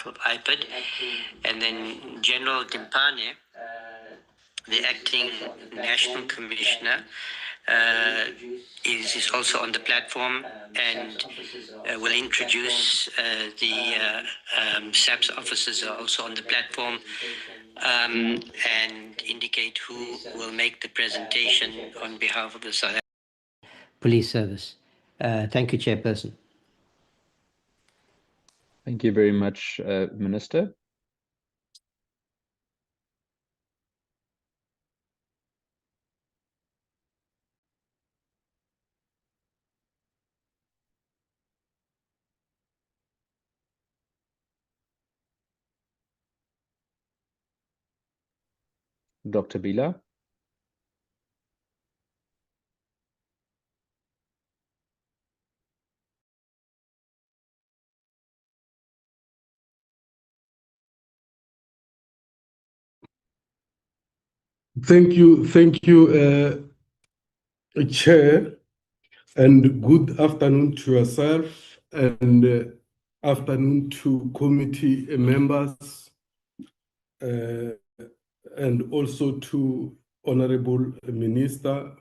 behalf of IPID, and then General Dimpane, the acting National Commissioner, is also on the platform and will introduce the SAPS officers are also on the platform and indicate who will make the presentation on behalf of the South African Police Service. Thank you, Chairperson. Thank you very much, Minister. Dr. Bila. Thank you, Chair, and good afternoon to yourself and afternoon to committee members and also to Honorable Minister.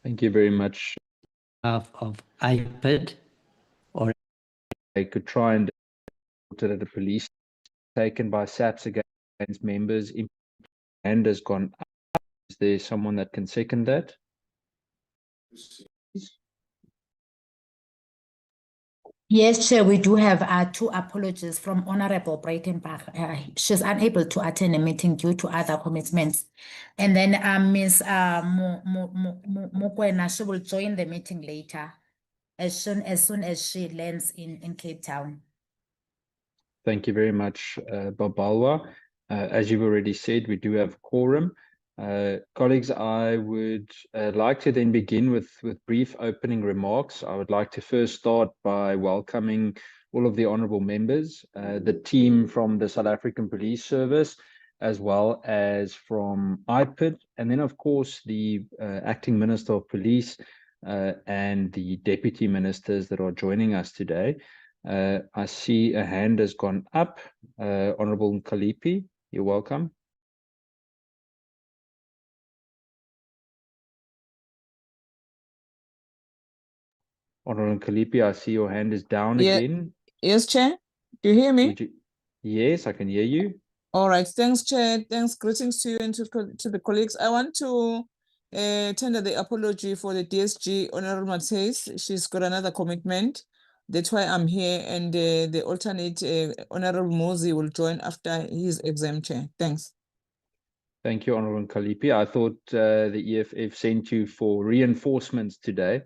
Thank you very much. Of IPID, or I could try and that the police taken by SAPS against members and has gone up. Is there someone that can second that? Yes, Chair, we do have two apologies from Honorable Breitenbach. She's unable to attend a meeting due to other commitments. And then Ms. Mokoena, she will join the meeting later as soon as she lands in Cape Town. Thank you very much, Babalwa. As you've already said, we do have quorum. Colleagues, I would like to then begin with brief opening remarks. I would like to first start by welcoming all of the honourable members, the team from the South African Police Service, as well as from IPID, and then, of course, the Acting Minister of Police and the Deputy Ministers that are joining us today. I see a hand has gone up. Honourable Nkalipi, you're welcome. Honourable Nkalipi, I see your hand is down again. Yes, Chair. Do you hear me? Yes, I can hear you. All right. Thanks, Chair. Thanks. Greetings to you and to the colleagues. I want to tender the apology for the DSG, Honourable Matthys. She's got another commitment. That's why I'm here, and the alternate Honourable Mozi will join after his exam, Chair. Thanks. Thank you, Honourable Nkalipi. I thought the EFF sent you for reinforcements today,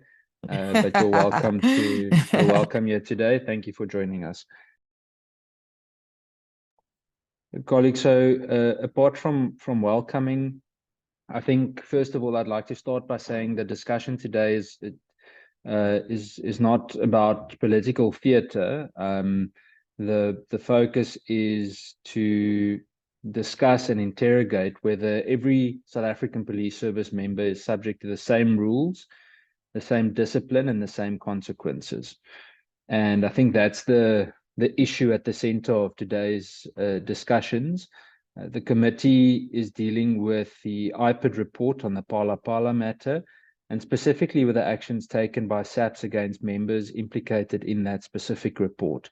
but you're welcome here today. Thank you for joining us. Colleagues, so apart from welcoming, I think first of all I'd like to start by saying the discussion today is not about political theatre. The focus is to discuss and interrogate whether every South African Police Service member is subject to the same rules, the same discipline, and the same consequences. And I think that's the issue at the center of today's discussions. The committee is dealing with the IPID report on the Phala matter, and specifically with the actions taken by SAPS against members implicated in that specific report.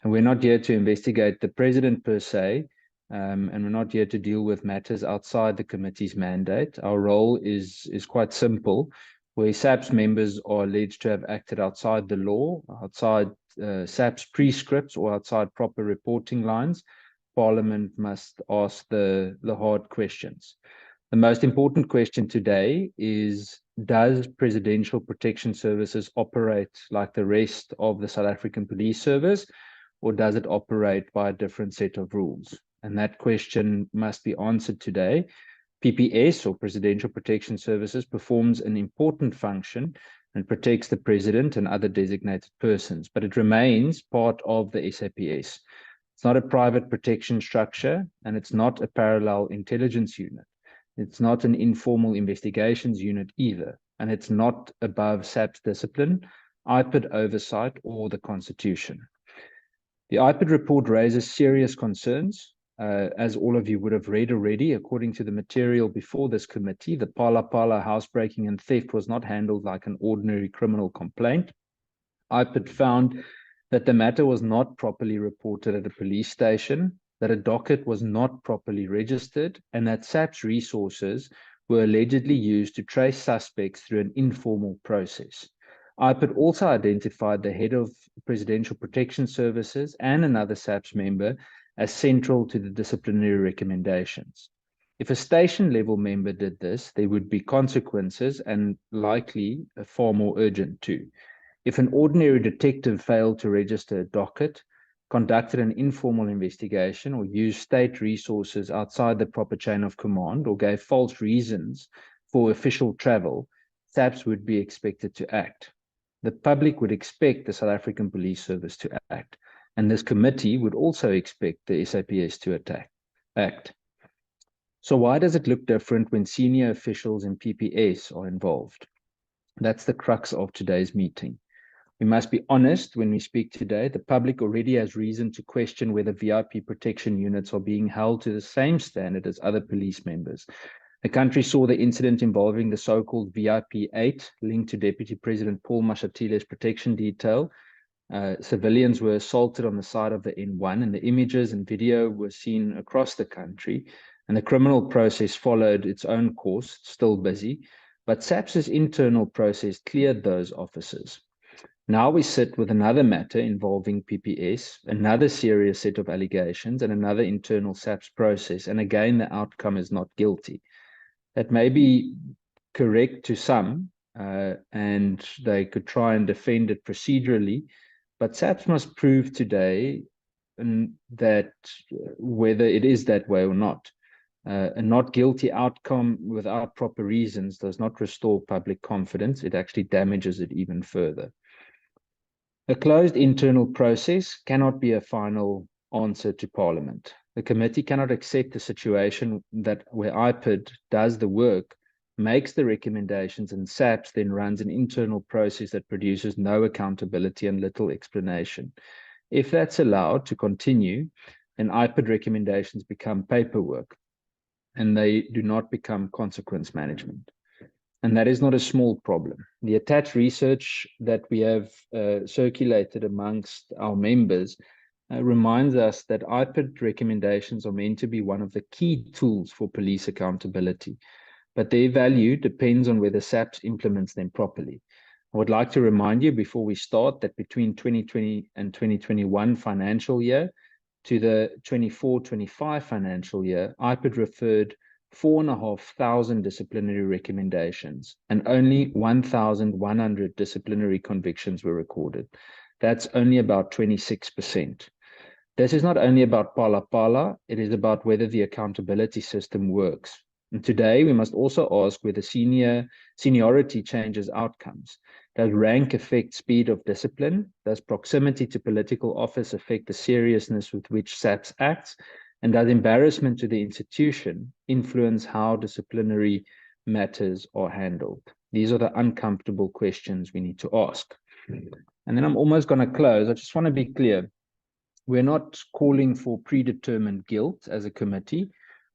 And we're not here to investigate the president per se, and we're not here to deal with matters outside the committee's mandate. Our role is quite simple. Where SAPS members are alleged to have acted outside the law, outside SAPS prescripts, or outside proper reporting lines, Parliament must ask the hard questions. The most important question today is, does Presidential Protection Services operate like the rest of the South African Police Service, or does it operate by a different set of rules? And that question must be answered today. PPS, or Presidential Protection Services, performs an important function and protects the president and other designated persons, but it remains part of the SAPS. It's not a private protection structure, and it's not a parallel intelligence unit. It's not an informal investigations unit either, and it's not above SAPS discipline, IPID oversight, or the Constitution. The IPID report raises serious concerns. As all of you would have read already, according to the material before this committee, the Phala housebreaking and theft was not handled like an ordinary criminal complaint. IPID found that the matter was not properly reported at a police station, that a docket was not properly registered, and that SAP's resources were allegedly used to trace suspects through an informal process. IPID also identified the head of Presidential Protection Services and another SAPS member as central to the disciplinary recommendations. If a station-level member did this, there would be consequences and likely far more urgent too. If an ordinary detective failed to register a docket, conducted an informal investigation, or used state resources outside the proper chain of command, or gave false reasons for official travel, SAPS would be expected to act. The public would expect the South African Police Service to act, and this committee would also expect the SAPS to act. So why does it look different when senior officials in PPS are involved? That's the crux of today's meeting. We must be honest when we speak today. The public already has reason to question whether VIP protection units are being held to the same standard as other police members. The country saw the incident involving the so-called VIP 8 linked to Deputy President Paul Mashatile's protection detail. Civilians were assaulted on the side of the N1, and the images and video were seen across the country, and the criminal process followed its own course, still busy, but SAPS's internal process cleared those officers. Now we sit with another matter involving PPS, another serious set of allegations, and another internal SAPS process, and again the outcome is not guilty. That may be correct to some, and they could try and defend it procedurally, but SAPS must prove today that whether it is that way or not. A not guilty outcome without proper reasons does not restore public confidence. It actually damages it even further. A closed internal process cannot be a final answer to Parliament. The committee cannot accept a situation where IPID does the work, makes the recommendations, and SAPS then runs an internal process that produces no accountability and little explanation. If that's allowed to continue, then IPID recommendations become paperwork, and they do not become consequence management. And that is not a small problem. The attached research that we have circulated amongst our members reminds us that IPID recommendations are meant to be one of the key tools for police accountability, but their value depends on whether SAPS implements them properly. I would like to remind you before we start that between 2020 and 2021 financial year to the 24-25 financial year, IPID referred 4,500 disciplinary recommendations, and only 1,100 disciplinary convictions were recorded. That's only about 26%. This is not only about Phala, it is about whether the accountability system works. And today, we must also ask whether seniority changes outcomes. Does rank affect speed of discipline? Does proximity to political office affect the seriousness with which SAPS acts? And does embarrassment to the institution influence how disciplinary matters are handled? These are the uncomfortable questions we need to ask. And then I'm almost going to close. I just want to be clear. We're not calling for predetermined guilt as a committee.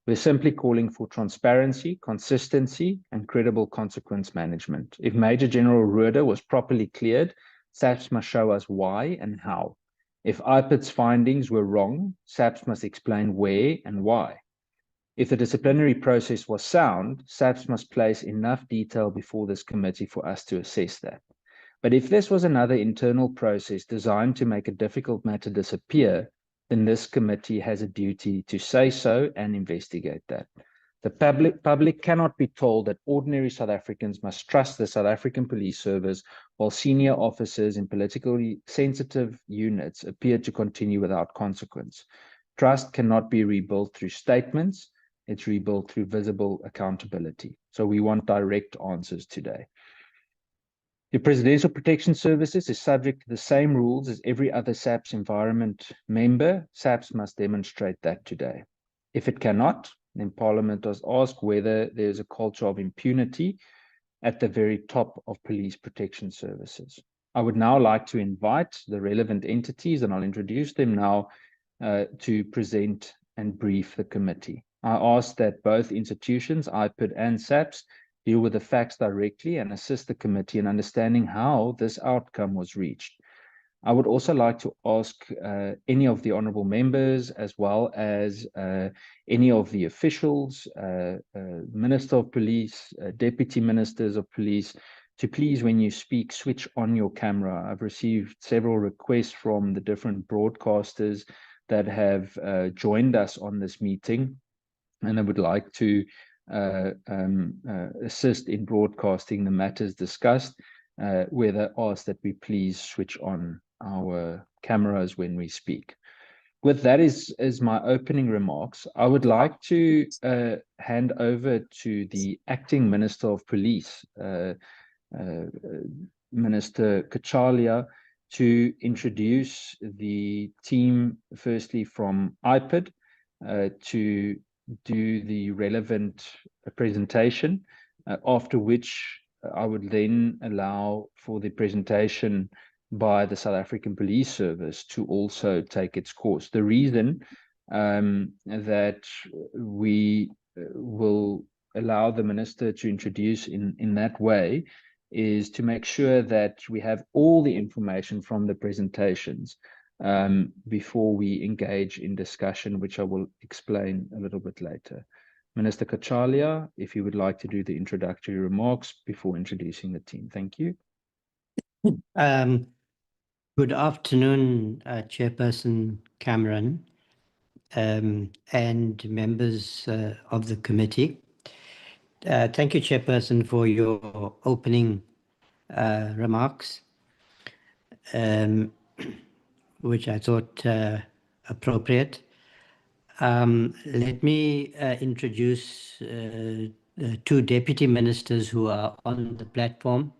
We're simply calling for transparency, consistency, and credible consequence management. If Major General Roeder was properly cleared, SAPS must show us why and how. If IPID's findings were wrong, SAPS must explain where and why. If the disciplinary process was sound, SAPS must place enough detail before this committee for us to assess that. But if this was another internal process designed to make a difficult matter disappear, then this committee has a duty to say so and investigate that. The public cannot be told that ordinary South Africans must trust the South African Police Service while senior officers in politically sensitive units appear to continue without consequence. Trust cannot be rebuilt through statements. It's rebuilt through visible accountability. So we want direct answers today. The Presidential Protection Services is subject to the same rules as every other SAPS environment member. SAPS must demonstrate that today. If it cannot, then Parliament does ask whether there is a culture of impunity at the very top of police protection services. I would now like to invite the relevant entities, and I'll introduce them now, to present and brief the committee. I ask that both institutions, IPID and SAPS, deal with the facts directly and assist the committee in understanding how this outcome was reached. I would also like to ask any of the honourable members, as well as any of the officials, Minister of Police, Deputy Ministers of Police, to please, when you speak, switch on your camera. I've received several requests from the different broadcasters that have joined us on this meeting, and I would like to assist in broadcasting the matters discussed, where they ask that we please switch on our cameras when we speak. With that is my opening remarks. I would like to hand over to the Acting Minister of Police, Minister Kachalia, to introduce the team, firstly from IPID, to do the relevant presentation, after which I would then allow for the presentation by the South African Police Service to also take its course. The reason that we will allow the minister to introduce in that way is to make sure that we have all the information from the presentations before we engage in discussion, which I will explain a little bit later. Minister Kachalia, if you would like to do the introductory remarks before introducing the team. Thank you. Good afternoon, Chairperson Cameron, and members of the committee. Thank you, Chairperson, for your opening remarks, which I thought appropriate. Let me introduce two deputy ministers who are on the platform.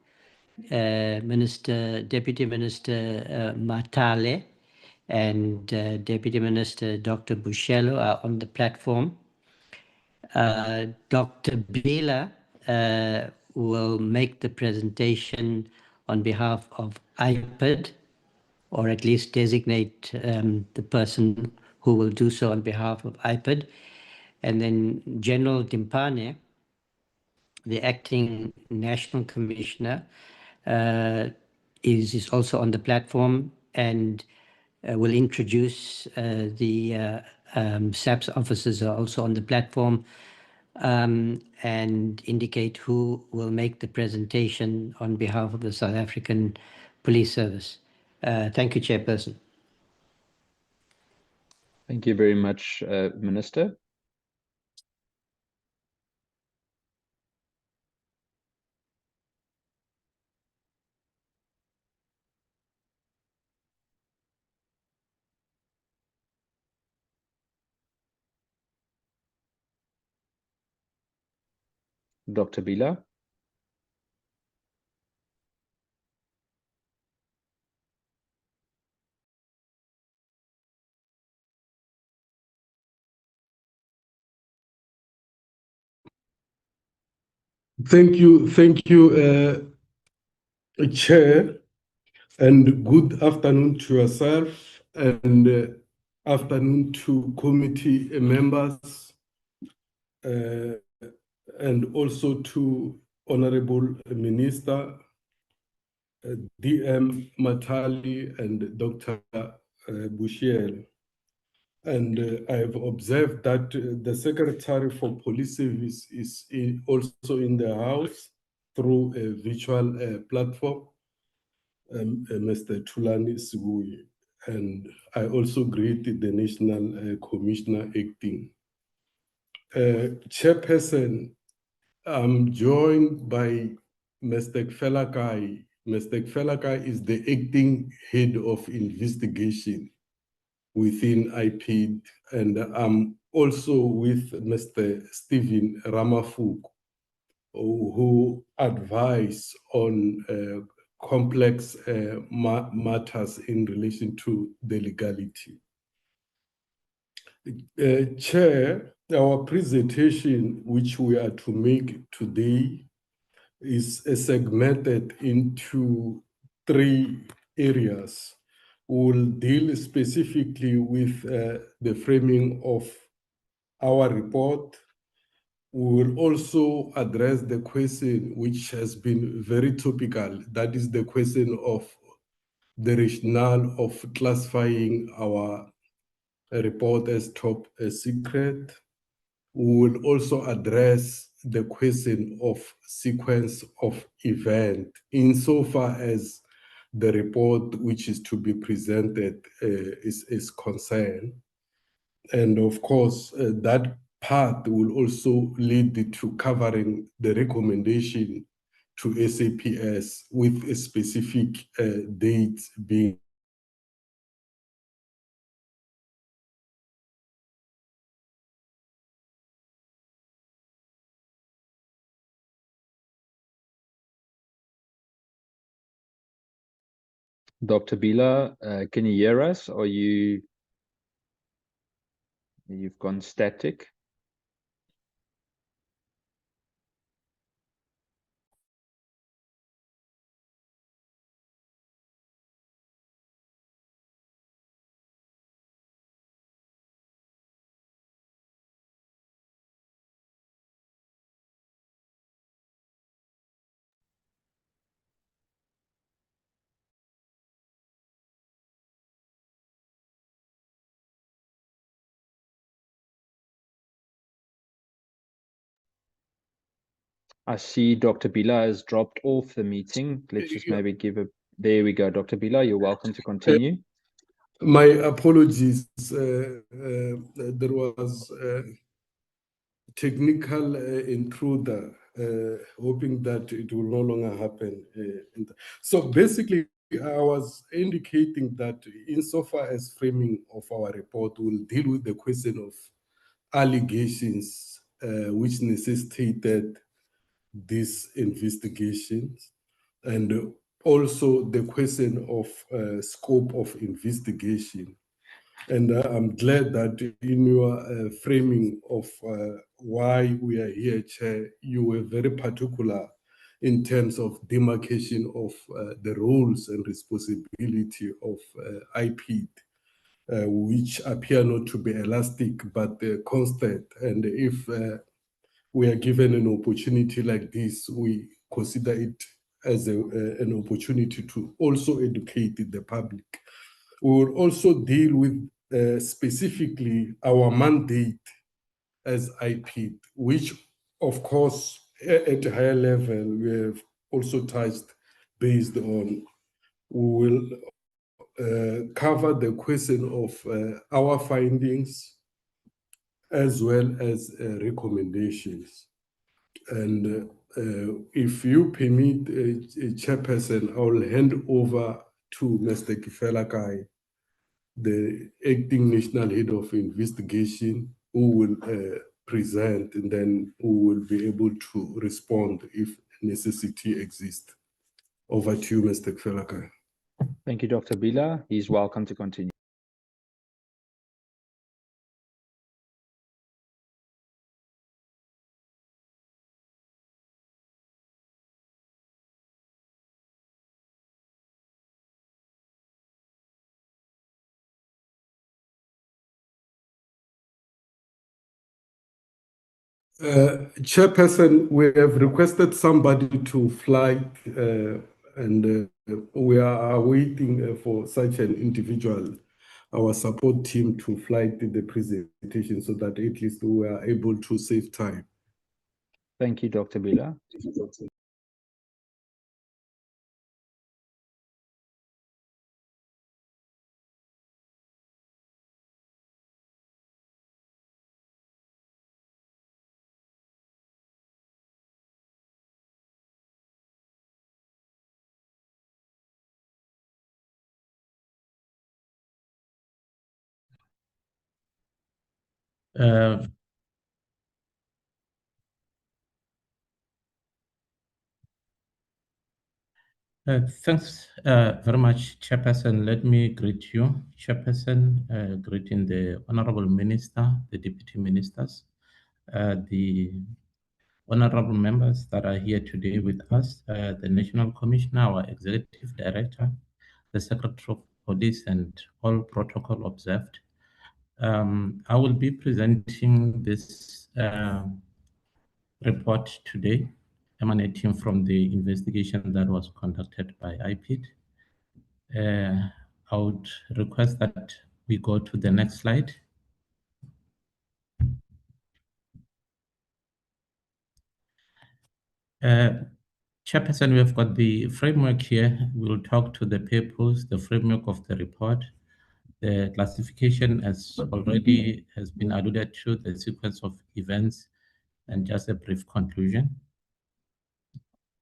Deputy Minister Matale and Deputy Minister Dr. Bushelo are on the platform. Dr. Bila will make the presentation on behalf of IPID, or at least designate the person who will do so on behalf of IPID. And then General Dimpane, the acting National Commissioner, is also on the platform and will introduce the SAPS officers are also on the platform, and indicate who will make the presentation on behalf of the South African Police Service. Thank you, Chairperson. Thank you very much, Minister. Dr. Bila. Thank you, Chair, and good afternoon to yourself, and afternoon to committee members, and also to Honorable Minister DM Matali and Dr. Bushiel. And I've observed that the Secretary for Police Service is also in the House through a virtual platform, Mr. Tulani Sibui. And I also greet the National Commissioner Acting. Chairperson, I'm joined by Mr. Phala. Mr. Phala is the acting head of investigation within IPID, and I'm also with Mr. Stephen Ramafuk, who advise on complex matters in relation to the legality. Chair, our presentation, which we are to make today, is segmented into three areas. We'll deal specifically with the framing of our report. We will also address the question which has been very topical, that is the question of the rationale of classifying our report as top secret. We will also address the question of sequence of event insofar as the report which is to be presented is concerned. And of course, that part will also lead to covering the recommendation to SAPS with a specific date being Dr. Bila, can you hear us? Or you've gone static? I see Dr. Bila has dropped off the meeting. Let's just maybe give a... There we go, Dr. Bila, you're welcome to continue. My apologies. There was a technical intruder, hoping that it will no longer happen. So basically, I was indicating that insofar as framing of our report, we'll deal with the question of allegations which necessitated these investigations, and also the question of scope of investigation. And I'm glad that in your framing of why we are here, Chair, you were very particular in terms of demarcation of the roles and responsibility of IPID, which appear not to be elastic but constant. And if we are given an opportunity like this, we consider it as an opportunity to also educate the public. We will also deal with specifically our mandate as IPID, which of course at a higher level we have also touched based on. We will cover the question of our findings as well as recommendations. And if you permit, Chairperson, I will hand over to Mr. Kifela, the acting national head of investigation, who will present, and then who will be able to respond if necessity exists. Over to you, Mr. Kifela. Thank you, Dr. Bila. He's welcome to continue. Chairperson, we have requested somebody to flight, and we are waiting for such an individual, our support team, to flight the presentation so that at least we are able to save time. Thank you, Dr. Bila. Thanks very much, Chairperson. Let me greet you, Chairperson, greeting the Honorable Minister, the Deputy Ministers, the honorable members that are here today with us, the National Commissioner, our Executive Director, the Secretary of Police, and all protocol observed. I will be presenting this report today, emanating from the investigation that was conducted by IPID. I would request that we go to the next slide. Chairperson, we have got the framework here. We'll talk to the purpose, the framework of the report. The classification has been alluded to, the sequence of events, and just a brief conclusion.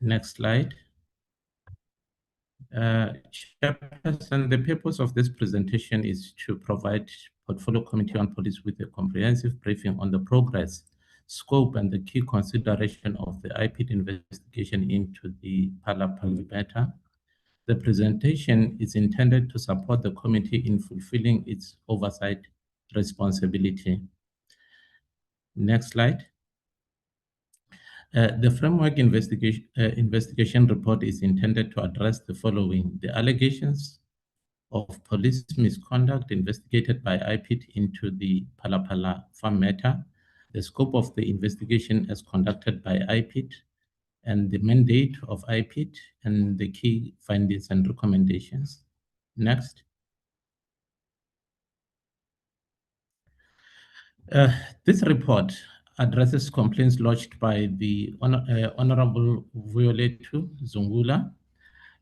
Next slide. Chairperson, the purpose of this presentation is to provide Portfolio Committee on Police with a comprehensive briefing on the progress, scope, and the key consideration of the IPID investigation into the Phala matter. The presentation is intended to support the committee in fulfilling its oversight responsibility. Next slide. The framework investigation report is intended to address the following: the allegations of police misconduct investigated by IPID into the Phala farm matter, the scope of the investigation as conducted by IPID, and the mandate of IPID, and the key findings and recommendations. Next. This report addresses complaints lodged by the Honorable Violetu Zungula.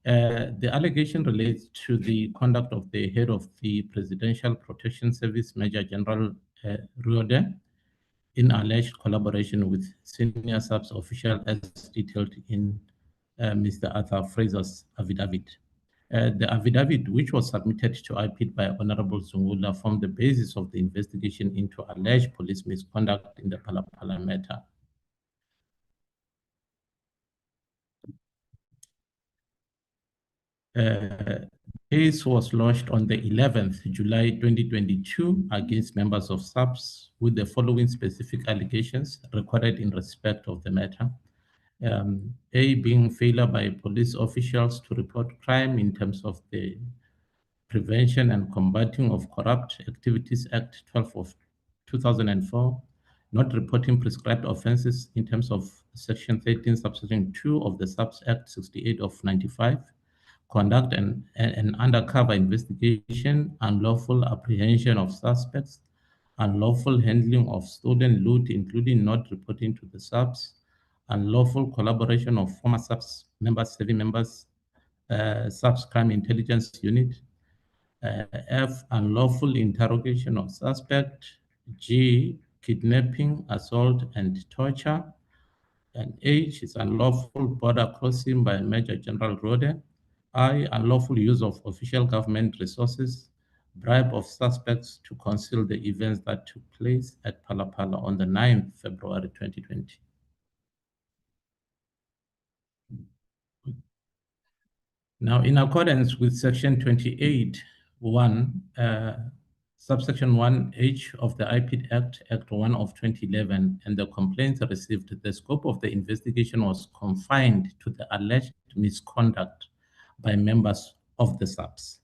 The allegation relates to the conduct of the head of the Presidential Protection Service, Major General Ruode, in alleged collaboration with senior SAPS official as detailed in Mr. Arthur Fraser's affidavit. The affidavit, which was submitted to IPID by Honorable Zungula, formed the basis of the investigation into alleged police misconduct in the Phala matter. Case was lodged on the 11th July 2022 against members of SAPS with the following specific allegations recorded in respect of the matter. A, being failure by police officials to report crime in terms of the Prevention and Combating of Corrupt Activities Act 12 of 2004, not reporting prescribed offenses in terms of Section 13, subsection 2 of the SAPS Act 68 of 95, conduct an undercover investigation, unlawful apprehension of suspects, unlawful handling of stolen loot, including not reporting to the SAPS, unlawful collaboration of former SAPS members, serving members, SAPS Crime Intelligence Unit, F, unlawful interrogation of suspect, G, kidnapping, assault, and torture, and H is unlawful border crossing by Major General Ruode, I, unlawful use of official government resources, bribe of suspects to conceal the events that took place at Phala on the 9th February 2020. Now, in accordance with Section 28(1), subsection 1H of the IPID Act, Act 1 of 2011, and the complaints received, the scope of the investigation was confined to the alleged misconduct by members of the SAPS.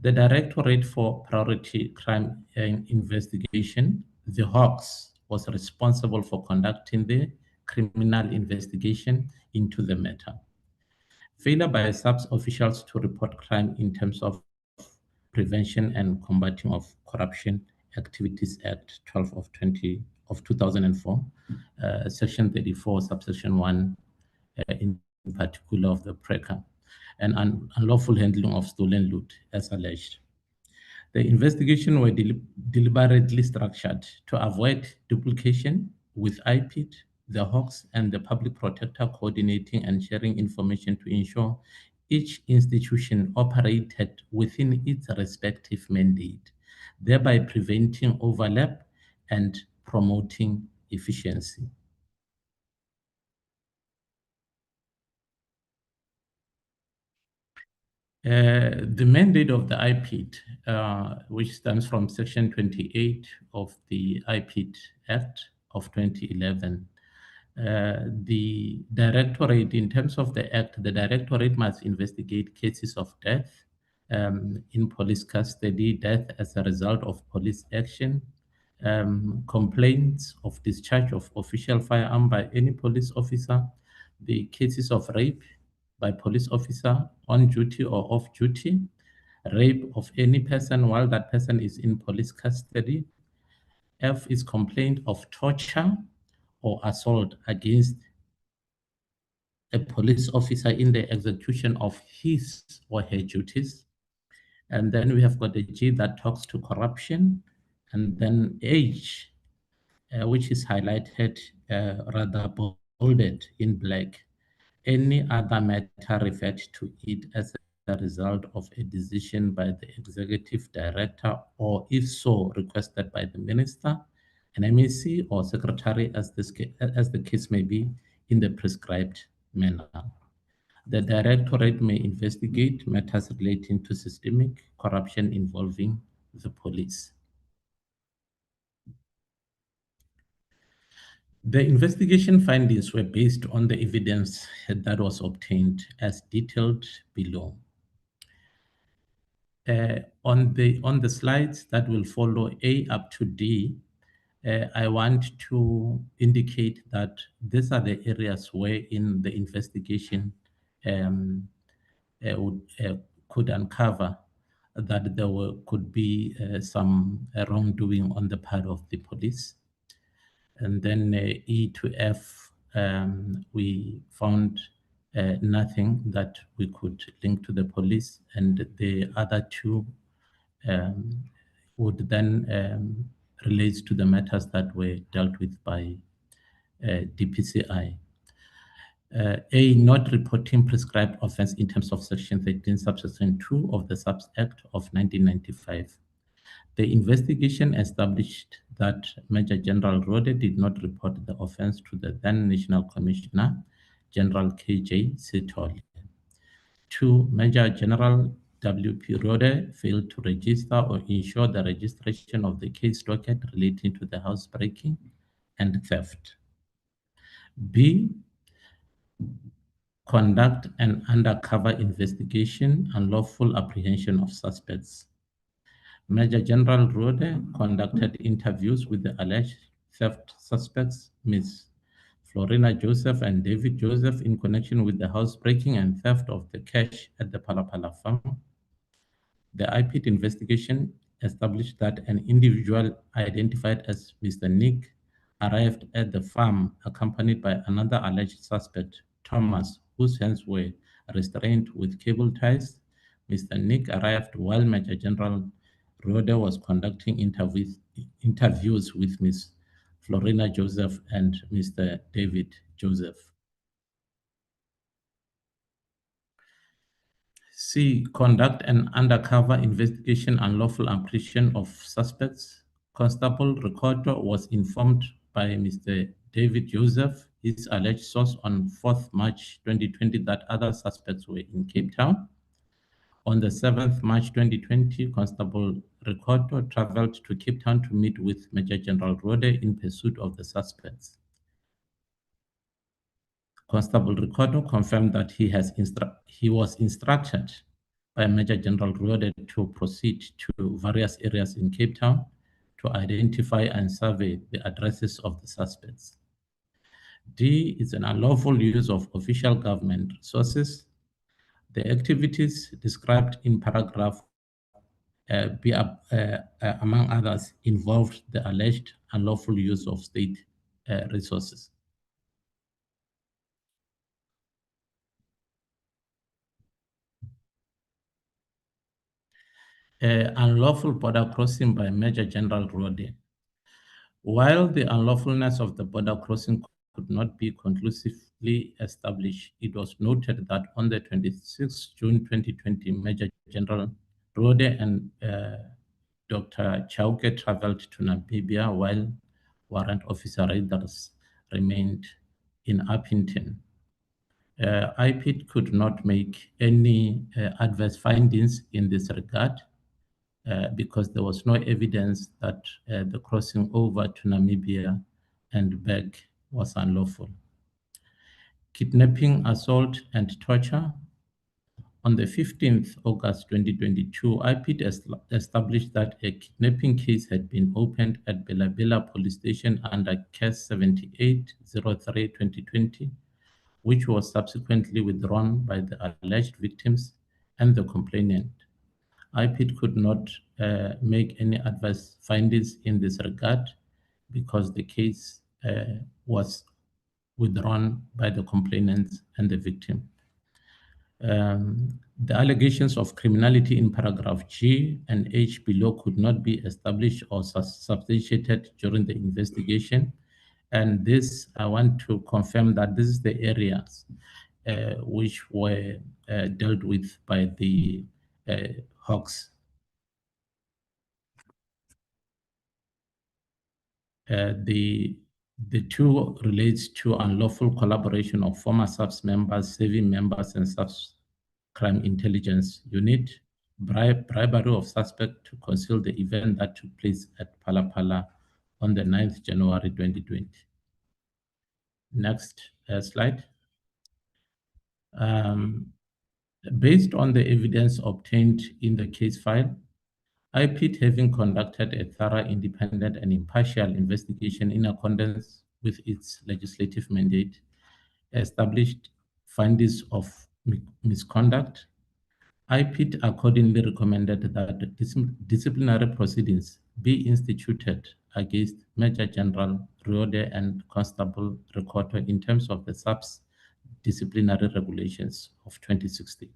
The Directorate for Priority Crime Investigation, the Hawks, was responsible for conducting the criminal investigation into the matter. Failure by SAPS officials to report crime in terms of Prevention and Combating of Corruption Activities Act 12 of 2004, Section 34, subsection 1, in particular of the PRECA, and unlawful handling of stolen loot as alleged. The investigation were deliberately structured to avoid duplication, with IPID, the Hawks, and the Public Protector coordinating and sharing information to ensure each institution operated within its respective mandate, thereby preventing overlap and promoting efficiency. The mandate of the IPID, which stems from Section 28 of the IPID Act of 2011, The directorate, in terms of the act, the directorate must investigate cases of death in police custody, death as a result of police action, complaints of discharge of official firearm by any police officer, the cases of rape by police officer on duty or off duty, rape of any person while that person is in police custody. F is complaint of torture or assault against a police officer in the execution of his or her duties. And then we have got the G that talks to corruption. And then H, which is highlighted, rather bolded in black. Any other matter referred to it as a result of a decision by the executive director, or if so, requested by the minister, an MEC, or secretary, as the case may be, in the prescribed manner. The directorate may investigate matters relating to systemic corruption involving the police. The investigation findings were based on the evidence that was obtained as detailed below. On the slides that will follow, A up to D, I want to indicate that these are the areas where in the investigation could uncover that there could be some wrongdoing on the part of the police. And then E to F, we found nothing that we could link to the police, and the other two would then relate to the matters that were dealt with by DPCI. A, not reporting prescribed offense in terms of Section 13, subsection 2 of the SAPS Act of 1995. The investigation established that Major General Rode did not report the offense to the then National Commissioner, General KJ Sithole. 2, Major General WP Rode failed to register or ensure the registration of the case docket relating to the housebreaking and theft. B, conduct an undercover investigation and lawful apprehension of suspects. Major General Rode conducted interviews with the alleged theft suspects, Ms. Florina Joseph and David Joseph, in connection with the housebreaking and theft of the cash at the Phala farm. The IPID investigation established that an individual identified as Mr. Nick arrived at the farm accompanied by another alleged suspect, Thomas, whose hands were restrained with cable ties. Mr. Nick arrived while Major General Rode was conducting interviews with Ms. Florina Joseph and Mr. David Joseph. C, conduct an undercover investigation and lawful apprehension of suspects. Constable Ricardo was informed by Mr. David Joseph, his alleged source, on 4th March 2020 that other suspects were in Cape Town. On the 7th March 2020, Constable Ricardo traveled to Cape Town to meet with Major General Rode in pursuit of the suspects. Constable Ricardo confirmed that he was instructed by Major General Rode to proceed to various areas in Cape Town to identify and survey the addresses of the suspects. D is an unlawful use of official government resources. The activities described in paragraph B, among others, involved the alleged unlawful use of state resources. Unlawful border crossing by Major General Rode. While the unlawfulness of the border crossing could not be conclusively established, it was noted that on the 26th June 2020, Major General Rode and Dr. Chauke traveled to Namibia while warrant officer raiders remained in Upington. IPID could not make any adverse findings in this regard because there was no evidence that the crossing over to Namibia and back was unlawful. kidnapping, assault, and torture. On the 15th August 2022, IPID established that a kidnapping case had been opened at Bela Police Station under Case 7803-2020, which was subsequently withdrawn by the alleged victims and the complainant. IPID could not make any adverse findings in this regard because the case was withdrawn by the complainants and the victim. The allegations of criminality in paragraph G and H below could not be established or substantiated during the investigation. And this, I want to confirm that this is the areas which were dealt with by the Hawks. The two relates to unlawful collaboration of former SAPS members, serving members, and SAPS crime intelligence unit, bribery of suspect to conceal the event that took place at Phala on the 9th January 2020. Next slide. Based on the evidence obtained in the case file, IPID, having conducted a thorough, independent, and impartial investigation in accordance with its legislative mandate, established findings of misconduct. IPID accordingly recommended that disciplinary proceedings be instituted against Major General Riode and Constable Rekoto in terms of the SAPS disciplinary regulations of 2016.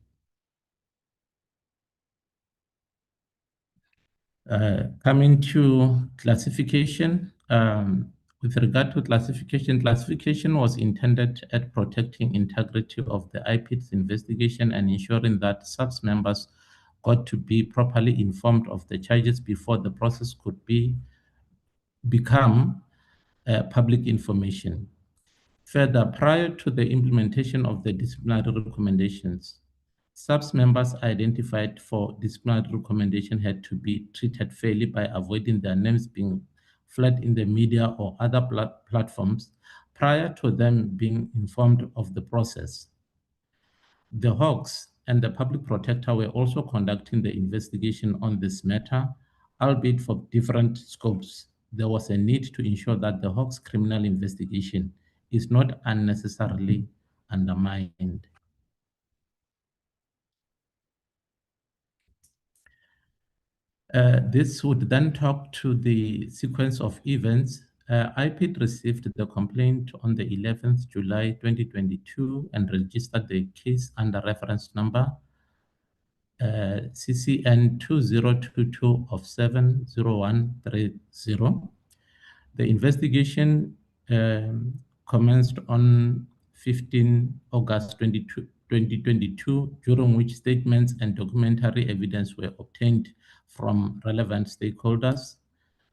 Coming to classification, with regard to classification was intended at protecting integrity of the IPID's investigation and ensuring that SAPS members got to be properly informed of the charges before the process could become public information. Further, prior to the implementation of the disciplinary recommendations, SAPS members identified for disciplinary recommendation had to be treated fairly by avoiding their names being flagged in the media or other platforms prior to them being informed of the process. The Hawks and the Public Protector were also conducting the investigation on this matter, albeit for different scopes. There was a need to ensure that the Hawks' criminal investigation is not unnecessarily undermined. This would then talk to the sequence of events. IPID received the complaint on the 11th July 2022 and registered the case under reference number CCN 2022 of 70130. The investigation commenced on 15 August 2022, during which statements and documentary evidence were obtained from relevant stakeholders.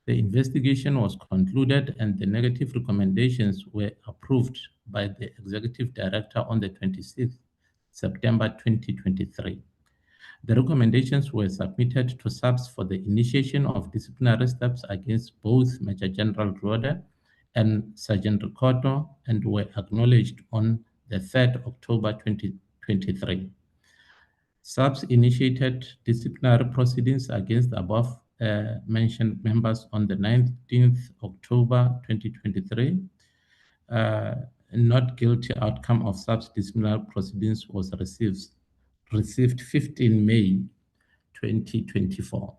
The investigation was concluded and the negative recommendations were approved by the Executive Director on the 26th September 2023. The recommendations were submitted to SAPS for the initiation of disciplinary steps against both Major General Riode and Sergeant Rekoto and were acknowledged on the 3rd October 2023. SAPS initiated disciplinary proceedings against above mentioned members on the 19th October 2023. Not guilty outcome of SAPS disciplinary proceedings was received 15 May 2024.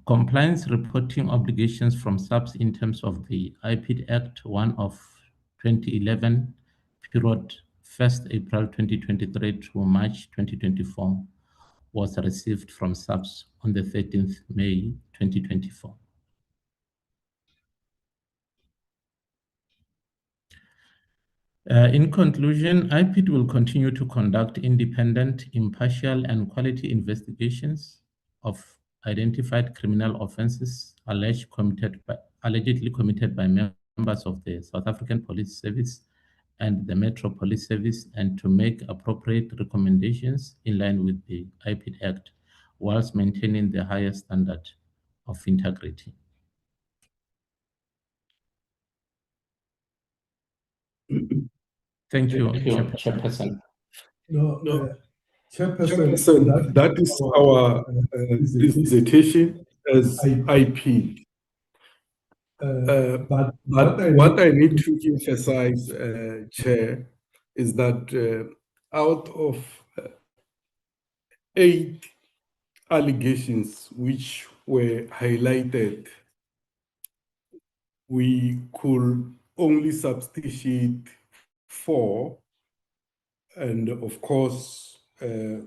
Compliance reporting obligations from SAPS in terms of the IPID Act 1 of 2011 period 1st April 2023 to March 2024 was received from SAPS on the 13th May 2024. In conclusion, IPID will continue to conduct independent, impartial, and quality investigations of identified criminal offences allegedly committed by members of the South African Police Service and the Metro Police Service, and to make appropriate recommendations in line with the IPID Act, whilst maintaining the highest standard of integrity. Thank you, Chairperson. No, Chairperson, that is our presentation as IP. But what I need to emphasize, Chair, is that out of 8 allegations which were highlighted, we could only substantiate 4. And of course, there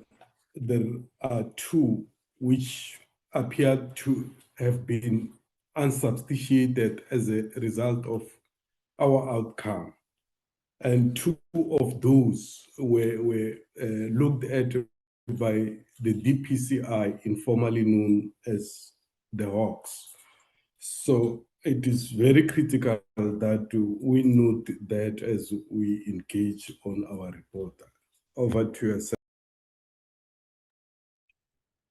are 2 which appear to have been unsubstantiated as a result of our outcome. And 2 of those were looked at by the DPCI, informally known as the Hawks. So it is very critical that we note that as we engage on our report. Over to you, sir.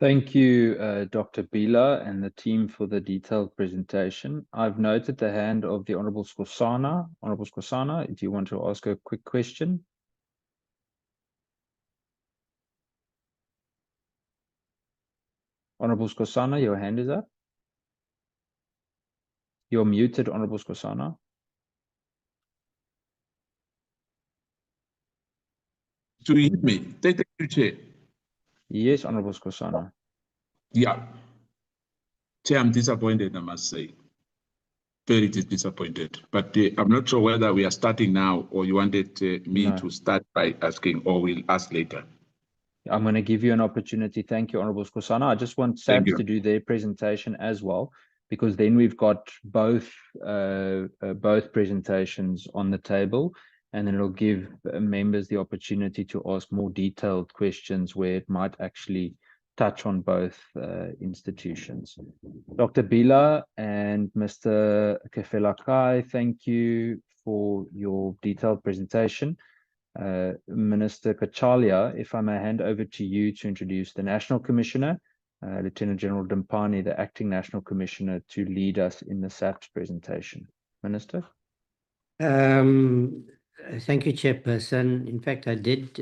Thank you, Dr. Bila and the team for the detailed presentation. I've noted the hand of the Honorable Skosana. Honorable Skosana, do you want to ask a quick question? Honorable Skosana, your hand is up. You're muted, Honorable Skosana. Do you hear me? Thank you, Chair. Yes, Honorable Skosana. Yeah. Chair, I'm disappointed, I must say. Very disappointed. But I'm not sure whether we are starting now or you wanted me to start by asking, or we'll ask later. I'm going to give you an opportunity. Thank you, Honorable Skosana. I just want SAPS to do their presentation as well, because then we've got both presentations on the table, and then it'll give members the opportunity to ask more detailed questions where it might actually touch on both institutions. Dr. Bila and Mr. Kefelakai, thank you for your detailed presentation. Minister Kachalia, if I may hand over to you to introduce the National Commissioner, Lieutenant General Dimpani, the Acting National Commissioner, to lead us in the SAPS presentation. Minister? Thank you, Chairperson. In fact, I did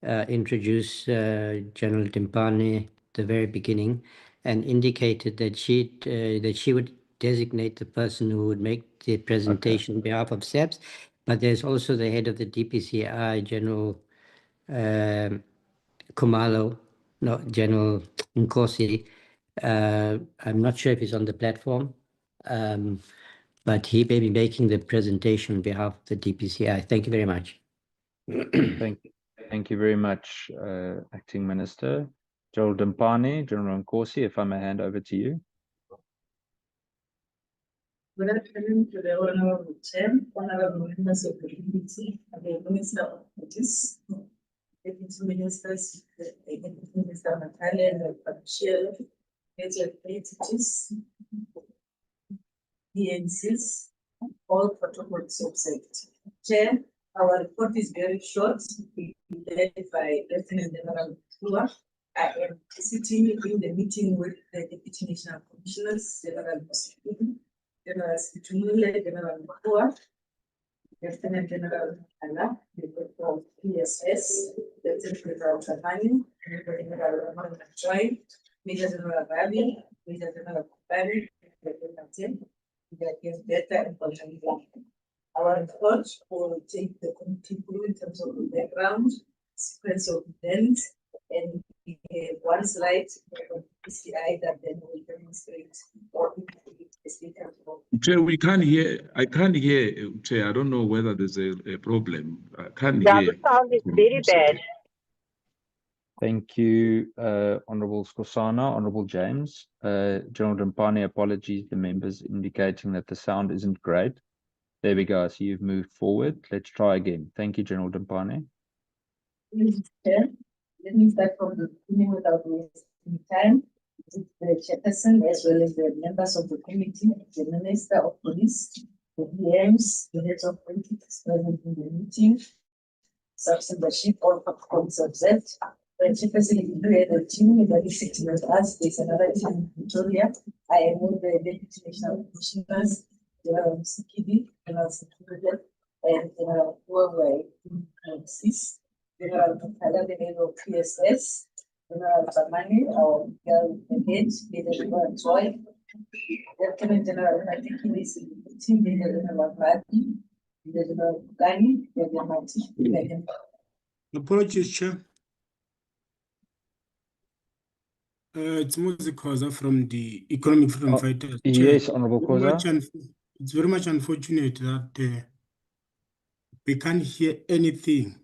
introduce General Dimpani at the very beginning and indicated that she would designate the person who would make the presentation on behalf of SAPS. But there's also the head of the DPCI, General Khumalo, no, General Nkosi. I'm not sure if he's on the platform, but he may be making the presentation on behalf of the DPCI. Thank you very much. Thank you very much, Acting Minister. General Dimpani, General Nkosi, if I may hand over to you. Good afternoon to the Honorable Chair, Honorable Members of the Committee, and the Minister of Police, Deputy Ministers, the Deputy Minister Natalia and the Patricia, major entities, DNCs, all protocols observed. Chair, our report is very short, led by Lieutenant General Kua. I am sitting in the meeting with the Deputy National Commissioners, General Mosquito, General Situmule, General Makua, Lieutenant General Phala, the Director of PSS, Lieutenant General Tamani, General Rahman Tribe, Major General Rabi, Major General Kupari, better important. Our report will take the committee through in terms of the background, sequence of events, and one slide from PCI that then will demonstrate what is the Chair, we can't hear. I can't hear, Chair. I don't know whether there's a problem. I can't hear. The sound is very bad. Thank you, Honorable Skosana, Honorable James. General Dimpani, apologies, the members indicating that the sound isn't great. There we go. I see you've moved forward. Let's try again. Thank you, General Dimpani. Let me start from the beginning without wasting time. The chairperson, as well as the members of the committee, the Minister of Police, the DMs, the heads of entities present in the meeting, substantive all protocols observed. The chairperson the team that is sitting with us. There's another team in Victoria. I am with the Deputy National Commissioners, General Msikidi, General Secretary, and Huawei CIS, General Phala, the head of PSS, General Zamani, our girl head, Major General Joy, Lieutenant General Natikili, Team Major General Radi, Major General Gani, Major Mati. Apologies, Chair. It's Moses Khoza from the Economic Freedom Fighters. Chair, Yes, Honorable Khoza. it's very much unfortunate that we can't hear anything.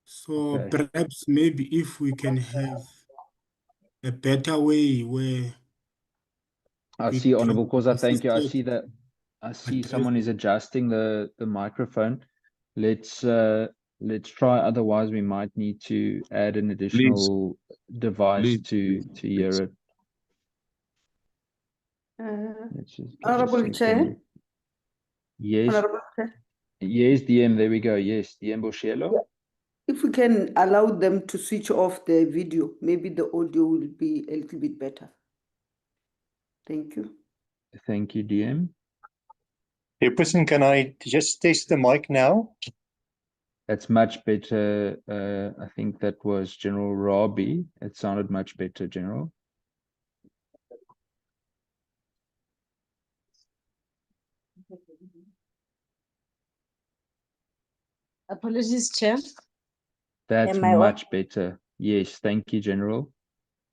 So perhaps maybe if we can have a better way where I we see, can Honorable Khoza. Thank you. I assist see that. I see address- someone is adjusting the microphone. Let's try. Otherwise, we might need to add an additional device to hear it. Let's just give a Honorable second. Chair. Yes. Honorable Chair. Yes, DM. There we go. Yes, DM Boshelo. Yeah. If we can allow them to switch off the video, maybe the audio will be a little bit better. Thank you. Thank you, DM. Chairperson, can I just test the mic now? That's much better. I think that was General Rabi. It sounded much better, General. Apologies, Chair. That's Am I on? much better. Yes, thank you, General.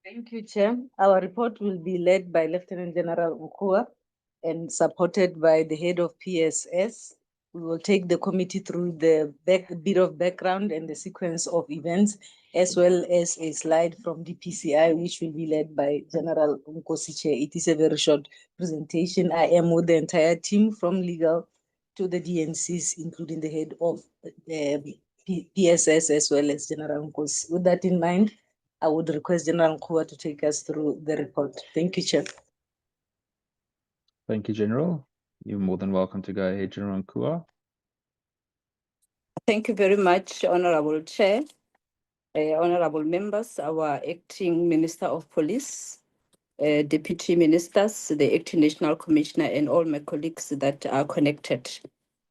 Thank you, Chair. Our report will be led by Lieutenant General Ukua and supported by the head of PSS. We will take the committee through the bit of background and the sequence of events, as well as a slide from the PCI, which will be led by General Nkosiche. It is a very short presentation. I am with the entire team from legal to the DNCs, including the head of PSS, as well as General Nkosi. With that in mind, I would request General Nkua to take us through the report. Thank you, Chair. Thank you, General. You're more than welcome to go ahead, General Nkua. Thank you very much, Honorable Chair, honorable members, our Acting Minister of Police, Deputy Ministers, the Acting National Commissioner, and all my colleagues that are connected.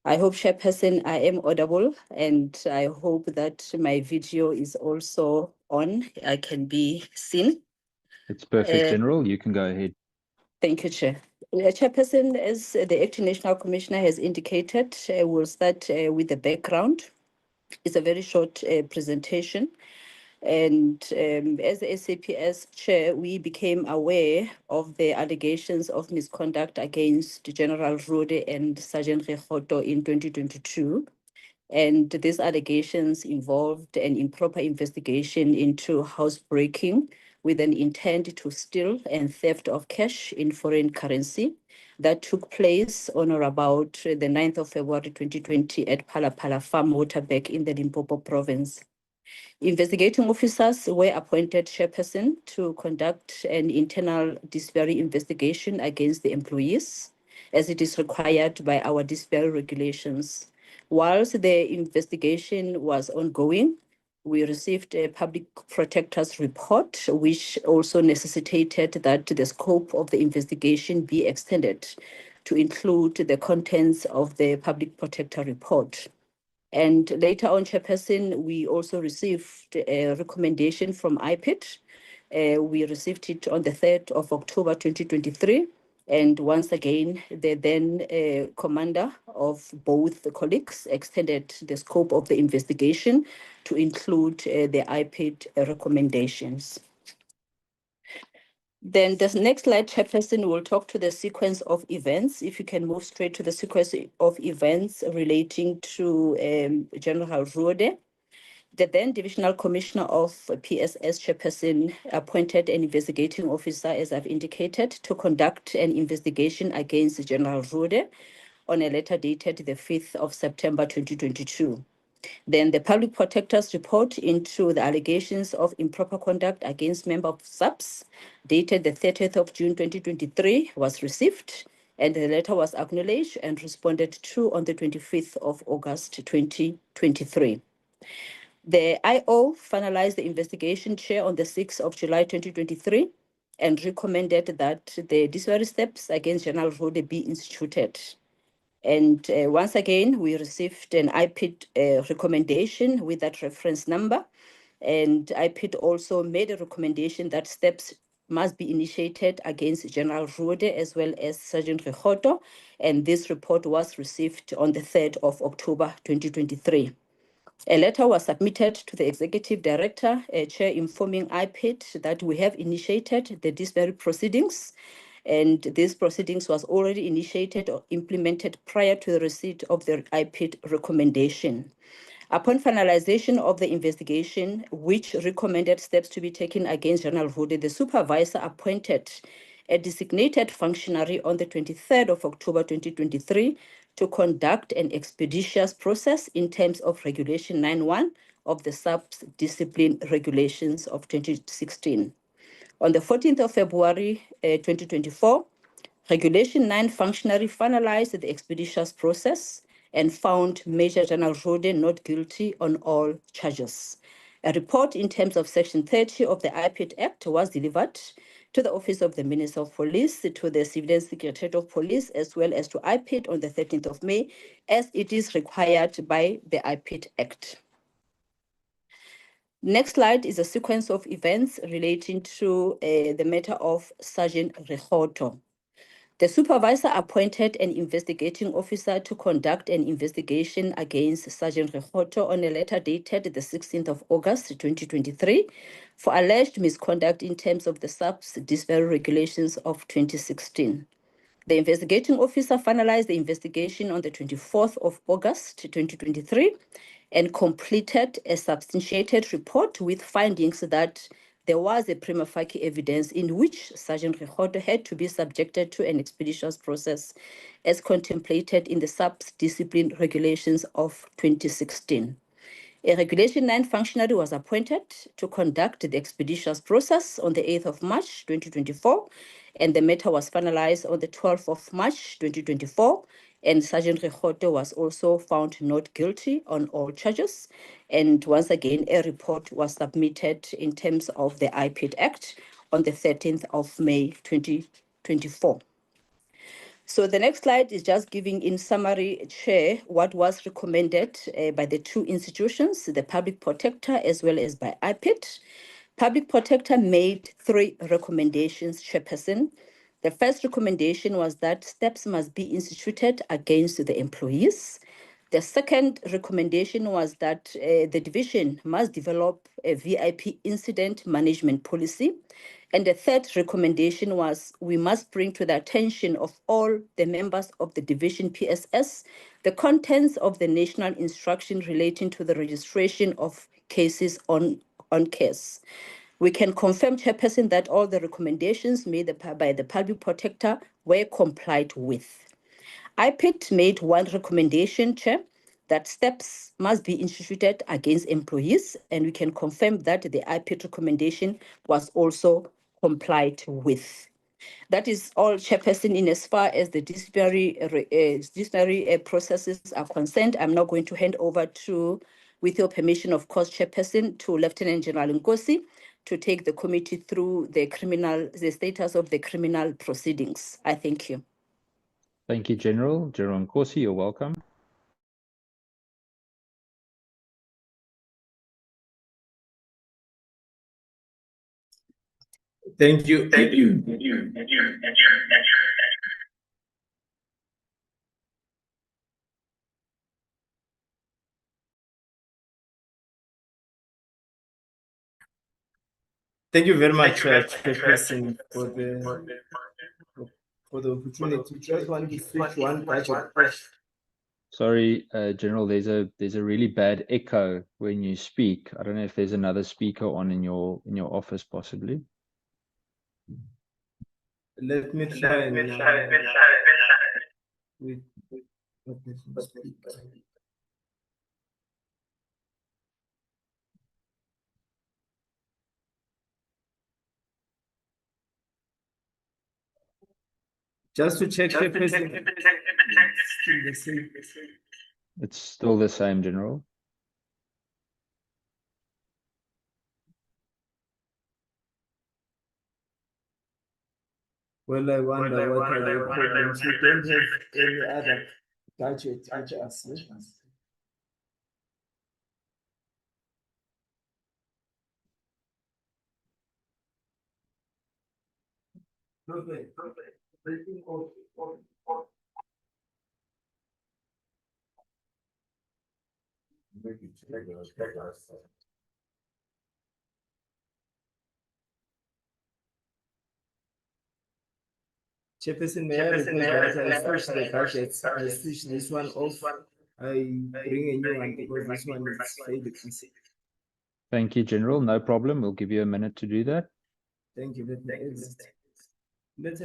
I hope, Chairperson, I am audible, and I hope that my video is also on. I can be seen. It's perfect, General. You can go ahead. Thank you, Chair. Chairperson, as the Acting National Commissioner has indicated, we'll start with the background. It's a very short presentation. And as the SAPS chair, we became aware of the allegations of misconduct against General Rode and Sergeant Rekhoto in 2022. And these allegations involved an improper investigation into housebreaking with an intent to steal and theft of cash in foreign currency that took place on or about the 9th of February 2020 at Phala Farm Waterberg in the Limpopo province. Investigating officers were appointed, Chairperson, to conduct an internal disciplinary investigation against the employees, as it is required by our disciplinary regulations. Whilst the investigation was ongoing, we received a public protector's report, which also necessitated that the scope of the investigation be extended to include the contents of the public protector report. And later on, Chairperson, we also received a recommendation from IPID. We received it on the 3rd of October 2023. And once again, the then commander of both the colleagues extended the scope of the investigation to include the IPID recommendations. Then the next slide, Chairperson, will talk to the sequence of events. If you can move straight to the sequence of events relating to General Rode. The then Divisional Commissioner of PSS, Chairperson, appointed an investigating officer, as I've indicated, to conduct an investigation against General Rode on a letter dated the 5th of September 2022. Then the public protector's report into the allegations of improper conduct against member of SAPS, dated the 30th of June 2023, was received, and the letter was acknowledged and responded to on the 25th of August 2023. The IO finalized the investigation, Chair, on the 6th of July 2023 and recommended that the disciplinary steps against General Rode be instituted. And once again, we received an IPID recommendation with that reference number. And IPID also made a recommendation that steps must be initiated against General Rude as well as Sergeant Rehoto. And this report was received on the 3rd of October 2023. A letter was submitted to the Executive Director, Chair, informing IPID that we have initiated the disciplinary proceedings, and these proceedings was already initiated or implemented prior to the receipt of the IPID recommendation. Upon finalization of the investigation, which recommended steps to be taken against General Rude, the supervisor appointed a designated functionary on the 23rd of October 2023 to conduct an expeditious process in terms of Regulation 9.1 of the Sub-Discipline Regulations of 2016. On the 14th of February 2024, Regulation 9 functionary finalized the expeditious process and found Major General Rude not guilty on all charges. A report in terms of Section 30 of the IPID Act was delivered to the Office of the Minister of Police, to the Civilian Secretariat of Police, as well as to IPID on the 13th of May, as it is required by the IPID Act. Next slide is a sequence of events relating to the matter of Sergeant Rehoto. The supervisor appointed an investigating officer to conduct an investigation against Sergeant Rehoto on a letter dated the 16th of August 2023 for alleged misconduct in terms of the Sub-Disciplinary Regulations of 2016. The investigating officer finalized the investigation on the 24th of August 2023 and completed a substantiated report with findings that there was a prima facie evidence in which Sergeant Rehoto had to be subjected to an expeditious process as contemplated in the Sub-Discipline Regulations of 2016. A Regulation 9 functionary was appointed to conduct the expeditious process on the 8th of March 2024, and the matter was finalized on the 12th of March 2024, and Sergeant Rehoto was also found not guilty on all charges. And once again, a report was submitted in terms of the IPID Act on the 13th of May 2024. So the next slide is just giving in summary, Chair, what was recommended by the two institutions, the Public Protector as well as by IPID. Public Protector made 3 recommendations, Chairperson. The first recommendation was that steps must be instituted against the employees. The second recommendation was that the division must develop a VIP incident management policy. And the third recommendation was we must bring to the attention of all the members of the division PSS the contents of the national instruction relating to the registration of cases on case. We can confirm, Chairperson, that all the recommendations made by the Public Protector were complied with. IPID made 1 recommendation, Chair, that steps must be instituted against employees, and we can confirm that the IPID recommendation was also complied with. That is all, Chairperson, in as far as the disciplinary processes are concerned. I'm now going to hand over to, with your permission, of course, Chairperson, to Lieutenant General Nkosi to take the committee through the status of the criminal proceedings. I thank you. Thank you, General. General Nkosi, you're welcome. Thank you. Thank you. Thank you very much, Chairperson, for the opportunity. Just want to switch one budget. Sorry, General, there's a really bad echo when you speak. I don't know if there's another speaker on in your office, possibly. Let me try. Just to check, It's still the same, General. Well, I wonder what are the problems. You don't have any other budget agency. Chairperson, may I request that I switch the budgets? I switch this one off. I bring a new one because this one is fairly easy. Thank you, General. No problem. We'll give you a minute to do that. Thank you. Let me exit. Let's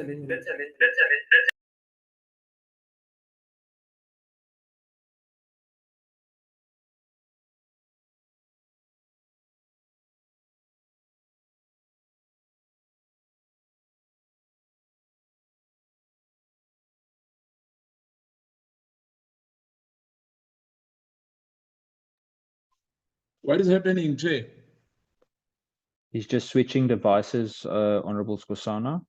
What is happening, Chair? He's just switching devices, Honorable Skosana.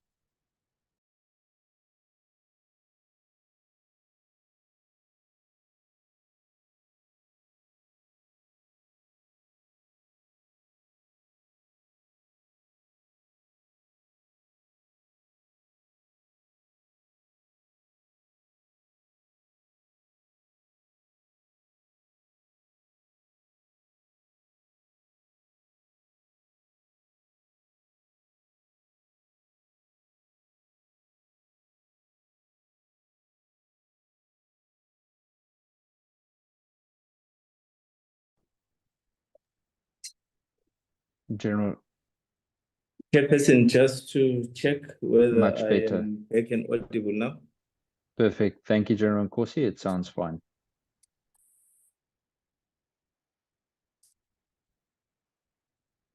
General, Chairperson, just to check whether much I better. am back and audible now. Perfect. Thank you, General Nkosi. It sounds fine.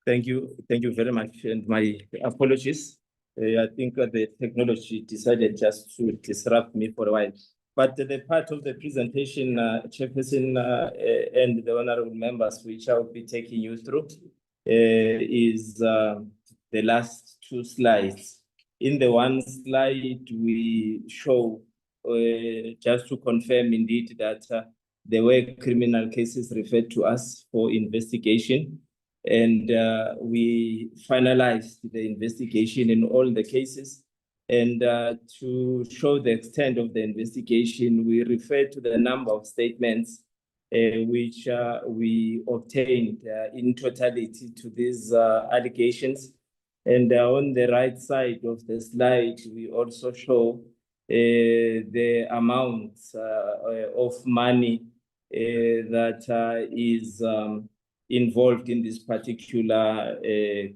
Thank you very much, and my apologies. I think the technology decided just to disrupt me for a while. But the part of the presentation, Chairperson and the honorable members, which I will be taking you through, is the last two slides. In the one slide, we show, just to confirm indeed that there were criminal cases referred to us for investigation. And we finalized the investigation in all the cases. And to show the extent of the investigation, we refer to the number of statements which we obtained in totality to these allegations. And on the right side of the slide, we also show the amount of money that is involved in these particular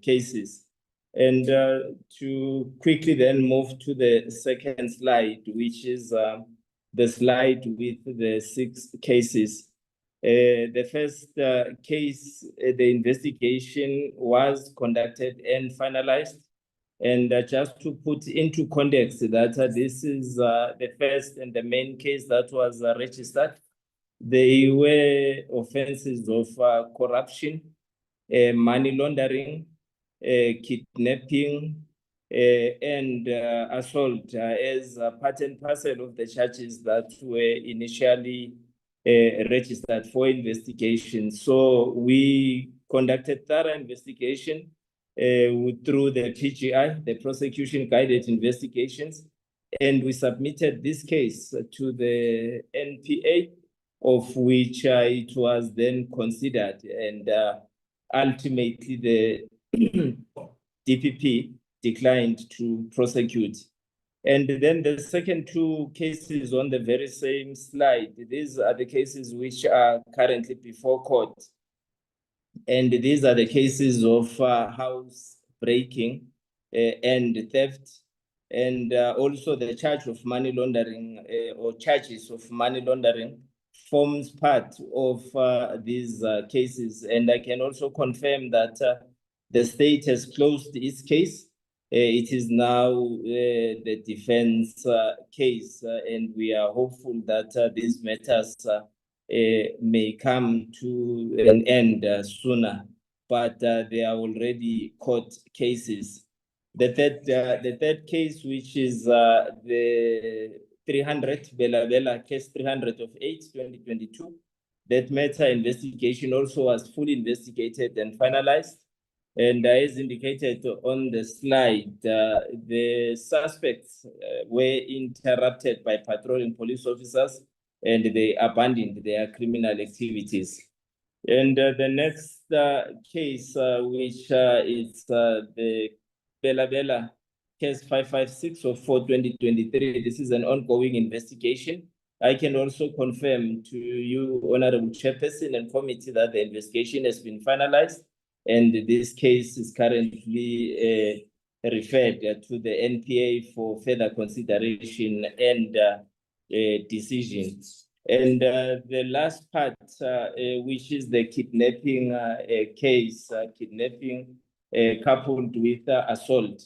cases. And to quickly then move to the second slide, which is the slide with the 6 cases. The first case, the investigation was conducted and finalized. And just to put into context that this is the first and the main case that was registered. They were offenses of corruption, money laundering, kidnapping, and assault as part and parcel of the charges that were initially registered for investigation. So we conducted thorough investigation through the PGI, the prosecution guided investigations, and we submitted this case to the NPA, of which it was then considered, and ultimately the DPP declined to prosecute. And then the second 2 cases on the very same slide, these are the cases which are currently before court. And these are the cases of house breaking and theft, and also the charge of money laundering or charges of money laundering forms part of these cases. And I can also confirm that the state has closed its case. It is now the defense case, and we are hopeful that these matters may come to an end sooner, but they are already court cases. The third case, which is the 300, Bela Bela, case 300 of 8/2022. That matter investigation also was fully investigated and finalized. And as indicated on the slide, the suspects were interrupted by patrolling police officers and they abandoned their criminal activities. And the next case, which is the Bela Bela case 556 of 4/2023, this is an ongoing investigation. I can also confirm to you, Honorable Chairperson and Committee, that the investigation has been finalized and this case is currently referred to the NPA for further consideration and decision. And the last part, which is the kidnapping case, kidnapping coupled with assault.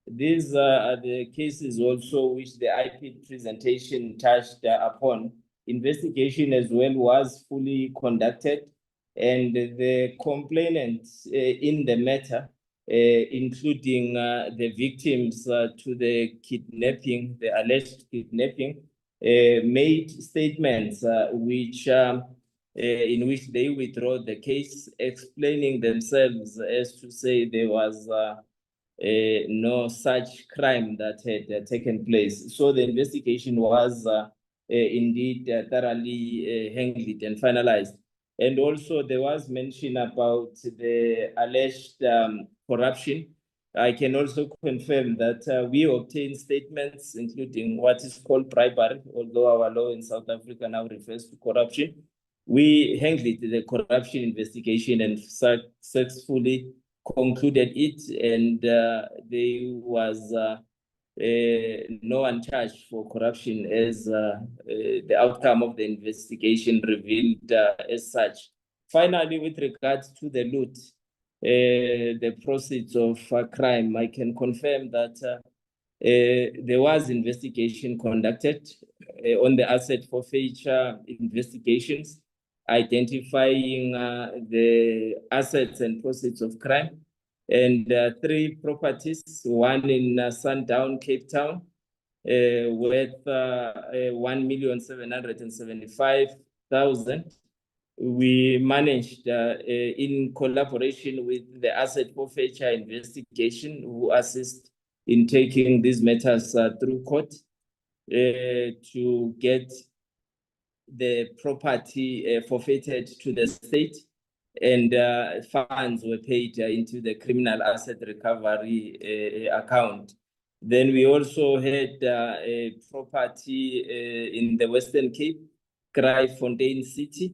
These are the cases also which the IPID presentation touched upon. Investigation as well was fully conducted, and the complainants in the matter, including the victims to the kidnapping, the alleged kidnapping, made statements in which they withdraw the case, explaining themselves as to say there was no such crime that had taken place. So the investigation was indeed thoroughly handled and finalized. And also there was mention about the alleged corruption. I can also confirm that we obtained statements, including what is called bribery, although our law in South Africa now refers to corruption. We handled the corruption investigation and successfully concluded it, and there was no one charged for corruption, as the outcome of the investigation revealed as such. Finally, with regards to the loot, the proceeds of crime, I can confirm that there was investigation conducted on the asset forfeiture investigations, identifying the assets and proceeds of crime, and 3 properties, one in Sundown, Cape Town, worth 1,775,000. We managed, in collaboration with the asset forfeiture investigation, who assist in taking these matters through court, to get the property forfeited to the state, and funds were paid into the criminal asset recovery account. Then we also had a property in the Western Cape, Kraaifontein City,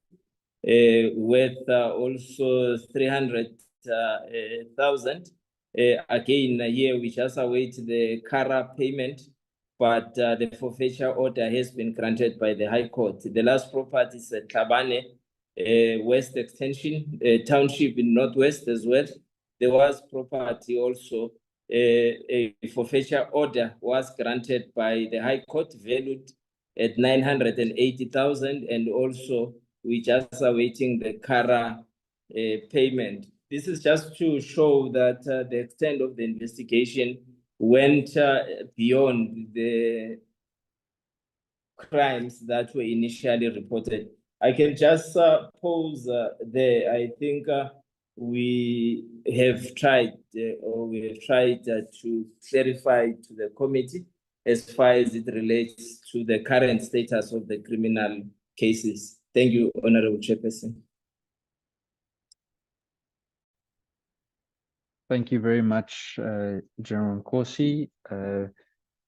worth also 300,000. Again, here we just await the CARA payment, but the forfeiture order has been granted by the High Court. The last property is at Tabane, West Extension, Township in Northwest as well. There was property also, a forfeiture order was granted by the High Court, valued at 980,000, and also we just awaiting the CARA payment. This is just to show that the extent of the investigation went beyond the crimes that were initially reported. I can just pause there. I think we have tried to clarify to the committee as far as it relates to the current status of the criminal cases. Thank you, Honorable Chairperson. Thank you very much, General Nkosi.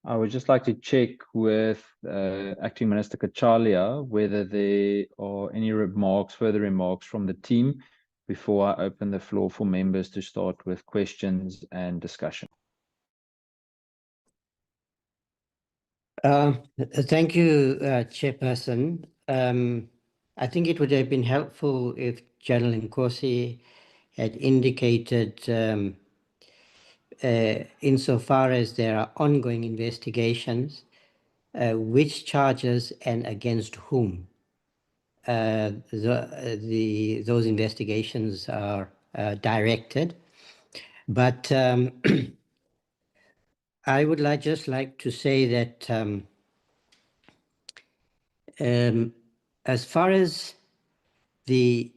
I would just like to check with Acting Minister Kachalia whether there are any further remarks from the team before I open the floor for members to start with questions and discussion. Thank you, Chairperson. I think it would have been helpful if General Nkosi had indicated, insofar as there are ongoing investigations, which charges and against whom those investigations are directed. But I would just like to say that As far as the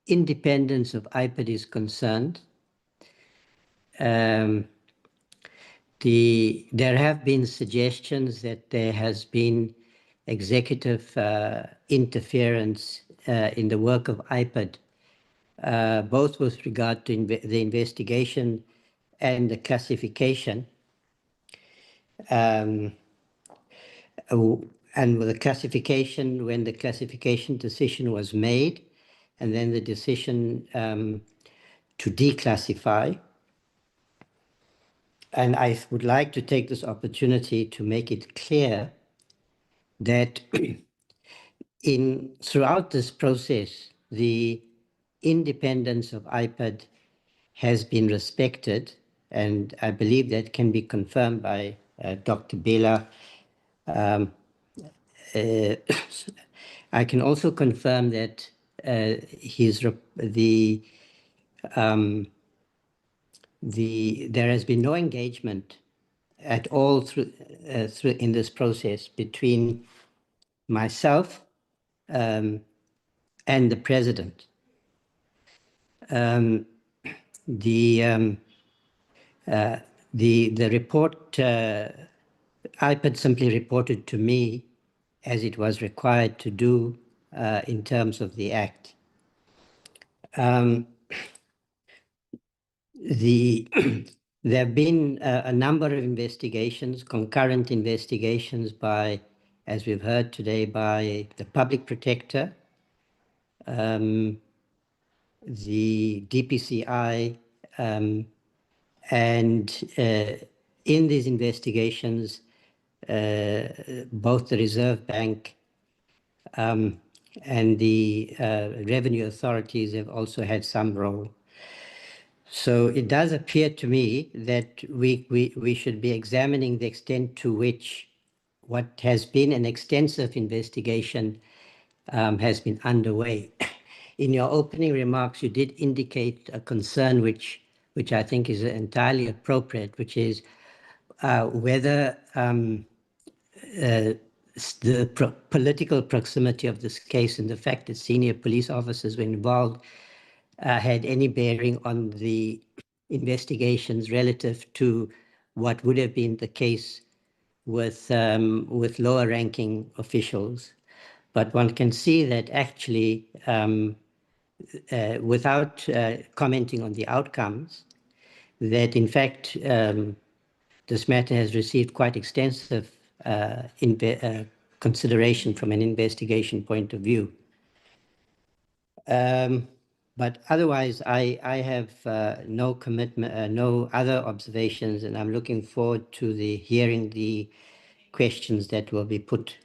independence of IPID is concerned, there have been suggestions that there has been executive interference in the work of IPID, both with regard to the investigation and the classification. And with the classification, when the classification decision was made, and then the decision to declassify. And I would like to take this opportunity to make it clear that throughout this process, the independence of IPID has been respected, and I believe that can be confirmed by Dr. Bela. I can also confirm that there has been no engagement at all through in this process between myself and the president. The report, IPID simply reported to me as it was required to do in terms of the act. There have been a number of investigations, concurrent investigations by, as we've heard today, by the public protector, the DPCI, and in these investigations, both the Reserve Bank and the revenue authorities have also had some role. So it does appear to me that we should be examining the extent to which what has been an extensive investigation has been underway. In your opening remarks, you did indicate a concern which I think is entirely appropriate, which is whether the political proximity of this case and the fact that senior police officers were involved had any bearing on the investigations relative to what would have been the case with lower-ranking officials. But one can see that actually, without commenting on the outcomes, that in fact this matter has received quite extensive consideration from an investigation point of view. But otherwise, I have no commitment, no other observations, and I'm looking forward to hearing the questions that will be put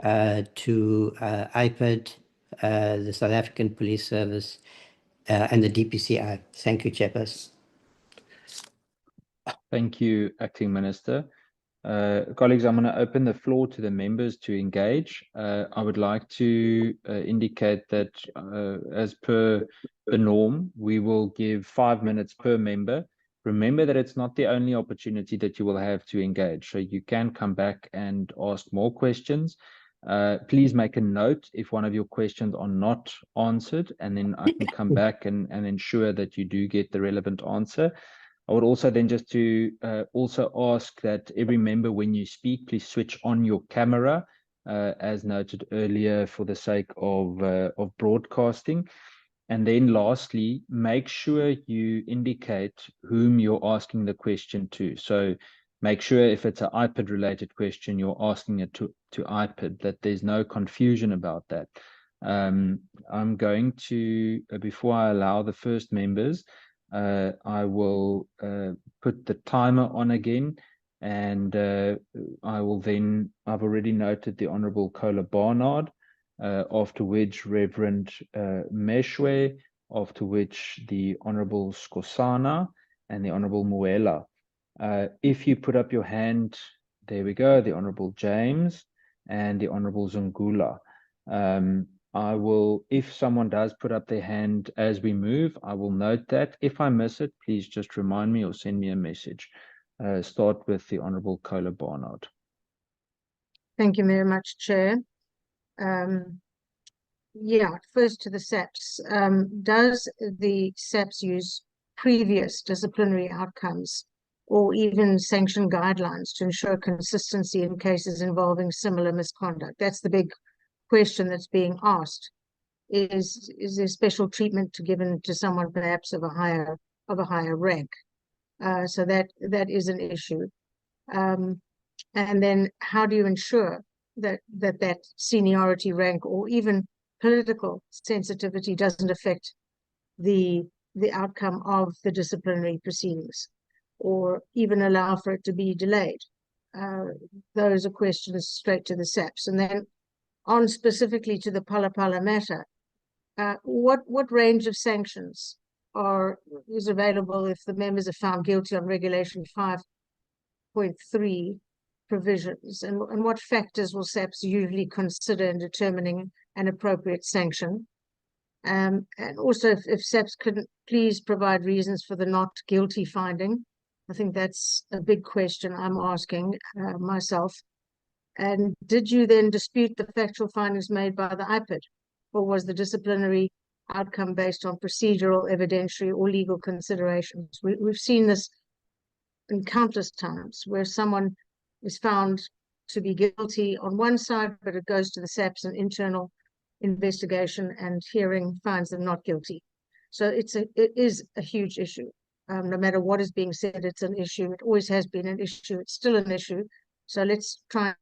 to IPID, the South African Police Service, and the DPCI. Thank you, Chairperson. Thank you, Acting Minister. Colleagues, I'm going to open the floor to the members to engage. I would like to indicate that as per the norm, we will give 5 minutes per member. Remember that it's not the only opportunity that you will have to engage. So you can come back and ask more questions. Please make a note if one of your questions are not answered, and then I can come back and ensure that you do get the relevant answer. I would also then just to also ask that every member, when you speak, please switch on your camera, as noted earlier, for the sake of broadcasting. And then lastly, make sure you indicate whom you're asking the question to. So make sure if it's an IPID related question, you're asking it to IPID, that there's no confusion about that. I'm going to, before I allow the first members, I will put the timer on again, and I will then, I've already noted the Honourable Kola Barnard, after which Reverend Meshwe, after which the Honourable Skosana and the Honourable Muela. If you put up your hand, there we go, the Honourable James and the Honourable Zungula. I will, if someone does put up their hand as we move, I will note that. If I miss it, please just remind me or send me a message. Start with the Honourable Kola Barnard. Thank you very much, Chair. Yeah, first to the SAPS. Does the SAPS use previous disciplinary outcomes or even sanction guidelines to ensure consistency in cases involving similar misconduct? That's the big question that's being asked. Is there special treatment given to someone perhaps of a higher rank? So that is an issue. And then how do you ensure that seniority, rank, or even political sensitivity doesn't affect the outcome of the disciplinary proceedings, or even allow for it to be delayed? Those are questions straight to the SAPS. And then on specifically to the Phala matter, what range of sanctions is available if the members are found guilty on Regulation 5.3 provisions, and what factors will SAPS usually consider in determining an appropriate sanction? And also, if SAPS could please provide reasons for the not guilty finding. I think that's a big question I'm asking myself. And did you then dispute the factual findings made by the IPID, or was the disciplinary outcome based on procedural, evidentiary, or legal considerations? We've seen this in countless times where someone is found to be guilty on one side, but it goes to the SAPS and internal investigation and hearing finds them not guilty. So it is a huge issue. No matter what is being said, it's an issue. It always has been an issue. It's still an issue. So let's try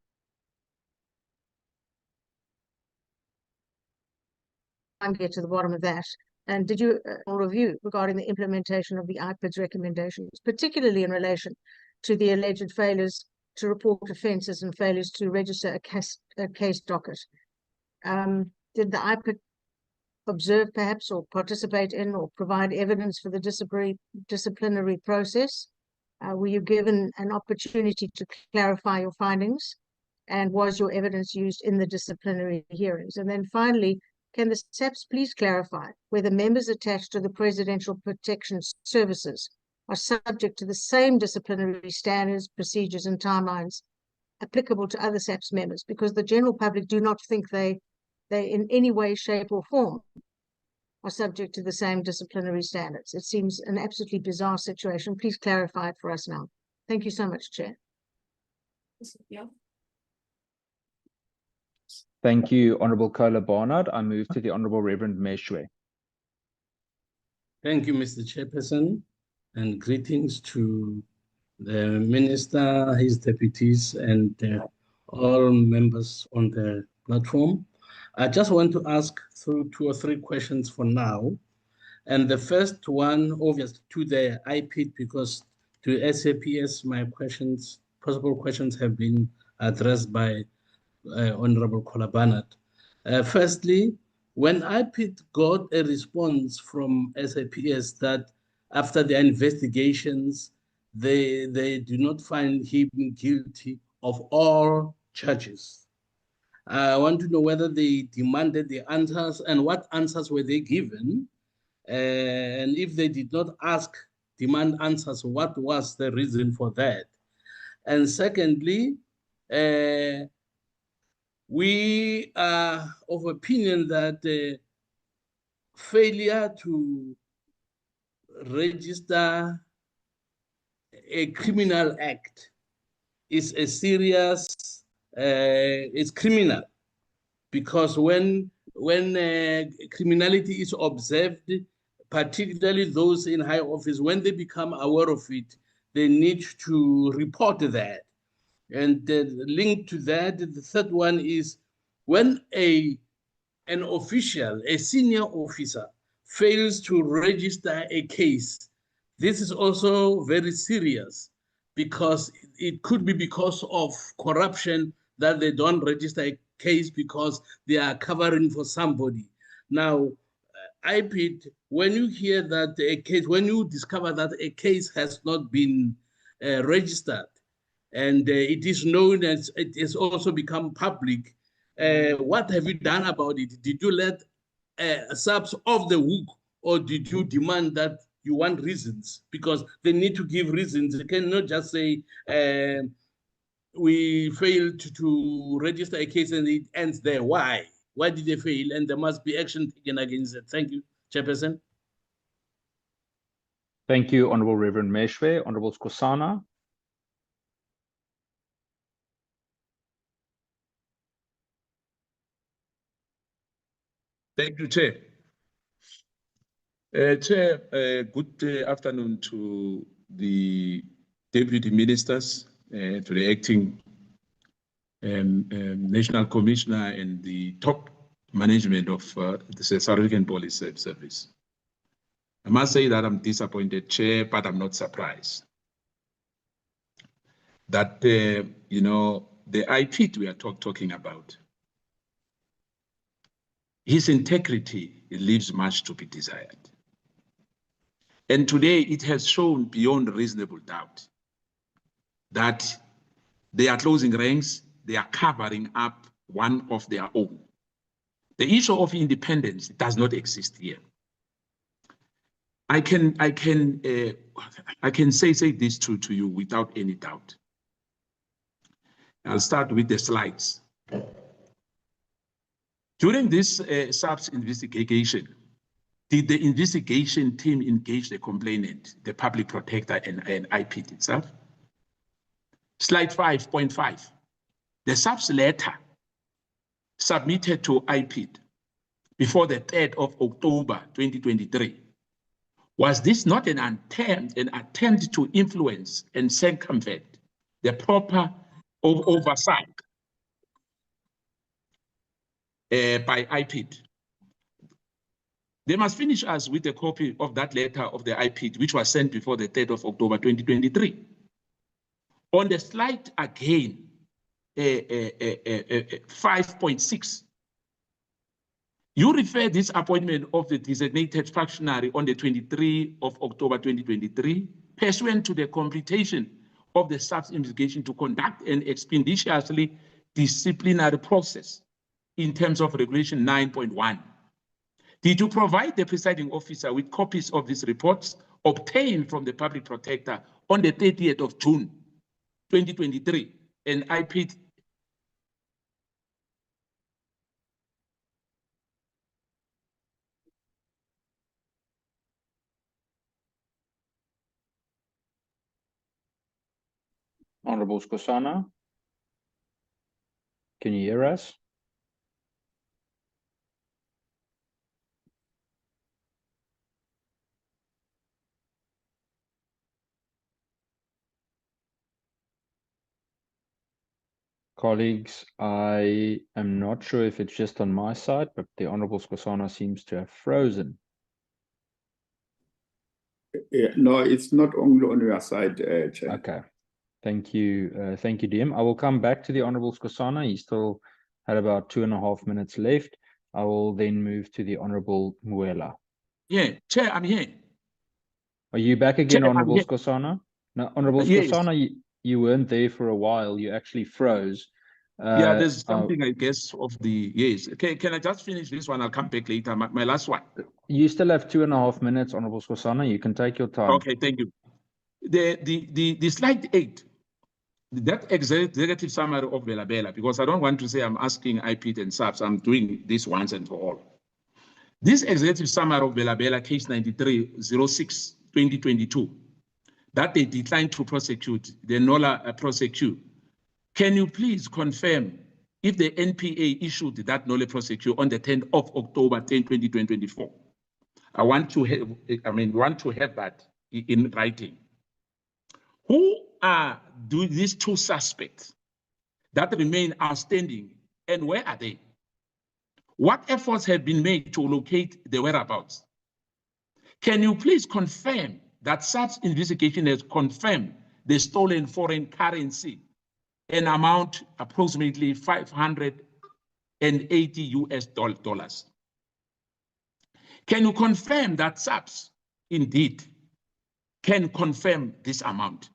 and get to the bottom of that. And did you review regarding the implementation of the IPID's recommendations, particularly in relation to the alleged failures to report offences and failures to register a case docket? Did the IPID observe perhaps or participate in or provide evidence for the disciplinary process? Were you given an opportunity to clarify your findings? And was your evidence used in the disciplinary hearings? And then finally, can the SAPS please clarify whether members attached to the Presidential Protection Services are subject to the same disciplinary standards, procedures, and timelines applicable to other SAPS members? Because the general public do not think they in any way, shape, or form are subject to the same disciplinary standards. It seems an absolutely bizarre situation. Please clarify it for us now. Thank you so much, Chair. Yeah. Thank you, Honourable Kola Barnard. I move to the Honourable Reverend Meshwe. Thank you, Mr. Chairperson, and greetings to the Minister, his deputies, and all members on the platform. I just want to ask through 2 or 3 questions for now. And the first one, obviously, to the IPID, because to SAPS, my possible questions have been addressed by Honorable Kola Barnard. Firstly, when IPID got a response from SAPS that after their investigations, they do not find him guilty of all charges, I want to know whether they demanded the answers and what answers were they given. And if they did not demand answers, what was the reason for that? And secondly, we are of opinion that failure to register a criminal act is a serious, it's criminal, because when criminality is observed, particularly those in high office, when they become aware of it, they need to report that. And linked to that, the third one is when an official, a senior officer, fails to register a case, this is also very serious, because it could be because of corruption that they don't register a case because they are covering for somebody. Now, IPID, when you hear that a case, when you discover that a case has not been registered, and it is known as it has also become public, what have you done about it? Did you let SAPS off the hook, or did you demand that you want reasons? Because they need to give reasons. They cannot just say we failed to register a case and it ends there. Why? Why did they fail? And there must be action taken against it. Thank you, Chairperson. Thank you, Honorable Reverend Meshwe. Honorable Skosana. Thank you, Chair. Chair, good afternoon to the deputy ministers, to the acting National Commissioner and the top management of the South African Police Service. I must say that I'm disappointed, Chair, but I'm not surprised that, you know, the IPID we are talking about, his integrity, it leaves much to be desired. And today it has shown beyond reasonable doubt that they are closing ranks, they are covering up one of their own. The issue of independence does not exist here. I can say this to you without any doubt. I'll start with the slides. During this SAPS investigation, did the investigation team engage the complainant, the public protector, and IPID itself? Slide 5.5. The SAPS letter submitted to IPID before the 3rd of October 2023. Was this not an attempt to influence and circumvent the proper oversight by IPID? They must finish us with a copy of that letter of the IPID, which was sent before the 3rd of October 2023. On the slide again, 5.6, you refer this appointment of the designated functionary on the 23rd of October 2023, pursuant to the completion of the SAPS investigation to conduct an expeditiously disciplinary process in terms of Regulation 9.1. Did you provide the presiding officer with copies of these reports obtained from the public protector on the 30th of June 2023 and IPID? Honorable Skosana, can you hear us? Colleagues, I am not sure if it's just on my side, but the Honorable Skosana seems to have frozen. Yeah, no, it's not only on your side, Chair. Okay. Thank you, DM. I will come back to the Honorable Skosana. He still had about 2.5 minutes left. I will then move to the Honorable Muela. Yeah, Chair, I'm here. Are you back again, Chair, Honorable Skosana? No, Honorable yes. Skosana, you weren't there for a while. You actually froze. Yeah, there's something, I guess, of the, yes. Okay, can I just finish this one? I'll come back later, my last one. You still have 2.5 minutes, Honorable Skosana. You can take your time. Okay, thank you. The slide 8, that executive summary of Bela, because I don't want to say I'm asking IPID and SAPS, I'm doing this once and for all. This executive summary of Bela, case 9306, 2022, that they declined to prosecute, they NOLA prosecute. Can you please confirm if the NPA issued that NOLA prosecute on the 10th of October 2024? I want to have that in writing. Who are these two suspects that remain outstanding, and where are they? What efforts have been made to locate the whereabouts? Can you please confirm that such investigation has confirmed the stolen foreign currency, an amount approximately $580 US? Can you confirm that SAPS indeed can confirm this amount?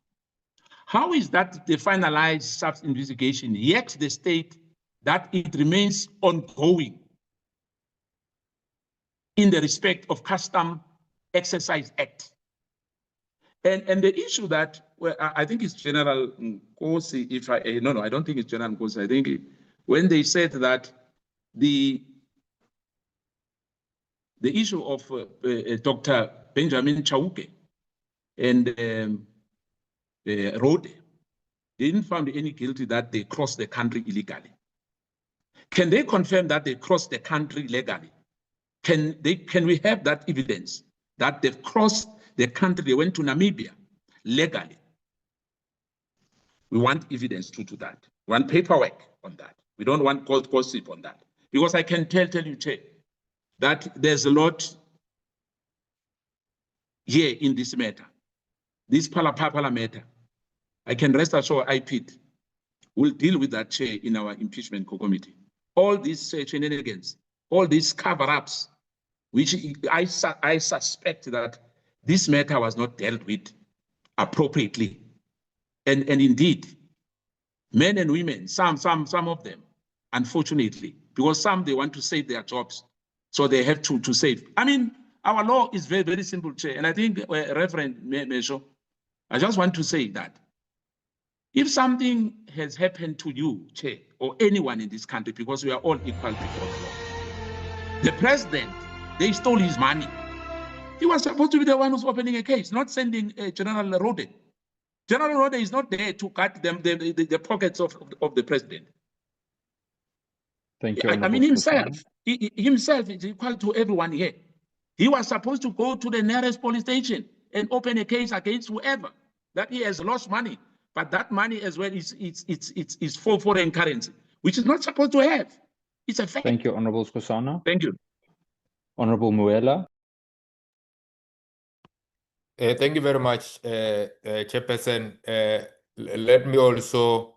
How is that the finalized SAPS investigation, yet they state that it remains ongoing in the respect of Custom Exercise Act? And the issue that, well, I think it's General Nkosi, if I, no, I don't think it's General Nkosi. I think when they said that the issue of Dr. Benjamin Chauke and Rode, they didn't find any guilty that they crossed the country illegally. Can they confirm that they crossed the country legally? Can we have that evidence that they've crossed the country, they went to Namibia legally? We want evidence to that. We want paperwork on that. We don't want gossip on that. Because I can tell you, Che, that there's a lot here in this matter. This Phala matter. I can rest assured IPID will deal with that, Che, in our impeachment committee. All these shenanigans, all these cover-ups, which I suspect that this matter was not dealt with appropriately. And indeed, men and women, some of them, unfortunately, because some, they want to save their jobs, so they have to save. I mean, our law is very, very simple, Chair. And I think, Reverend Mesho, I just want to say that if something has happened to you, Chair, or anyone in this country, because we are all equal before the law, the president, they stole his money. He was supposed to be the one who's opening a case, not sending General Rode. General Rode is not there to cut the pockets of the president. Thank you. I mean, himself is equal to everyone here. He was supposed to go to the nearest police station and open a case against whoever that he has lost money. But that money as well is for foreign currency, which is not supposed to have. It's a fact. Thank you, Honorable Skosana. Thank you. Honorable Muela. Thank you very much, Chairperson. Let me also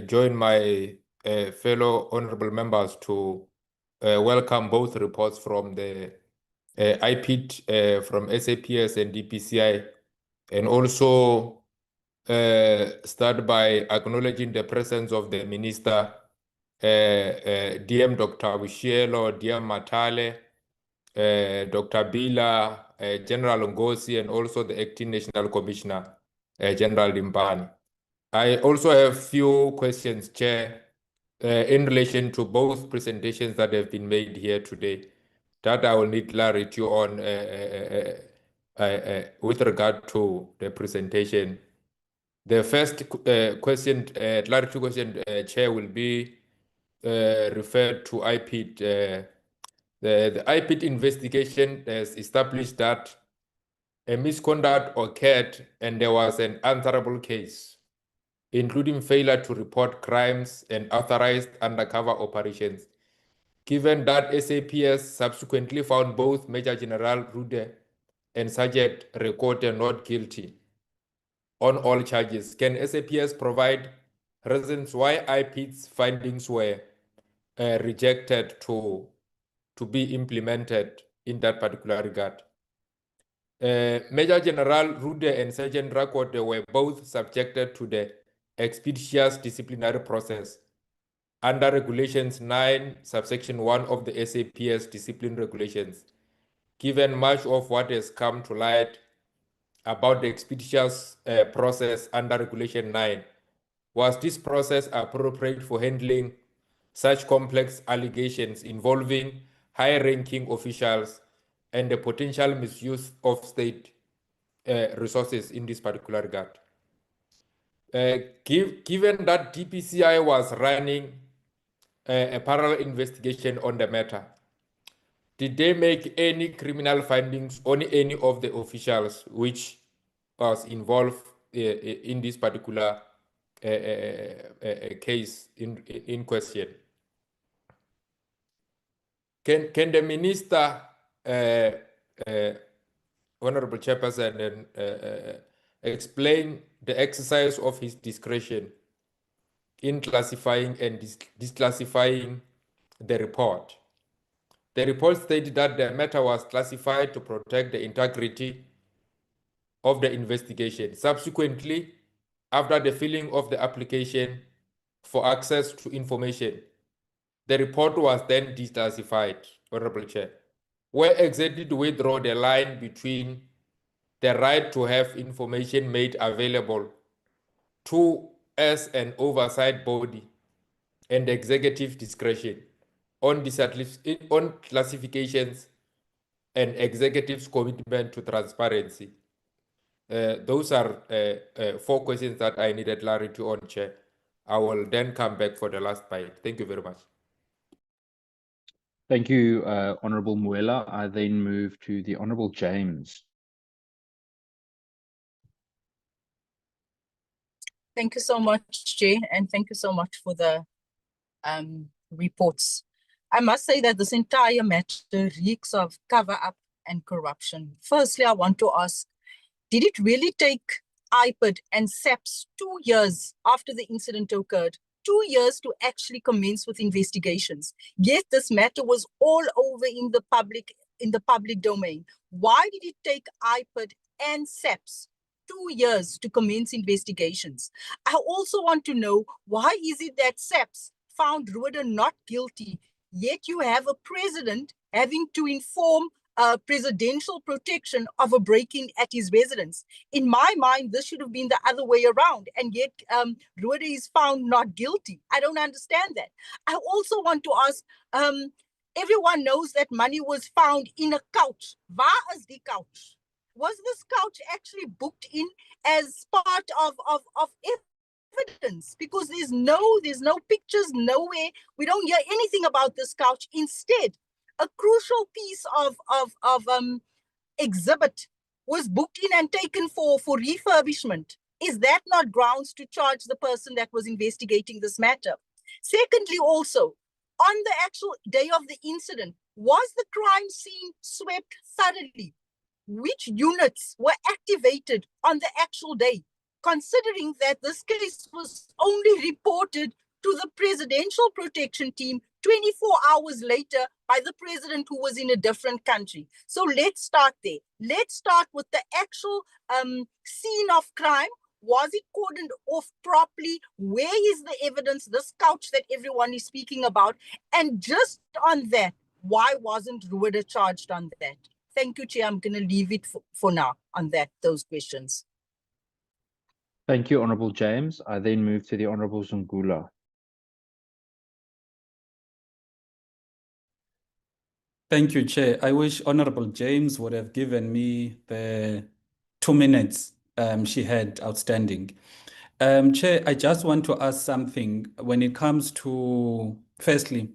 join my fellow honorable members to welcome both reports from the IPID, from SAPS and DPCI, and also start by acknowledging the presence of the Minister, DM Dr. Bushielo, DM Matale, Dr. Bila, General Ngozi, and also the Acting National Commissioner, General Limbani. I also have few questions, Chair, in relation to both presentations that have been made here today, that I will need clarity on with regard to the presentation. The first question, clarity question, Chair, will be referred to IPID. The IPID investigation has established that a misconduct occurred and there was an answerable case, including failure to report crimes and authorized undercover operations. Given that SAPS subsequently found both Major General Rude and Sergeant Rekote not guilty on all charges, can SAPS provide reasons why IPID's findings were rejected to be implemented in that particular regard? Major General Rude and Sergeant Rekote were both subjected to the expeditious disciplinary process under Regulations 9, subsection 1 of the SAPS discipline regulations. Given much of what has come to light about the expeditious process under Regulation 9, was this process appropriate for handling such complex allegations involving high-ranking officials and the potential misuse of state resources in this particular regard? Given that DPCI was running a parallel investigation on the matter, did they make any criminal findings on any of the officials which was involved in this particular case in question? Can the minister, Honorable Chairperson, explain the exercise of his discretion in classifying and disclassifying the report? The report stated that the matter was classified to protect the integrity of the investigation. Subsequently, after the filling of the application for access to information, the report was then declassified, Honorable Chair. Where exactly do we draw the line between the right to have information made available to as an oversight body and executive discretion on classifications and executive's commitment to transparency. Those are 4 questions that I needed clarity on, Chair. I will then come back for the last bite. Thank you very much. Thank you, Honourable Muela. I then move to the Honourable James. Thank you so much, Jay, and thank you so much for the reports. I must say that this entire matter reeks of cover-up and corruption. Firstly, I want to ask, did it really take IPID and SAPS 2 years after the incident occurred, 2 years to actually commence with investigations? Yet this matter was all over in the public domain. Why did it take IPID and SAPS 2 years to commence investigations? I also want to know, why is it that SAPS found Rueda not guilty, yet you have a president having to inform presidential protection of a break-in at his residence? In my mind, this should have been the other way around, and yet Rueda is found not guilty. I don't understand that. I also want to ask, everyone knows that money was found in a couch. Waar is die couch? Was this couch actually booked in as part of evidence? Because there's no pictures, nowhere. We don't hear anything about this couch. Instead, a crucial piece of exhibit was booked in and taken for refurbishment. Is that not grounds to charge the person that was investigating this matter? Secondly, also, on the actual day of the incident, was the crime scene swept thoroughly? Which units were activated on the actual day, considering that this case was only reported to the presidential protection team 24 hours later by the president, who was in a different country? So let's start there. Let's start with the actual scene of crime. Was it cordoned off properly? Where is the evidence, this couch that everyone is speaking about? And just on that, why wasn't Rueda charged on that? Thank you, Chair. I'm going to leave it for now on those questions. Thank you, Honourable James. I then move to the Honourable Zungula. Thank you, Chair. I wish Honourable James would have given me the 2 minutes she had outstanding. Chair, I just want to ask something when it comes to, firstly,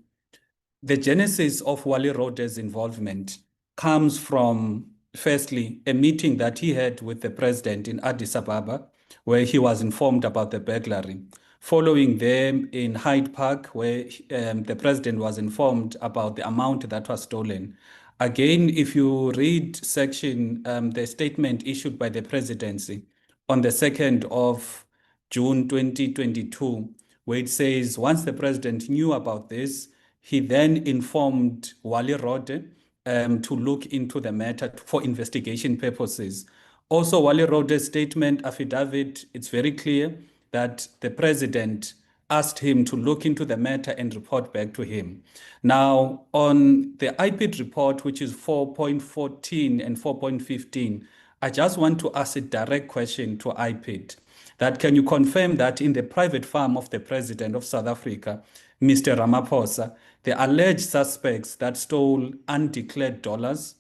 the genesis of Wally Rhodes' involvement comes from, firstly, a meeting that he had with the president in Addis Ababa, where he was informed about the burglary. Following them in Hyde Park, where the president was informed about the amount that was stolen. Again, if you read the statement issued by the presidency on the 2nd of June 2022, where it says, once the president knew about this, he then informed Wally Rhodes to look into the matter for investigation purposes. Also, Wally Rhodes' statement affidavit, it's very clear that the president asked him to look into the matter and report back to him. Now, on the IPID report, which is 4.14 and 4.15, I just want to ask a direct question to IPID. That can you confirm that in the private farm of the president of South Africa, Mr. Ramaphosa, the alleged suspects that stole undeclared dollars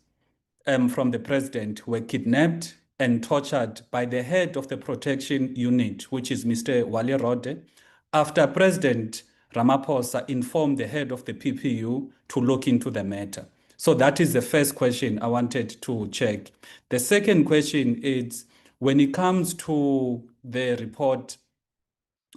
from the president were kidnapped and tortured by the head of the protection unit, which is Mr. Wally Rhodes, after President Ramaphosa informed the head of the PPU to look into the matter? So that is the first question I wanted to check. The second question is, when it comes to the report,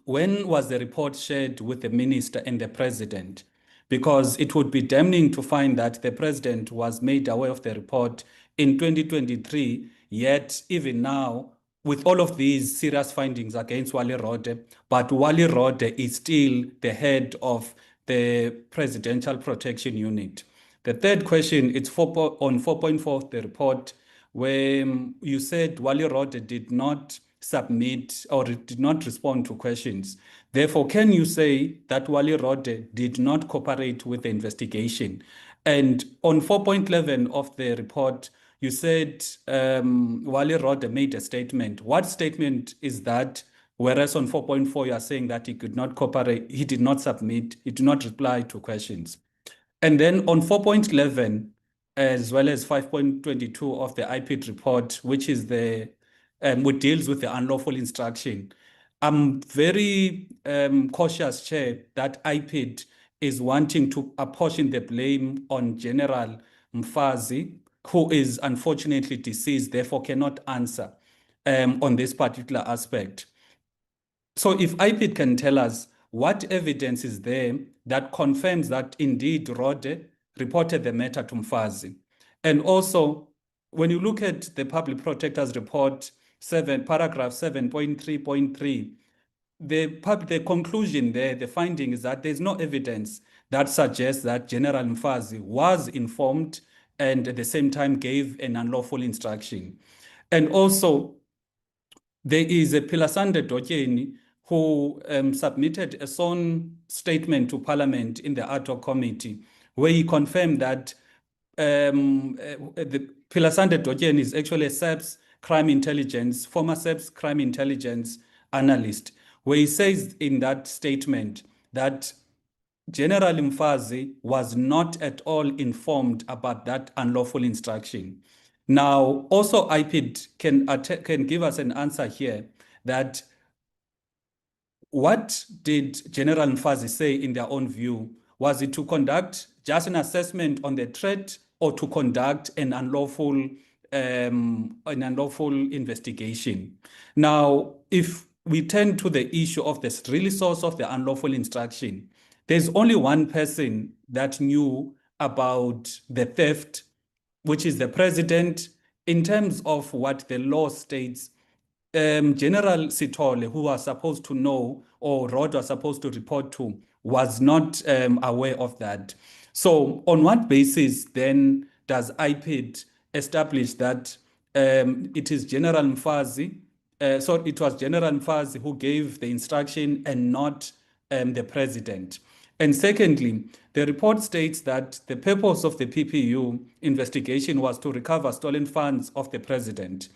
when was the report shared with the minister and the president? Because it would be damning to find that the president was made aware of the report in 2023, yet even now, with all of these serious findings against Wally Rhodes, but Wally Rhodes is still the head of the Presidential Protection Unit. The third question, it's on 4.4 of the report, where you said Wally Rhodes did not submit or did not respond to questions. Therefore, can you say that Wally Rhodes did not cooperate with the investigation? And on 4.11 of the report, you said Wally Rode made a statement. What statement is that? Whereas on 4.4, you are saying that he could not cooperate, he did not submit, he did not reply to questions. And then on 4.11, as well as 5.22 of the IPID report, which is which deals with the unlawful instruction, I'm very cautious, Chair, that IPID is wanting to apportion the blame on General Mfazi, who is unfortunately deceased, therefore cannot answer on this particular aspect. So if IPID can tell us what evidence is there that confirms that indeed Rode reported the matter to Mfazi. And also, when you look at the Public Protector's report, paragraph 7.3.3, the conclusion there, the finding is that there's no evidence that suggests that General Mfazi was informed and at the same time gave an unlawful instruction. And also, there is a Philasande Dotyeni who submitted a sworn statement to Parliament in the ad hoc committee, where he confirmed that the Philasande Dotyeni is actually a former SEPS crime intelligence analyst, where he says in that statement that General Mfazi was not at all informed about that unlawful instruction. Now, also IPID can give us an answer here that what did General Mfazi say in their own view? Was it to conduct just an assessment on the threat or to conduct an unlawful investigation? Now, if we turn to the issue of the real source of the unlawful instruction, there's only one person that knew about the theft, which is the president. In terms of what the law states, General Sithole, who was supposed to know, or Rod was supposed to report to, was not aware of that. So on what basis then does IPID establish that it is General Mfazi, so it was General Mfazi who gave the instruction and not the president? And secondly, the report states that the purpose of the PPU investigation was to recover stolen funds of the president.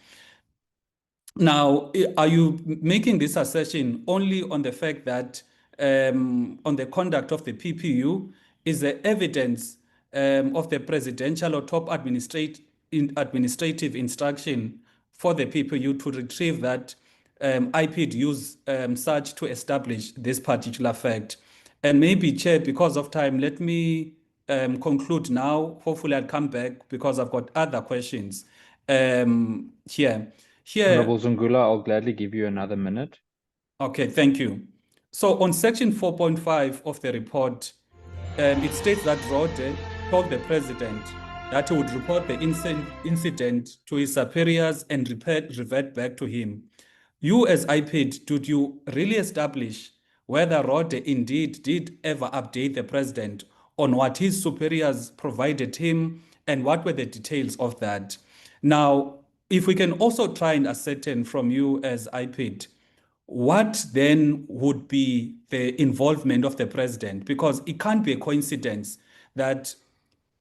Now, are you making this assertion only on the fact that on the conduct of the PPU is the evidence of the presidential or top administrative instruction for the PPU to retrieve that IPID use such to establish this particular fact? And maybe, Chair, because of time, let me conclude now. Hopefully I'll come back because I've got other questions here. Honorable Zungula, I'll gladly give you another minute. Okay, thank you. So on section 4.5 of the report, it states that Rode told the president that he would report the incident to his superiors and revert back to him. You as IPID, did you really establish whether Rode indeed did ever update the president on what his superiors provided him and what were the details of that? Now, if we can also try and ascertain from you as IPID, what then would be the involvement of the president? Because it can't be a coincidence that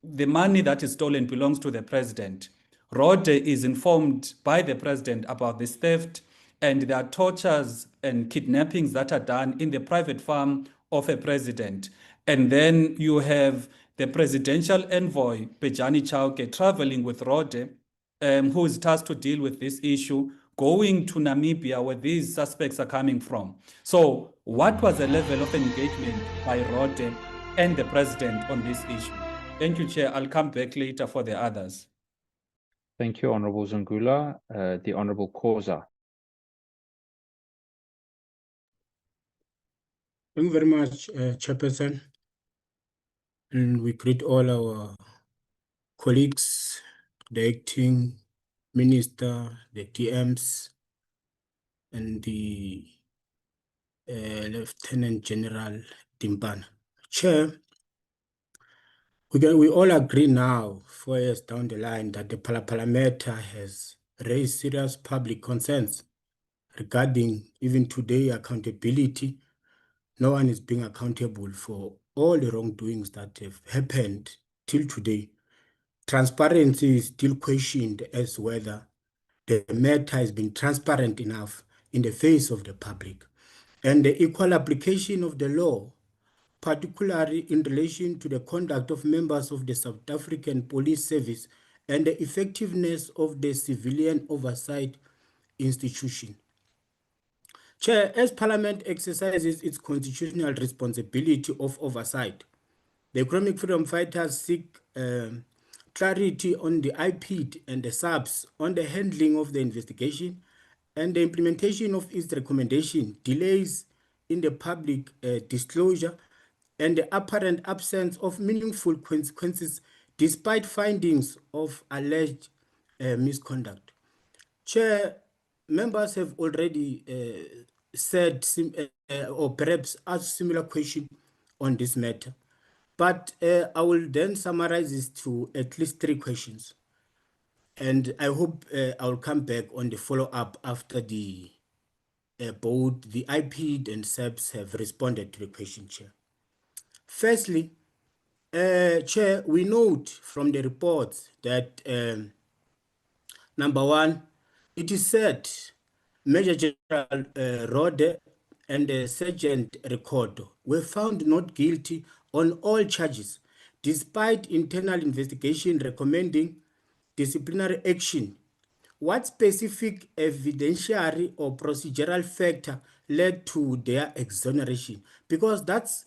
the money that is stolen belongs to the president. Rode is informed by the president about this theft, and there are tortures and kidnappings that are done in the private farm of a president. And then you have the presidential envoy, Bejani Chauke, traveling with Rode, who is tasked to deal with this issue, going to Namibia where these suspects are coming from. So what was the level of engagement by Rode and the president on this issue? Thank you, Chair. I'll come back later for the others. Thank you, Honorable Zungula. The Honorable Khoza. Thank you very much, Chairperson. And we greet all our colleagues, the acting minister, the TMs, and the Lieutenant General Timpana. Chair, we all agree now, 4 years down the line, that the Phala matter has raised serious public concerns regarding even today accountability. No one is being accountable for all the wrongdoings that have happened till today. transparency is still questioned as whether the matter has been transparent enough in the face of the public. And the equal application of the law, particularly in relation to the conduct of members of the South African Police Service and the effectiveness of the civilian oversight institution. Chair, as Parliament exercises its constitutional responsibility of oversight, the Economic Freedom Fighters seek clarity on the IPID and the SAPS on the handling of the investigation and the implementation of its recommendation, delays in the public disclosure, and the apparent absence of meaningful consequences despite findings of alleged misconduct. Chair, members have already said or perhaps asked similar question on this matter, but I will then summarize this to at least 3 questions. And I hope I will come back on the follow-up after the both the IPID and SAPS have responded to the question, Chair. Firstly, Chair, we note from the reports that number 1, it is said Major General Rode and Sergeant Ricordo were found not guilty on all charges, despite internal investigation recommending disciplinary action. What specific evidentiary or procedural factor led to their exoneration? Because that's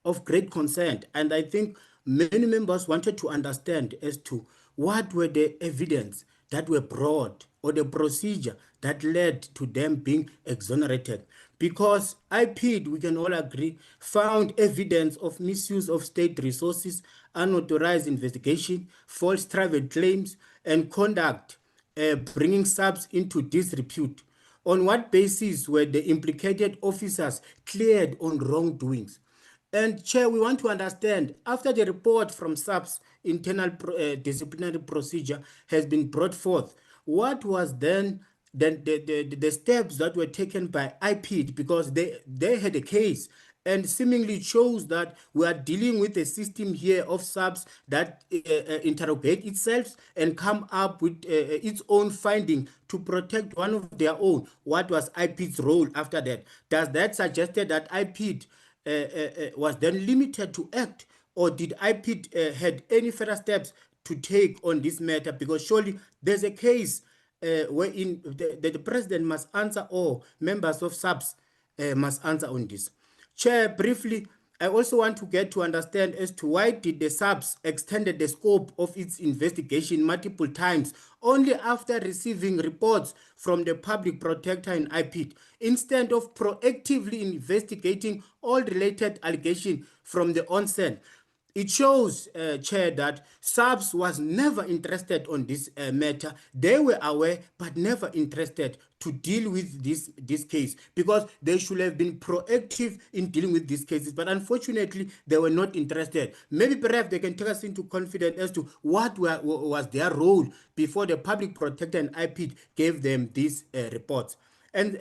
of great concern, and I think many members wanted to understand as to what were the evidence that were brought or the procedure that led to them being exonerated. Because IPID, we can all agree, found evidence of misuse of state resources, unauthorized investigation, false travel claims, and conduct bringing SAPS into disrepute. On what basis were the implicated officers cleared on wrongdoings? And Chair, we want to understand, after the report from SAPS internal disciplinary procedure has been brought forth, what was then the steps that were taken by IPID, because they had a case and seemingly shows that we are dealing with a system here of SAPS that interrogate itself and come up with its own finding to protect one of their own. What was IPID's role after that? Does that suggest that IPID was then limited to act, or did IPID had any further steps to take on this matter? Because surely there's a case wherein the president must answer, or members of SAPS must answer on this. Chair, briefly, I also want to get to understand as to why did the SAPS extended the scope of its investigation multiple times only after receiving reports from the public protector in IPID, instead of proactively investigating all related allegations from the onset. It shows, Chair, that SAPS was never interested on this matter. They were aware, but never interested to deal with this case, because they should have been proactive in dealing with these cases. But unfortunately, they were not interested. Maybe perhaps they can take us into confidence as to what was their role before the public protector and IPID gave them these reports. And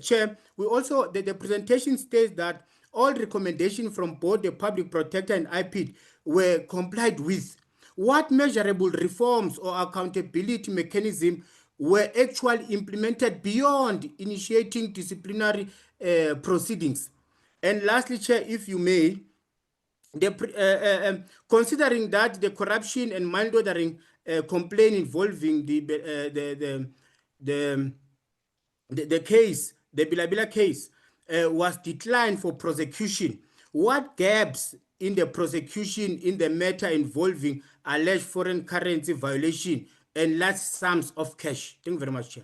Chair, we also, the presentation states that all recommendations from both the public protector and IPID were complied with. What measurable reforms or accountability mechanism were actually implemented beyond initiating disciplinary proceedings? And lastly, Chair, if you may, considering that the corruption and money laundering complaint involving the case, the Bila case, was declined for prosecution, what gaps in the prosecution in the matter involving alleged foreign currency violation and large sums of cash? Thank you very much, Chair.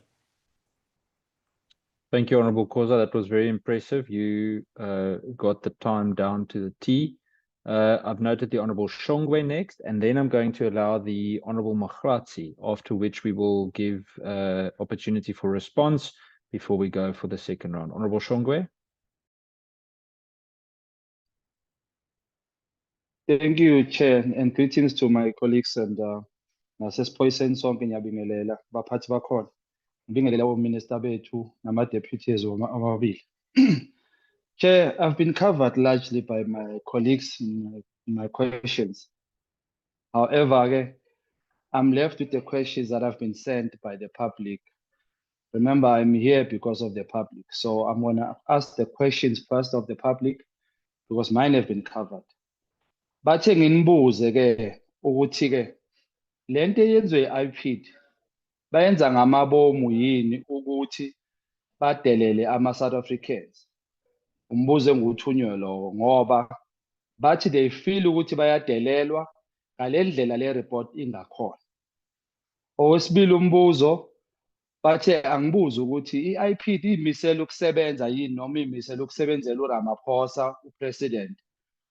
Thank you, Honorable Khoza. That was very impressive. You got the time down to the T. I've noted the Honorable Shongwe next, and then I'm going to allow the Honorable Magratsi, after which we will give opportunity for response before we go for the second round. Honorable Shongwe. Thank you, Chair, and greetings to my colleagues and nasesiphoyiseni sonke ngiyabingelela baphathi bakhona. Ngibingelela ominister bethu nama-deputies amabili. Chair, I've been covered largely by my colleagues in my questions. However, I'm left with the questions that have been sent by the public. Remember, I'm here because of the public. So I'm going to ask the questions first of the public because mine have been covered. Bathe nginibuze ke ukuthi ke lento eyenzwe i-IPID bayenza ngamabomu yini ukuthi badelele ama-South Africans? Umbuzo enguthunywe lowo ngoba bathi they feel ukuthi bayadelelwa ngale ndlela le report ingakhona. Owesibili umbuzo bathe angibuze ukuthi i-IPID imisela ukusebenza yini noma imisela ukusebenzela uRamaphosa upresident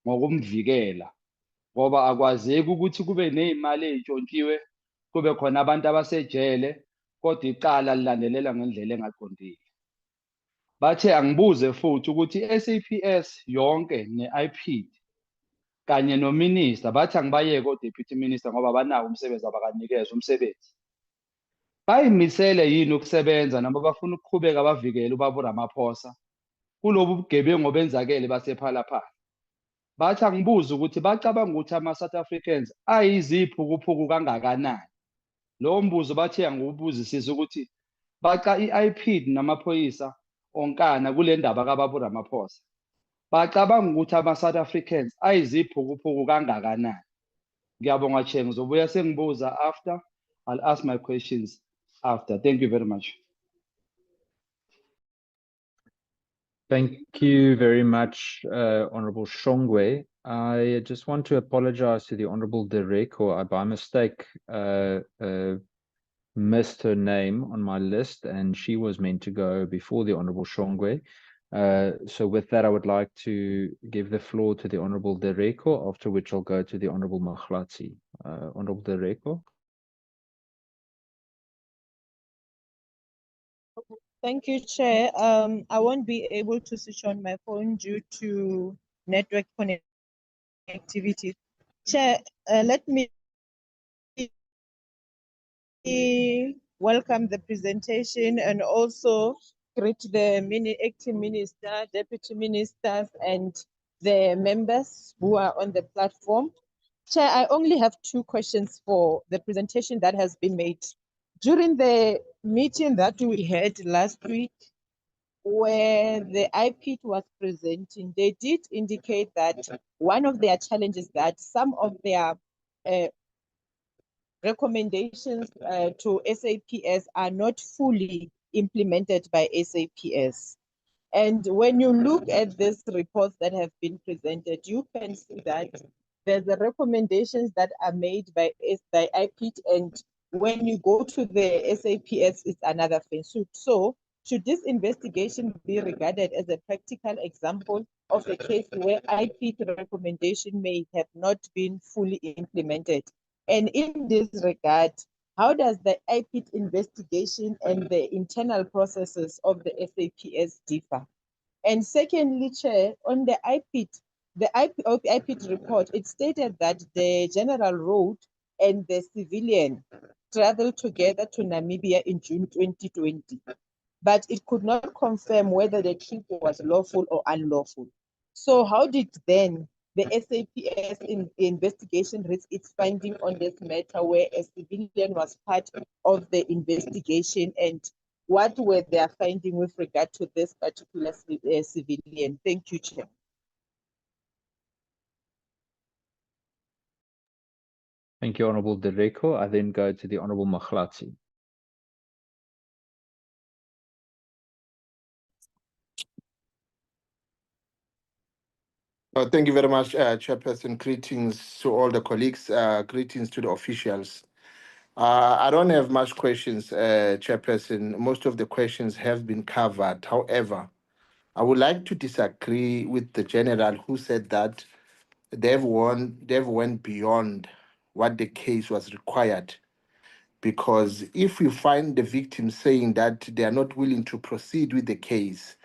ngokumvikela ngoba akwazeki ukuthi kube nezimali ezintshontshiwe kube khona abantu abasejele kodwa icala lilandelela ngendlela engaqondile. Bathe angibuze futhi ukuthi i-SAPS yonke ne-IPID kanye nominista bathi angibayeke o-deputy minister ngoba banawo umsebenzi abakanikezwa umsebenzi. Bayimisele yini ukusebenza noma bafuna ukuqhubeka bavikele ubaba uRamaphosa kulobu bugebengu obenzakele basephalaphala. Bathi angibuze ukuthi bacabanga ukuthi ama-South Africans ayiziphukuphuku kangakanani. Lowo mbuzo bathe angiwubuzisisa ukuthi baca i-IPID namaphoyisa onkana kule ndaba kababa uRamaphosa. Bacabanga ukuthi ama-South Africans ayiziphukuphuku kangakanani. Ngiyabonga Chair, ngizobuya sengibuza after. I'll ask my questions after. Thank you very much. Thank you very much, Honorable Shongwe. I just want to apologize to the Honorable Dereko. I, by mistake, missed her name on my list, and she was meant to go before the Honorable Shongwe. So with that, I would like to give the floor to the Honorable Dereko, after which I'll go to the Honorable Maglatsi. Honorable Dereko. Thank you, Chair. I won't be able to switch on my phone due to network connectivity. Chair, let me welcome the presentation and also greet the acting minister, deputy ministers, and the members who are on the platform. Chair, I only have two questions for the presentation that has been made. During the meeting that we had last week, where the IPID was presenting, they did indicate that one of their challenges that some of their recommendations to SAPS are not fully implemented by SAPS. And when you look at these reports that have been presented, you can see that there's the recommendations that are made by IPID, and when you go to the SAPS, it's another thing. So should this investigation be regarded as a practical example of a case where IPID recommendation may have not been fully implemented? And in this regard, how does the IPID investigation and the internal processes of the SAPS differ? And secondly, Chair, on the IPID, the IPID report, it stated that the general road and the civilian traveled together to Namibia in June 2020, but it could not confirm whether the trip was lawful or unlawful. So how did then the SAPS investigation reach its finding on this matter where a civilian was part of the investigation, and what were their findings with regard to this particular civilian? Thank you, Chair. Thank you, Honorable Dereko. I then go to the Honorable Maglatsi. Thank you very much, Chairperson. Greetings to all the colleagues. Greetings to the officials. I don't have much questions, Chairperson. Most of the questions have been covered. However, I would like to disagree with the general who said that they've went beyond what the case was required. Because if you find the victim saying that they are not willing to proceed with the case,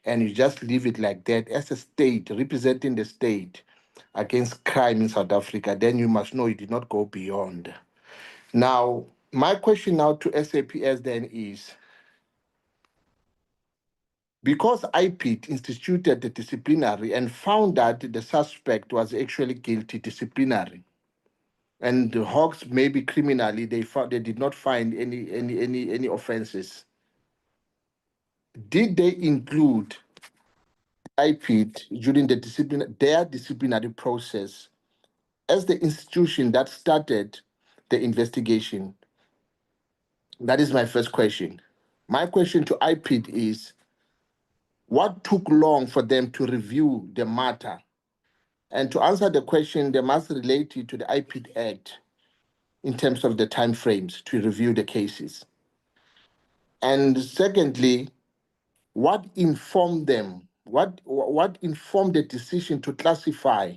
and you just leave it like that as a state, representing the state against crime in South Africa, then you must know you did not go beyond. Now, my question now to SAPS then is, because IPID instituted the disciplinary and found that the suspect was actually guilty disciplinary, And the Hawks, maybe criminally, they did not find any offenses. Did they include IPID during their disciplinary process as the institution that started the investigation? That is my first question. My question to IPID is, what took long for them to review the matter? And to answer the question, they must relate it to the IPID Act in terms of the timeframes to review the cases. And secondly, what informed them? What informed the decision to classify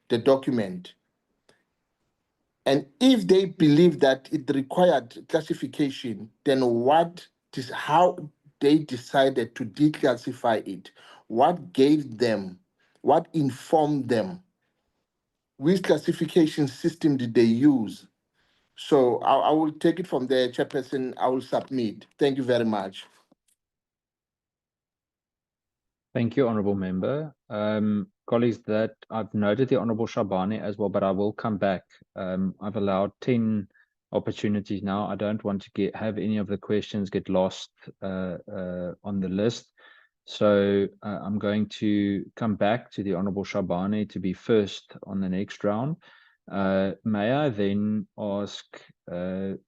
the document? And if they believe that it required classification, then how they decided to declassify it? What gave them? What informed them? Which classification system did they use? So I will take it from there, Chairperson. I will submit. Thank you very much. Thank you, Honourable Member. Colleagues, that I've noted the Honourable Shabani as well, but I will come back. I've allowed 10 opportunities now. I don't want to have any of the questions get lost on the list. So I'm going to come back to the Honourable Shabani to be first on the next round. May I then ask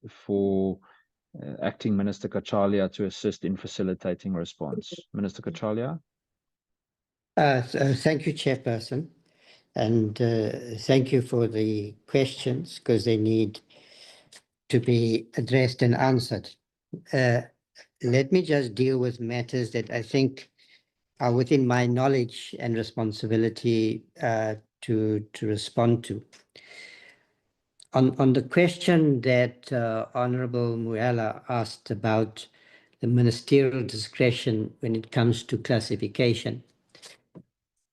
for Acting Minister Kachalia to assist in facilitating response? Minister Kachalia. So thank you, Chairperson, and thank you for the questions because they need to be addressed and answered. Let me just deal with matters that I think are within my knowledge and responsibility to respond to. On the question that Honourable Muela asked about the ministerial discretion when it comes to classification,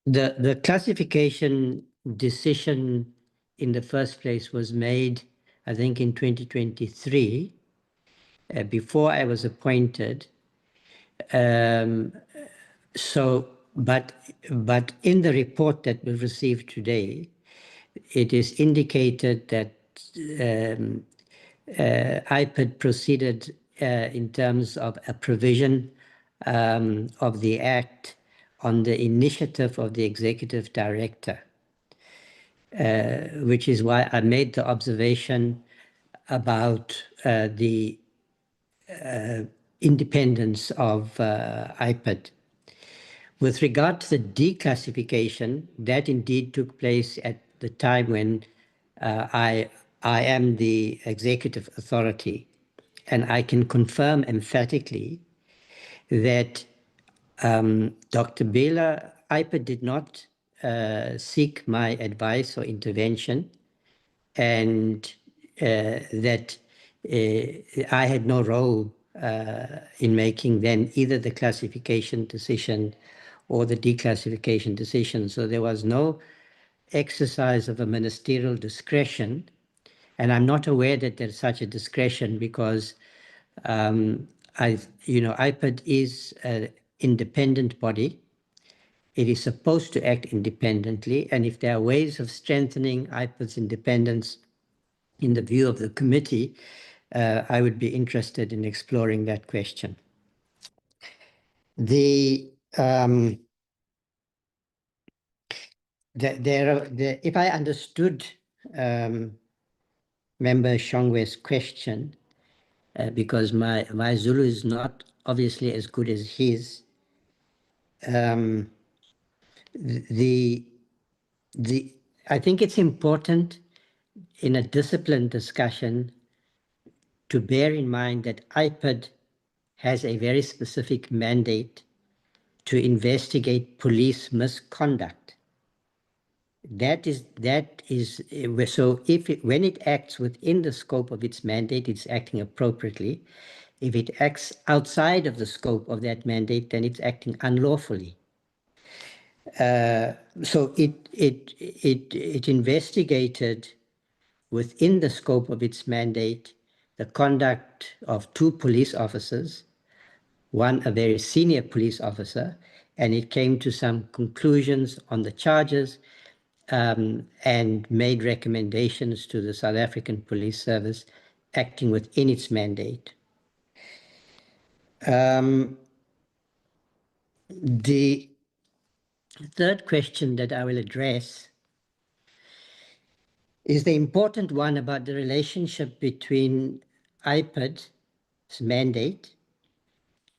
the classification decision in the first place was made, I think, in 2023, before I was appointed. But in the report that we received today, it is indicated that IPID proceeded in terms of a provision of the Act on the initiative of the Executive Director, which is why I made the observation about the independence of IPID. With regard to the declassification, that indeed took place at the time when I am the executive authority, and I can confirm emphatically that Dr. Bela, IPID did not seek my advice or intervention, and that I had no role in making then either the classification decision or the declassification decision. So there was no exercise of a ministerial discretion, and I'm not aware that there's such a discretion because IPID is an independent body. It is supposed to act independently, and if there are ways of strengthening IPID's independence in the view of the committee, I would be interested in exploring that question. If I understood Member Shongwe's question, because my Zulu is not obviously as good as his, I think it's important in a disciplined discussion to bear in mind that IPID has a very specific mandate to investigate police misconduct. That is so when it acts within the scope of its mandate, it's acting appropriately. If it acts outside of the scope of that mandate, then it's acting unlawfully. So it investigated within the scope of its mandate the conduct of 2 police officers, one a very senior police officer, and it came to some conclusions on the charges and made recommendations to the South African Police Service acting within its mandate. The third question that I will address is the important one about the relationship between IPID's mandate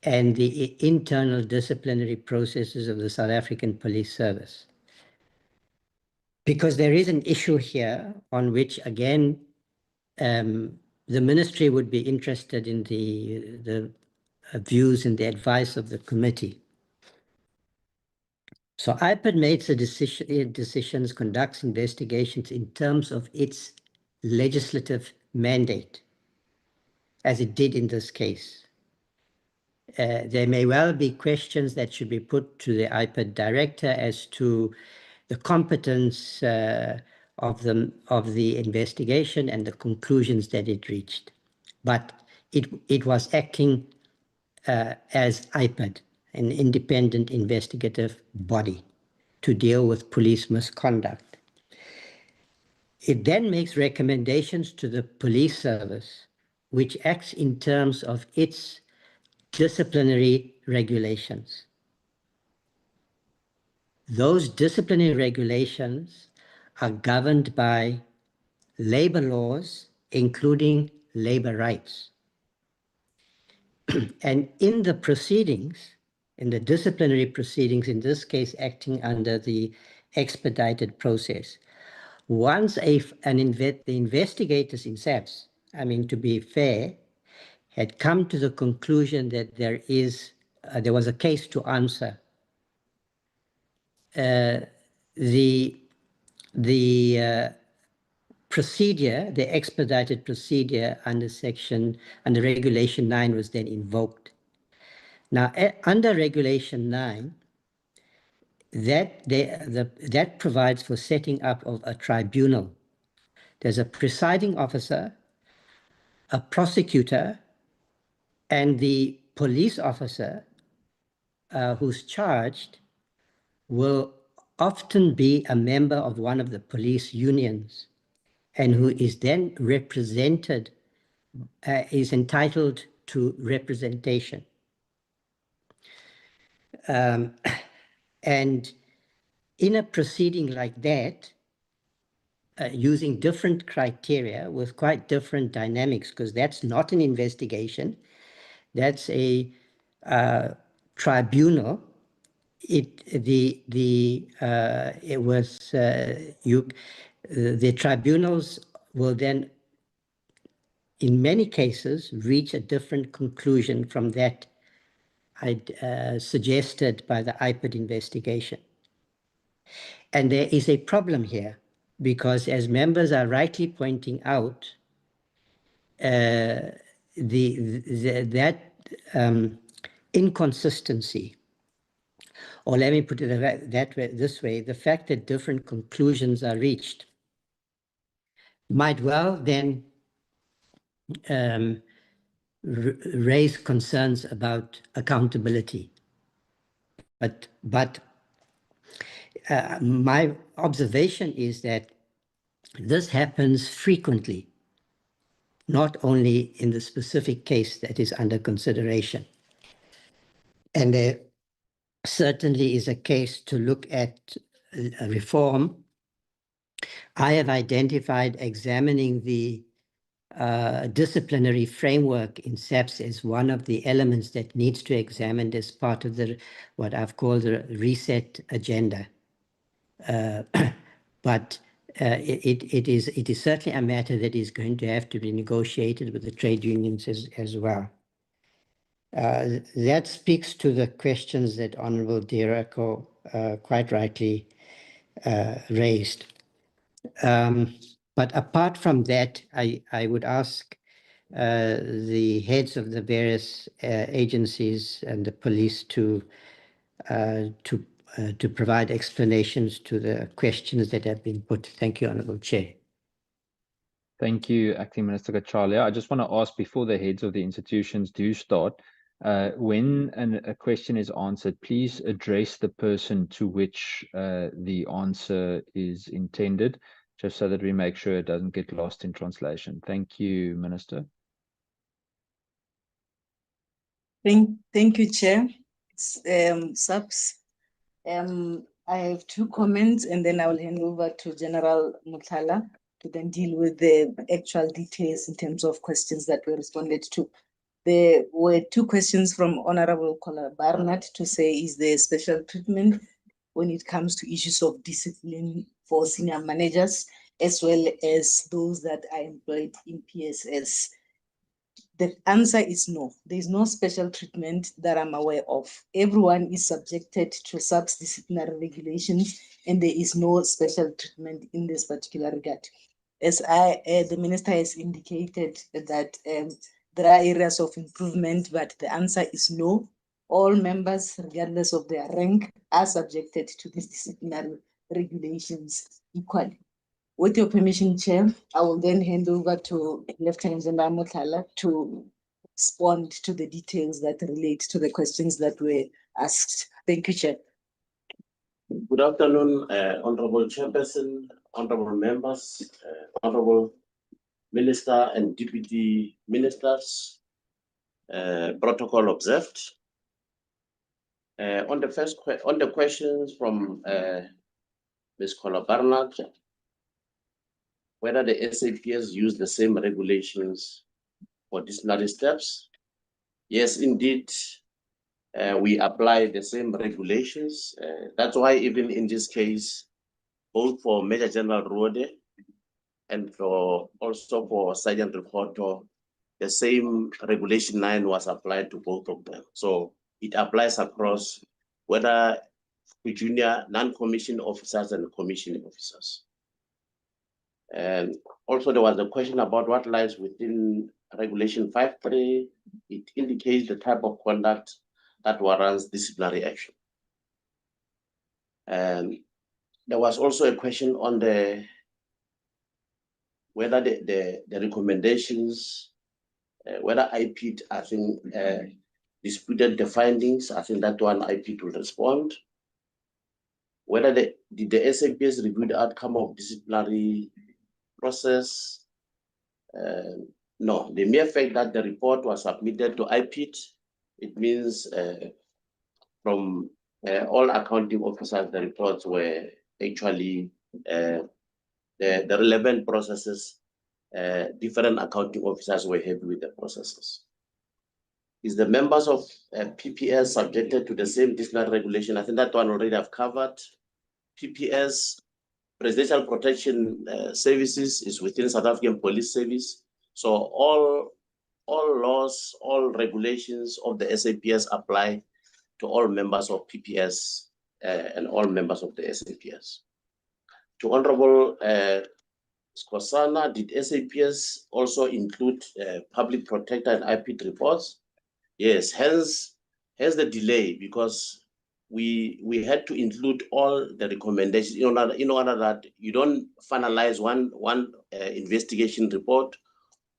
and the internal disciplinary processes of the South African Police Service. Because there is an issue here on which, again, the ministry would be interested in the views and the advice of the committee. So IPID makes the decisions, conducts investigations in terms of its legislative mandate, as it did in this case. There may well be questions that should be put to the IPID director as to the competence of the investigation and the conclusions that it reached. But it was acting as IPID, an independent investigative body, to deal with police misconduct. It then makes recommendations to the police service, which acts in terms of its disciplinary regulations. Those disciplinary regulations are governed by labor laws, including labor rights. And in the proceedings, in the disciplinary proceedings, in this case acting under the expedited process, once the investigators in SAPS, I mean, to be fair, had come to the conclusion that there was a case to answer, the procedure, the expedited procedure under Regulation 9 was then invoked. Now, under Regulation 9, that provides for setting up of a tribunal. There's a presiding officer, a prosecutor, and the police officer who's charged will often be a member of one of the police unions, and who is then represented, is entitled to representation. And in a proceeding like that, using different criteria with quite different dynamics, because that's not an investigation, that's a tribunal. The tribunals will then, in many cases, reach a different conclusion from that suggested by the IPID investigation. And there is a problem here, because as members are rightly pointing out, that inconsistency, or let me put it this way, the fact that different conclusions are reached might well then raise concerns about accountability. But my observation is that this happens frequently, not only in the specific case that is under consideration. And there certainly is a case to look at a reform. I have identified examining the disciplinary framework in SAPS as one of the elements that needs to be examined as part of what I've called the reset agenda. But it is certainly a matter that is going to have to be negotiated with the trade unions as well. That speaks to the questions that Honorable Derako quite rightly raised. But apart from that, I would ask the heads of the various agencies and the police to provide explanations to the questions that have been put. Thank you, Honourable Chair. Thank you, Acting Minister Gachalia. I just want to ask, before the heads of the institutions do start, When a question is answered, please address the person to which the answer is intended, just so that we make sure it doesn't get lost in translation. Thank you, Minister. Thank you, Chair. Subs. I have two comments, and then I will hand over to General Muthala to then deal with the actual details in terms of questions that were responded to. There were two questions from Honorable Kola Barnett to say, is there special treatment when it comes to issues of discipline for senior managers, as well as those that are employed in PSS? The answer is no. There is no special treatment that I'm aware of. Everyone is subjected to SAPS disciplinary regulations, and there is no special treatment in this particular regard. As the Minister has indicated that there are areas of improvement, but the answer is no. All members, regardless of their rank, are subjected to these disciplinary regulations equally. With your permission, Chair, I will then hand over to Lieutenant General Muthala to respond to the details that relate to the questions that were asked. Thank you, Chair. Good afternoon, Honorable Chairperson, Honorable members, Honorable Minister and Deputy Ministers. Protocol observed. On the questions from Ms. Kola Barnett, whether the SAPS use the same regulations for disciplinary steps. Yes, indeed, we apply the same regulations. That's why even in this case, both for Major General Rode and also for Sergeant Reporter, the same Regulation 9 was applied to both of them. So it applies across whether junior non-commissioned officers and commissioned officers. And also there was a question about what lies within Regulation 5.3. It indicates the type of conduct that warrants disciplinary action. And there was also a question on whether the recommendations, whether IPID, I think, disputed the findings. I think that one IPID will respond. Whether did the SAPS review the outcome of disciplinary process? No, the mere fact that the report was submitted to IPID, it means from all accounting officers, the reports were actually the relevant processes. Different accounting officers were happy with the processes. Is the members of PPS subjected to the same disciplinary regulation? I think that one already I've covered. PPS, Presidential Protection Services, is within South African Police Service. So all laws, all regulations of the SAPS apply to all members of PPS and all members of the SAPS. To Honorable Skosana, did SAPS also include public protector and IPID reports? Yes, hence the delay, because we had to include all the recommendations in order that you don't finalize one investigation report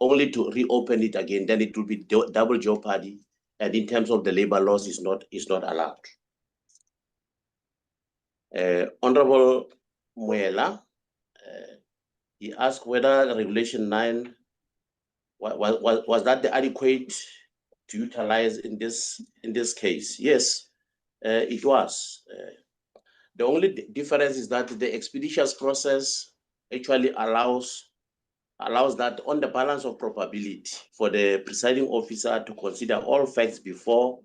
only to reopen it again. Then it will be double jeopardy, and in terms of the labor laws, is not allowed. Honorable Muela, he asked whether Regulation 9 was that the adequate to utilize in this case. Yes, it was. The only difference is that the expeditious process actually allows that on the balance of probability for the presiding officer to consider all facts before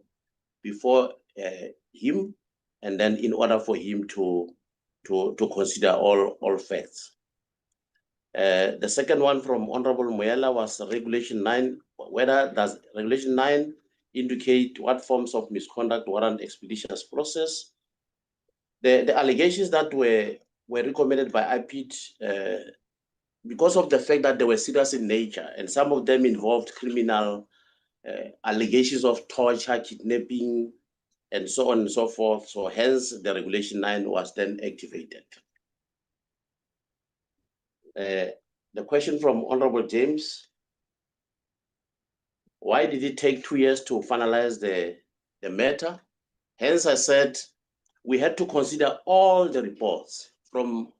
him, and then in order for him to consider all facts. The second one from Honorable Muela was Regulation 9. Whether does Regulation 9 indicate what forms of misconduct warrant expeditious process? The allegations that were recommended by IPID, because of the fact that they were serious in nature, and some of them involved criminal allegations of torture, kidnapping, and so on and so forth. So hence the Regulation 9 was then activated. The question from Honorable James Why did it take 2 years to finalize the matter? Hence, I said we had to consider all the reports from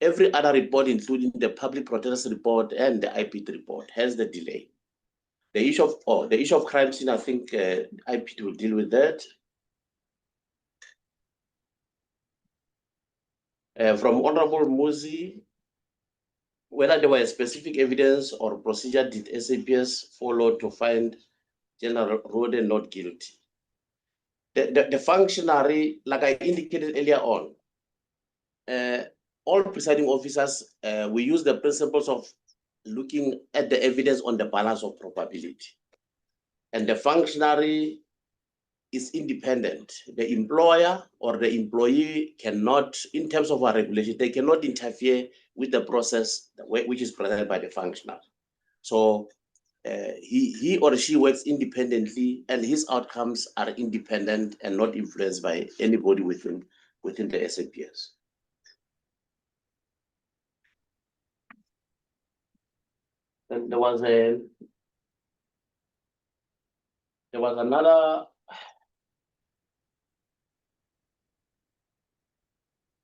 every other report, including the public protest report and the IPID report, hence the delay. The issue of crime scene, I think IPID will deal with that. From Honorable Muzi, whether there was specific evidence or procedure did SAPS follow to find General Rode not guilty. The functionary, like I indicated earlier on, all presiding officers, we use the principles of looking at the evidence on the balance of probability. And the functionary is independent. The employer or the employee cannot, in terms of our regulation, they cannot interfere with the process which is presented by the functionary. So he or she works independently, and his outcomes are independent and not influenced by anybody within the SAPS. And there was another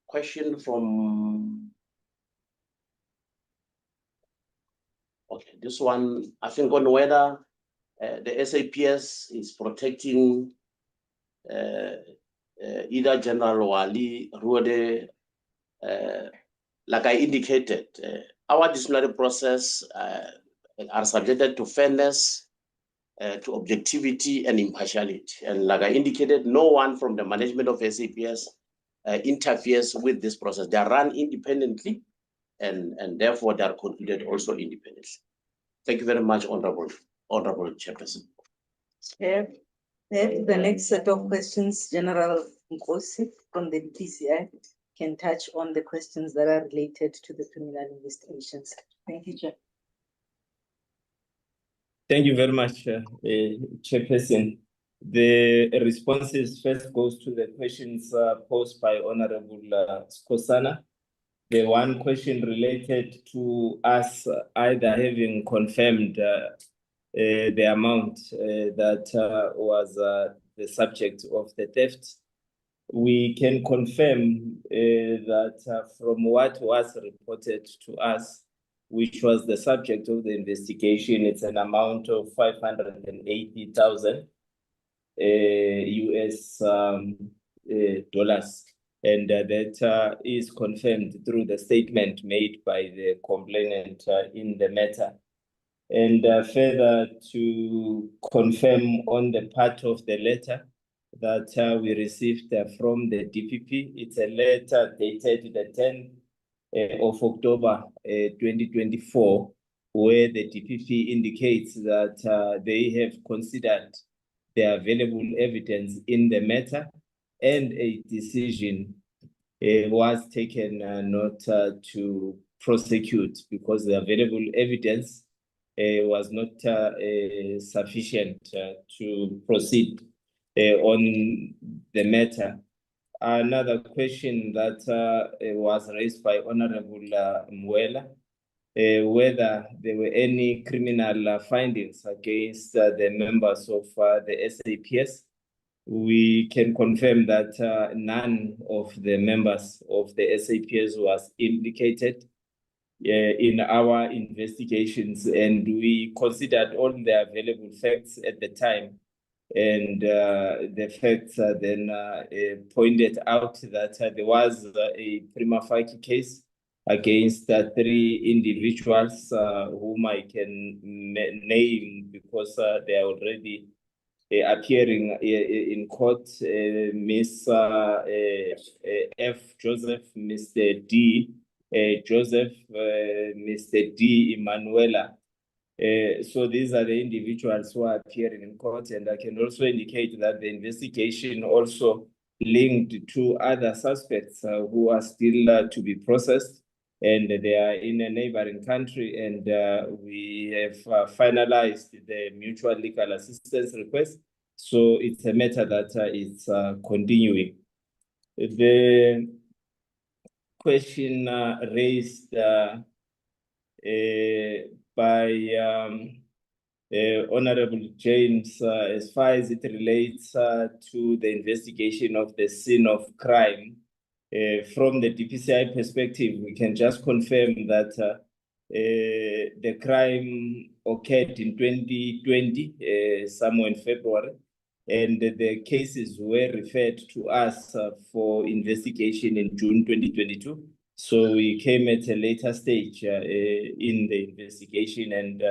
question from, okay, this one, I think, on whether the SAPS is protecting either General Wali, Rode, like I indicated, our disciplinary process are subjected to fairness, to objectivity and impartiality. And like I indicated, no one from the management of SAPS interferes with this process. They are run independently, and therefore they are concluded also independently. Thank you very much, Honorable Chairperson. The next set of questions, General Nkosi from the DCI can touch on the questions that are related to the criminal investigations. Thank you, Chair. Thank you very much, Chairperson. The responses first goes to the questions posed by Honorable Skosana. The one question related to us either having confirmed the amount that was the subject of the theft. We can confirm that from what was reported to us, which was the subject of the investigation, it's an amount of 580,000 US dollars. And that is confirmed through the statement made by the complainant in the matter. And further to confirm on the part of the letter that we received from the DPP, it's a letter dated the 10th of October 2024, where the DPP indicates that they have considered the available evidence in the matter, and a decision was taken not to prosecute because the available evidence was not sufficient to proceed on the matter. Another question that was raised by Honorable Mwela, whether there were any criminal findings against the members of the SAPS. We can confirm that none of the members of the SAPS was implicated in our investigations, and we considered all the available facts at the time. And the facts then pointed out that there was a prima facie case against 3 individuals whom I can name because they are already appearing in court. Miss F. Joseph, Mr. D. Joseph, Mr. D. Emanuela. So these are the individuals who are appearing in court, and I can also indicate that the investigation also linked to other suspects who are still to be processed, and they are in a neighboring country, and we have finalized the mutual legal assistance request. So it's a matter that is continuing. The question raised by Honorable James, as far as it relates to the investigation of the scene of crime, from the DPCI perspective, we can just confirm that the crime occurred in 2020, somewhere in February, and the cases were referred to us for investigation in June 2022. So we came at a later stage in the investigation, and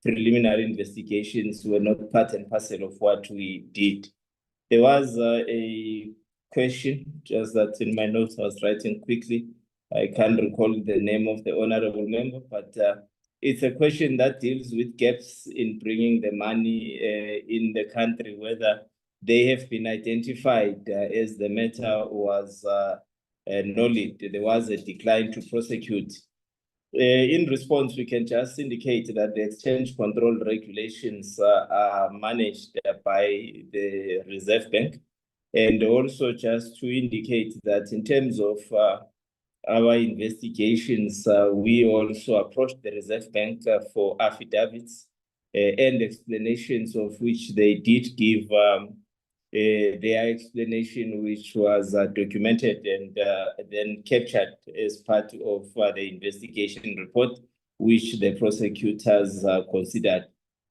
preliminary investigations were not part and parcel of what we did. There was a question, just that in my notes I was writing quickly. I can't recall the name of the honorable member, but it's a question that deals with gaps in bringing the money in the country, whether they have been identified as the matter was nulled. There was a decline to prosecute. In response, we can just indicate that the exchange control regulations are managed by the Reserve Bank, and also just to indicate that in terms of our investigations, we also approached the Reserve Bank for affidavits and explanations, of which they did give their explanation, which was documented and then captured as part of the investigation report, which the prosecutors considered.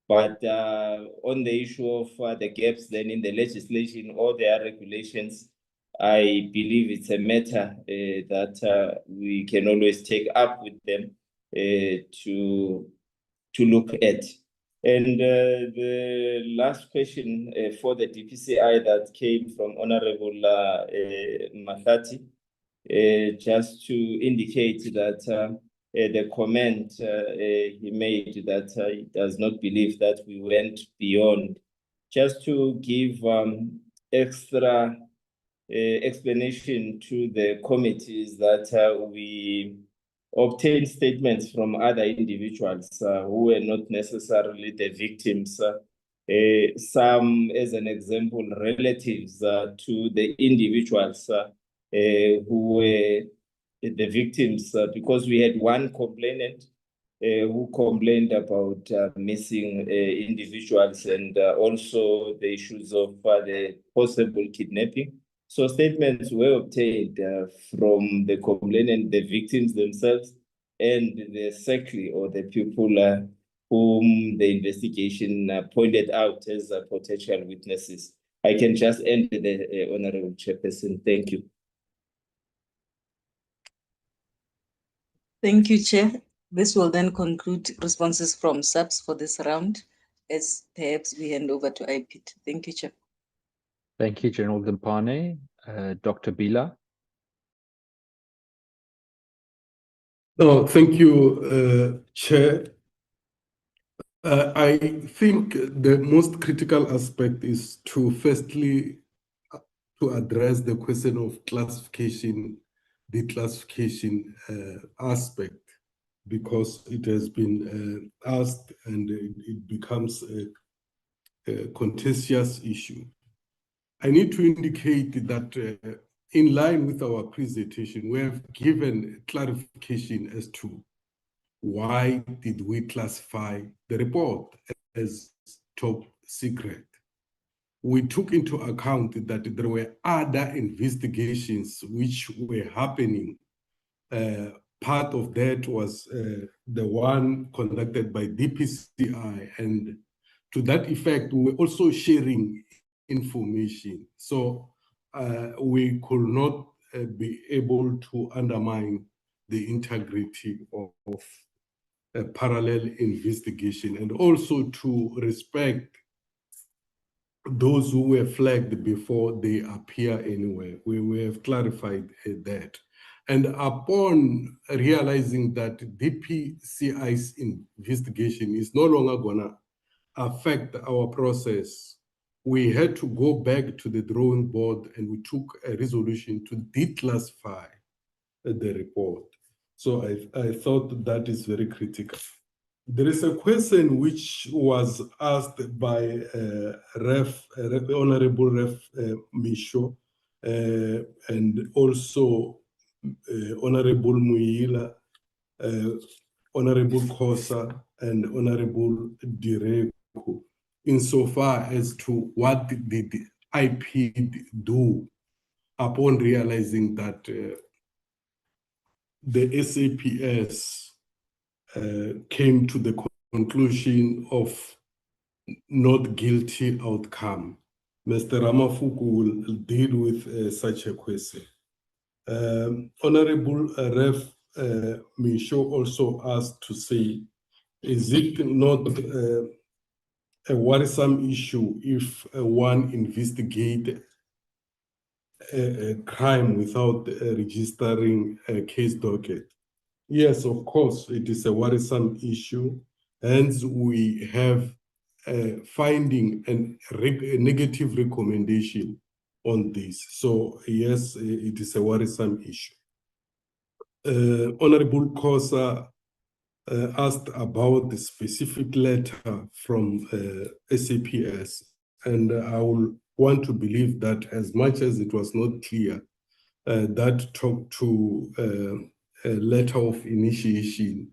But on the issue of the gaps then in the legislation or their regulations, I believe it's a matter that we can always take up with them to look at. And the last question for the DPCI that came from Honorable Mathati, just to indicate that the comment he made that he does not believe that we went beyond, just to give extra explanation to the committees that we obtained statements from other individuals who were not necessarily the victims. Some, as an example, relatives to the individuals who were the victims, because we had one complainant who complained about missing individuals and also the issues of the possible kidnapping. So statements were obtained from the complainant, the victims themselves, and the SECLI, or the people whom the investigation pointed out as potential witnesses. I can just end the Honorable Chairperson. Thank you. Thank you, Chair. This will then conclude responses from SAPS for this round, as perhaps we hand over to IPID. Thank you, Chair. Thank you, General Dimpane. Dr. Bila. No, thank you, Chair. I think the most critical aspect is to firstly to address the question of classification, declassification aspect, because it has been asked and it becomes a contentious issue. I need to indicate that in line with our presentation, we have given clarification as to why did we classify the report as top secret. We took into account that there were other investigations which were happening. Part of that was the one conducted by DPCI, and to that effect, we were also sharing information. So we could not be able to undermine the integrity of a parallel investigation, and also to respect those who were flagged before they appear anywhere. We have clarified that. And upon realizing that DPCI's investigation is no longer gonna affect our process, we had to go back to the drawing board, and we took a resolution to declassify the report. So I thought that is very critical. There is a question which was asked by Honorable Ref Misho and also Honorable Muila, Honorable Kosa, and Honorable Direko. insofar as to what did the IPID do upon realizing that the SAPS came to the conclusion of not guilty outcome. Mr. Ramafuku will deal with such a question. Honorable Ref Misho also asked to say, is it not a worrisome issue if one investigate a crime without registering a case docket? Yes, of course, it is a worrisome issue. Hence, we have finding a negative recommendation on this. So yes, it is a worrisome issue. Honorable Kosa asked about the specific letter from SAPS, and I will want to believe that as much as it was not clear, that talked to a letter of initiation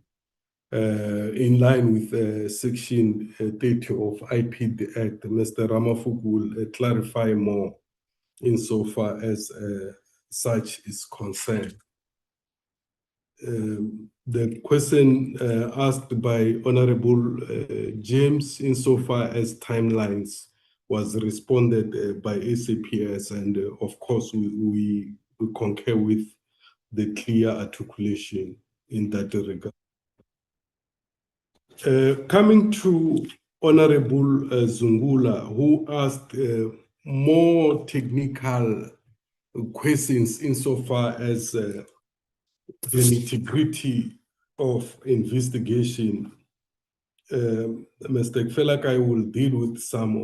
in line with Section 30 of IPID Act. Mr. Ramafuku will clarify more insofar as such is concerned. The question asked by Honorable James insofar as timelines was responded by SAPS, and of course we concur with the clear articulation in that regard. Coming to Honorable Zungula, who asked more technical questions insofar as the nitty-gritty of investigation. Mr. Kfelaka will deal with some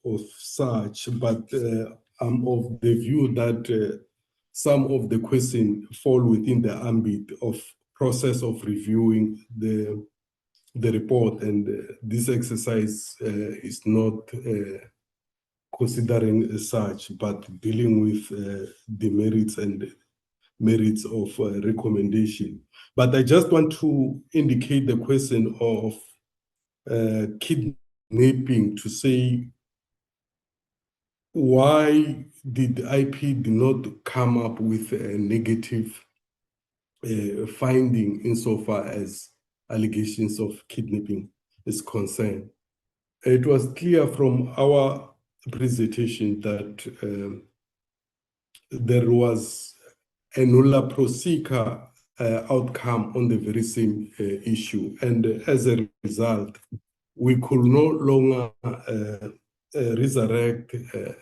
of such, but I'm of the view that some of the questions fall within the ambit of process of reviewing the report, and this exercise is not considering such, but dealing with the merits of recommendation. But I just want to indicate the question of kidnapping to say, why did IP not come up with a negative finding insofar as allegations of kidnapping is concerned? It was clear from our presentation that there was a nulla prosequi outcome on the very same issue. And as a result, we could no longer resurrect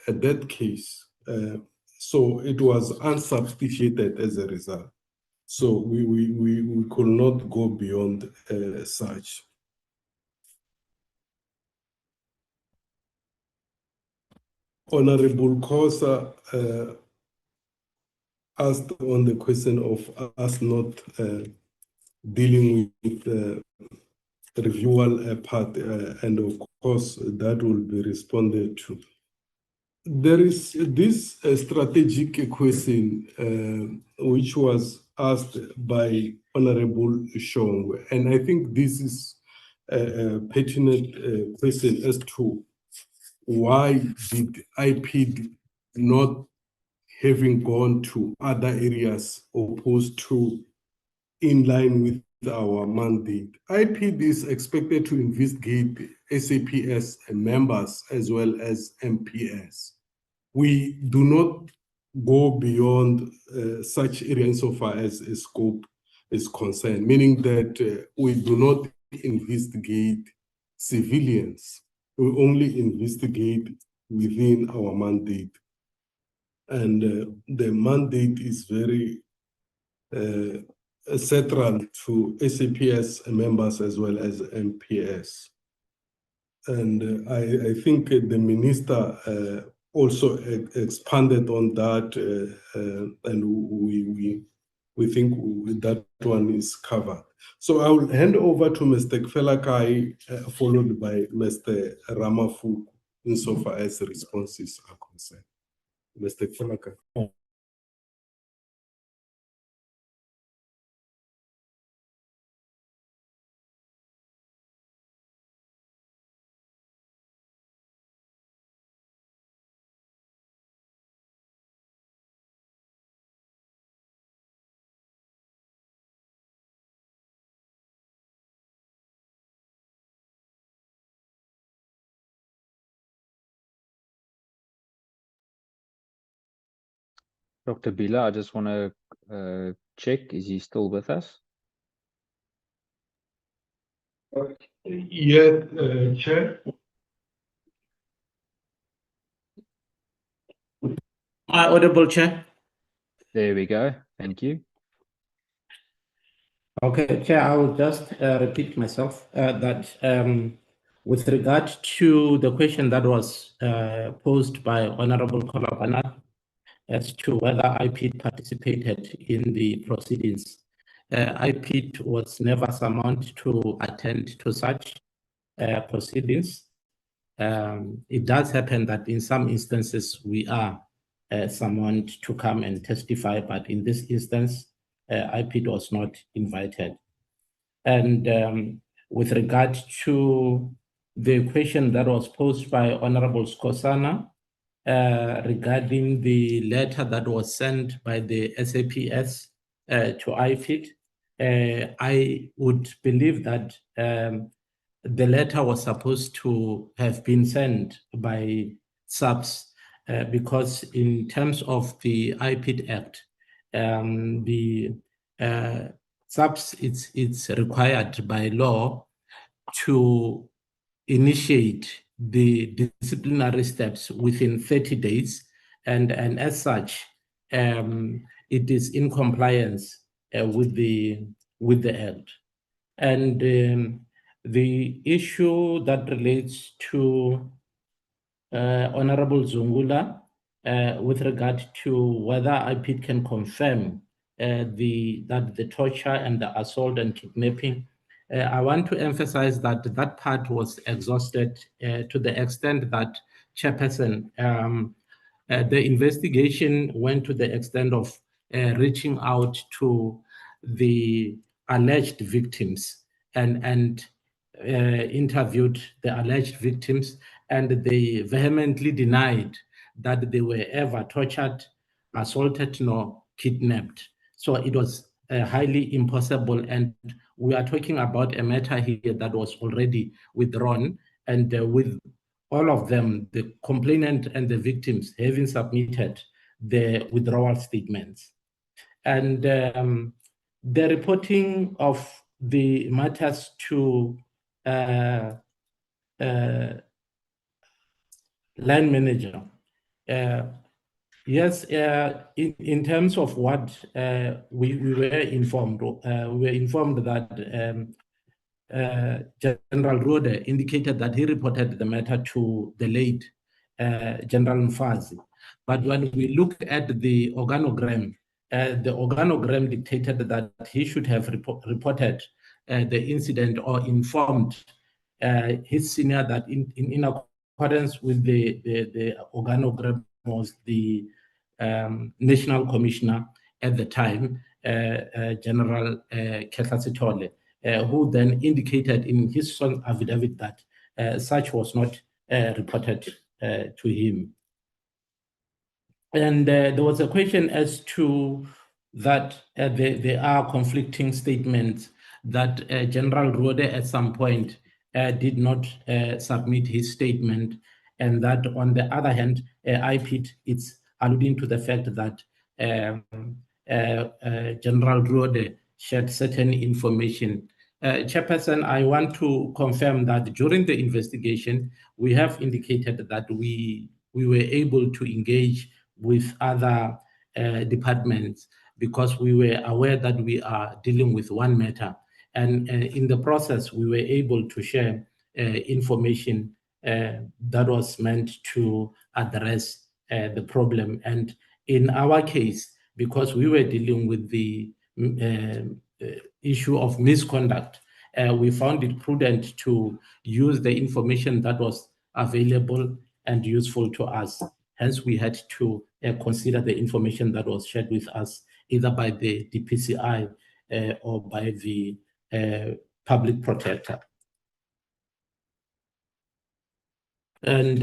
a dead case. So it was unsubstantiated as a result. So we could not go beyond such. Honorable Kosa asked on the question of us not dealing with the reviewal part, and of course that will be responded to. There is this strategic question which was asked by Honorable Shong, and I think this is a pertinent question as to why did IPID not having gone to other areas opposed to in line with our mandate. IPID is expected to investigate SAPS members as well as MPS. We do not go beyond such area insofar as scope is concerned, meaning that we do not investigate civilians. We only investigate within our mandate. And the mandate is very central to SAPS members as well as MPS. And I think the minister also expanded on that, and we think that one is covered. So I will hand over to Mr. Kfelakai, followed by Mr. Ramafu, insofar as the responses are concerned. Mr. Kfelakai. Dr. Bila, I just want to check, is he still with us? Yes, Chair. Audible, Chair? There we go. Thank you. Okay, Chair, I will just repeat myself that with regard to the question that was posed by Honorable Kolabana as to whether IPID participated in the proceedings, IPID was never summoned to attend to such proceedings. It does happen that in some instances we are summoned to come and testify, but in this instance, IPID was not invited. And with regard to the question that was posed by Honorable Skosana regarding the letter that was sent by the SAPS to IPID, I would believe that the letter was supposed to have been sent by SAPS because in terms of the IPID Act, the SAPS, it's required by law to initiate the disciplinary steps within 30 days. And as such, it is in compliance with the Act. And the issue that relates to Honorable Zungula with regard to whether IPID can confirm that the torture and the assault and kidnapping, I want to emphasize that that part was exhausted to the extent that, Chairperson, the investigation went to the extent of reaching out to the alleged victims and interviewed the alleged victims, and they vehemently denied that they were ever tortured, assaulted, nor kidnapped. So it was highly impossible, and we are talking about a matter here that was already withdrawn, and with all of them, the complainant and the victims, having submitted the withdrawal statements. And the reporting of the matters to line manager. Yes, in terms of what we were informed, that General Rode indicated that he reported the matter to the late General Mfazi. But when we look at the organogram dictated that he should have reported the incident or informed his senior that in accordance with the organogram was the National Commissioner at the time, General Khetla Sithole, who then indicated in his son affidavit that such was not reported to him. And there was a question as to that there are conflicting statements that General Rode at some point did not submit his statement, and that on the other hand, IPID, it's alluding to the fact that General Rode shared certain information. Chairperson, I want to confirm that during the investigation, we have indicated that we were able to engage with other departments because we were aware that we are dealing with one matter. And in the process, we were able to share information that was meant to address the problem. And in our case, because we were dealing with the issue of misconduct, we found it prudent to use the information that was available and useful to us. Hence, we had to consider the information that was shared with us either by the DPCI or by the public protector. And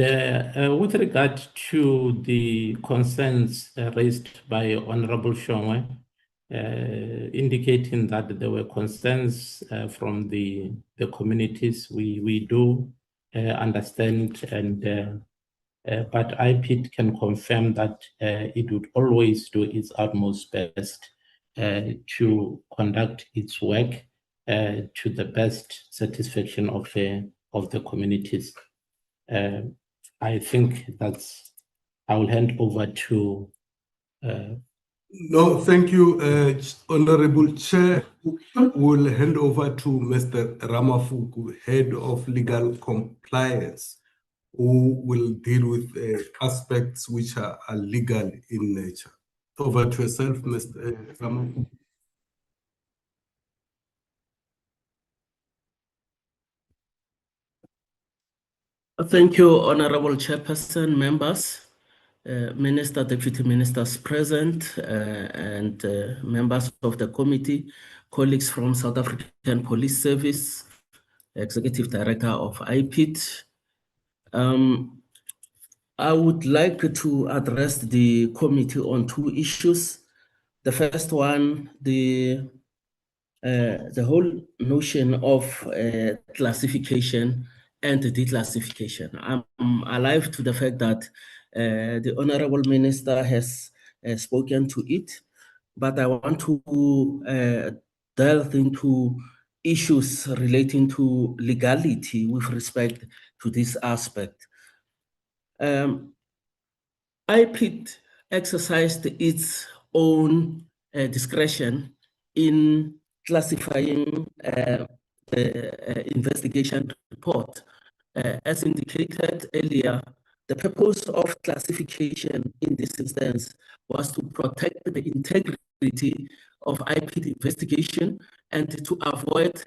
with regard to the concerns raised by Honorable Shongwe, indicating that there were concerns from the communities, we do understand and but IPID can confirm that it would always do its utmost best to conduct its work to the best satisfaction of the communities. I think I will hand over to. No, thank you, Honorable Chair. We'll hand over to Mr. Ramafuku, Head of Legal Compliance, who will deal with aspects which are legal in nature. Over to yourself, Mr. Ramafuku. Thank you, Honorable Chairperson, members, Minister, Deputy Ministers present, and members of the committee, colleagues from South African Police Service, Executive Director of IPID. I would like to address the committee on two issues. The first one, the whole notion of classification and declassification. I'm alive to the fact that the Honorable Minister has spoken to it, but I want to delve into issues relating to legality with respect to this aspect. IPID exercised its own discretion in classifying the investigation report. As indicated earlier, the purpose of classification in this instance was to protect the integrity of IPID investigation and to avoid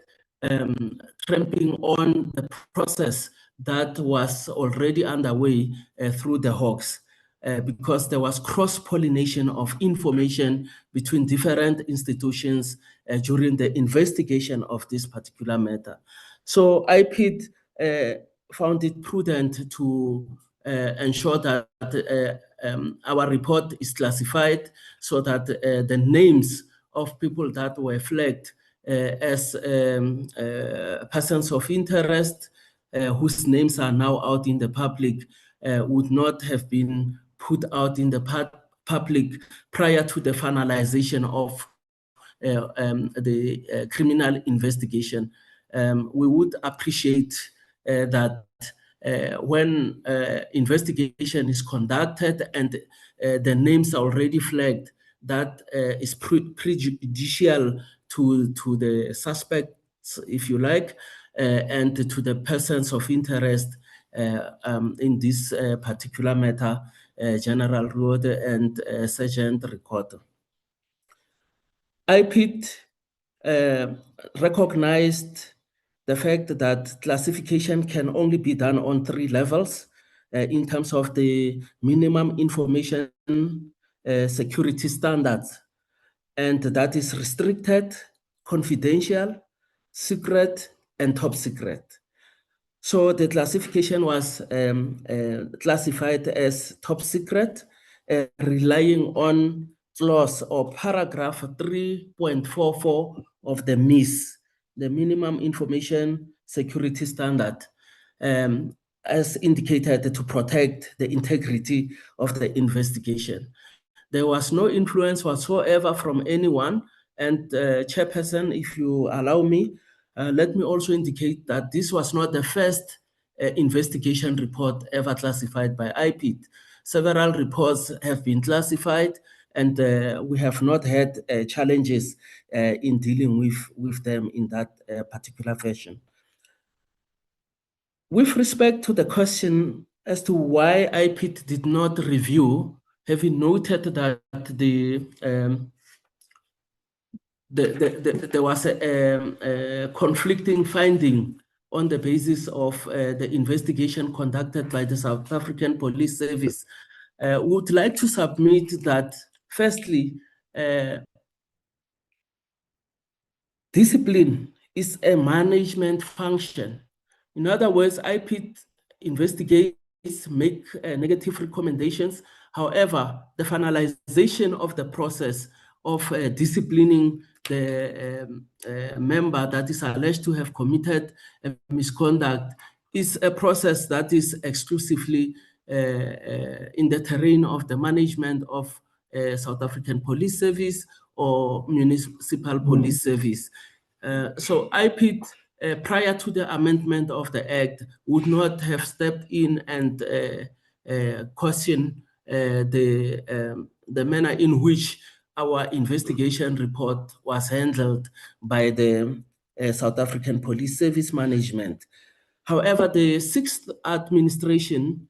trampling on the process that was already underway through the Hawks. Because there was cross-pollination of information between different institutions during the investigation of this particular matter. So IPID found it prudent to ensure that our report is classified so that the names of people that were flagged as persons of interest, whose names are now out in the public, would not have been put out in the public prior to the finalization of the criminal investigation. We would appreciate that when investigation is conducted and the names are already flagged, that is prejudicial to the suspects, if you like, and to the persons of interest in this particular matter, General Road and Sergeant Ricotta. IPID recognized the fact that classification can only be done on 3 levels in terms of the minimum information security standards, and that is restricted, confidential, secret, and top secret. So the classification was classified as top secret, relying on clause or paragraph 3.44 of the MIS, the Minimum Information Security Standard, as indicated to protect the integrity of the investigation. There was no influence whatsoever from anyone. And Chairperson, if you allow me, let me also indicate that this was not the first investigation report ever classified by IPID. Several reports have been classified, and we have not had challenges in dealing with them in that particular fashion. With respect to the question as to why IPID did not review, having noted that there was a conflicting finding on the basis of the investigation conducted by the South African Police Service, would like to submit that, firstly, discipline is a management function. In other words, IPID investigates, make negative recommendations. However, the finalization of the process of disciplining the member that is alleged to have committed misconduct is a process that is exclusively in the terrain of the management of South African Police Service or Municipal Police Service. So IPID, prior to the amendment of the Act, would not have stepped in and question the manner in which our investigation report was handled by the South African Police Service management. However, the sixth administration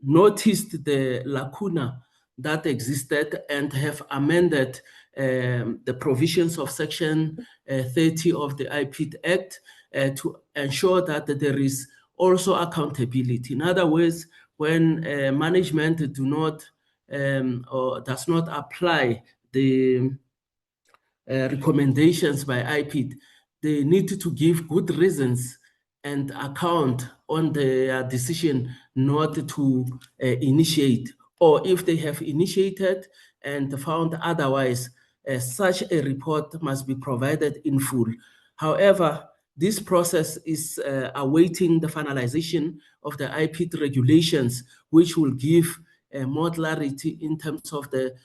noticed the lacuna that existed and have amended the provisions of Section 30 of the IPID Act to ensure that there is also accountability. In other words, when management do not or does not apply the recommendations by IPID, they need to give good reasons and account on their decision not to initiate, or if they have initiated and found otherwise, such a report must be provided in full. However, this process is awaiting the finalization of the IPID regulations, which will give more clarity in terms of the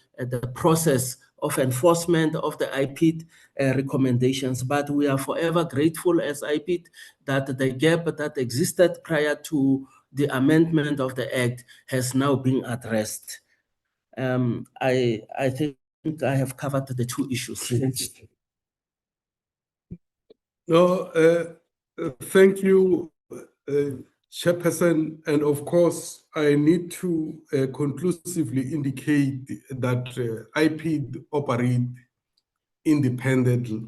process of enforcement of the IPID recommendations. But we are forever grateful as IPID that the gap that existed prior to the amendment of the Act has now been addressed. I think I have covered the two issues. No, thank you, Chairperson. And of course, I need to conclusively indicate that IPID operate independently.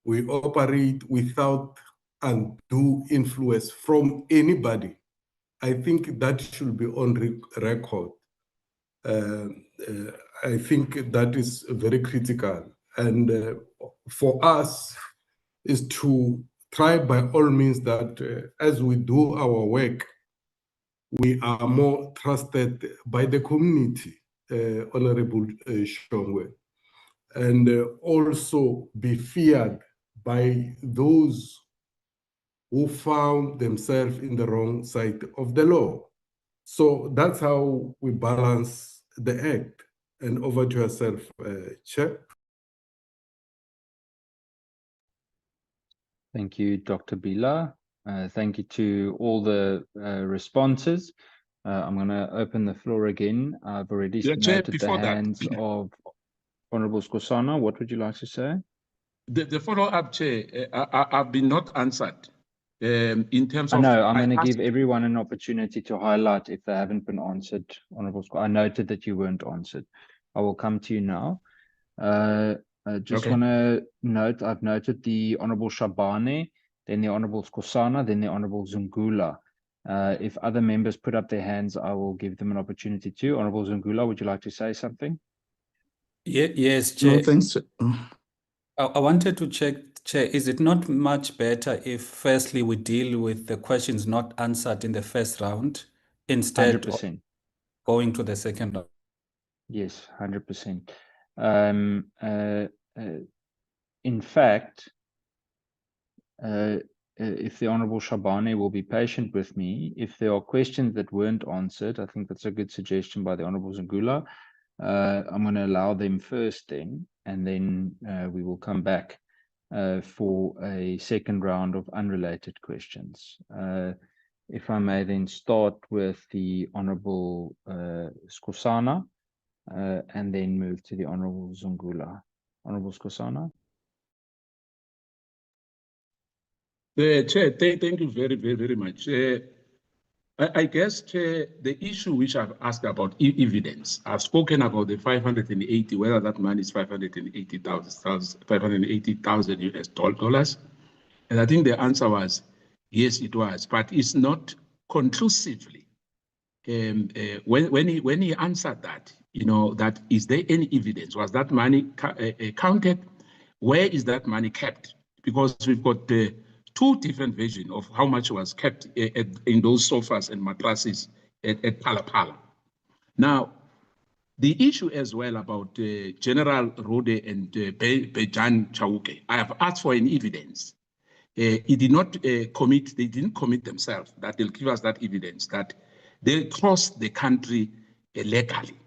We operate without undue influence from anybody. I think that should be on record. I think that is very critical. And for us is to try by all means that as we do our work, we are more trusted by the community, Honorable Shongwe, and also be feared by those who found themselves in the wrong side of the law. So that's how we balance the act. And over to yourself, Chair. Thank you, Dr. Bila. Thank you to all the responses. I'm going to open the floor again. I've already noted the hands of Honorable Skosana. What would you like to say? The follow-up, Chair, I've been not answered in terms of... I know, I'm going to give everyone an opportunity to highlight if they haven't been answered, Honorable Skosana. I noted that you weren't answered. I will come to you now. I just want to note, I've noted the Honorable Shabane, then the Honorable Skosana, then the Honorable Zungula. If other members put up their hands, I will give them an opportunity to. Honorable Zungula, would you like to say something? Yes, Chair. No, thanks. I wanted to check, Chair, is it not much better if firstly we deal with the questions not answered in the first round instead 100%. of going to the second round? Yes, 100%. In fact, if the Honorable Shabane will be patient with me, if there are questions that weren't answered, I think that's a good suggestion by the Honorable Zungula. I'm going to allow them first then, and then we will come back for a second round of unrelated questions. If I may then start with the Honorable Skosana, and then move to the Honorable Zungula. Honorable Skosana. Chair, thank you very much. I guess, Chair, the issue which I've asked about evidence, I've spoken about the 580, whether that money is 580,000 US dollars. And I think the answer was, yes, it was, but it's not conclusively. When he answered that, you know, that is there any evidence? Was that money counted? Where is that money kept? Because we've got two different versions of how much was kept in those sofas and mattresses at Phala. Now, the issue as well about General Rode and Bejan Chauke, I have asked for an evidence. He did not they didn't commit themselves that they'll give us that evidence that They crossed the country illegally,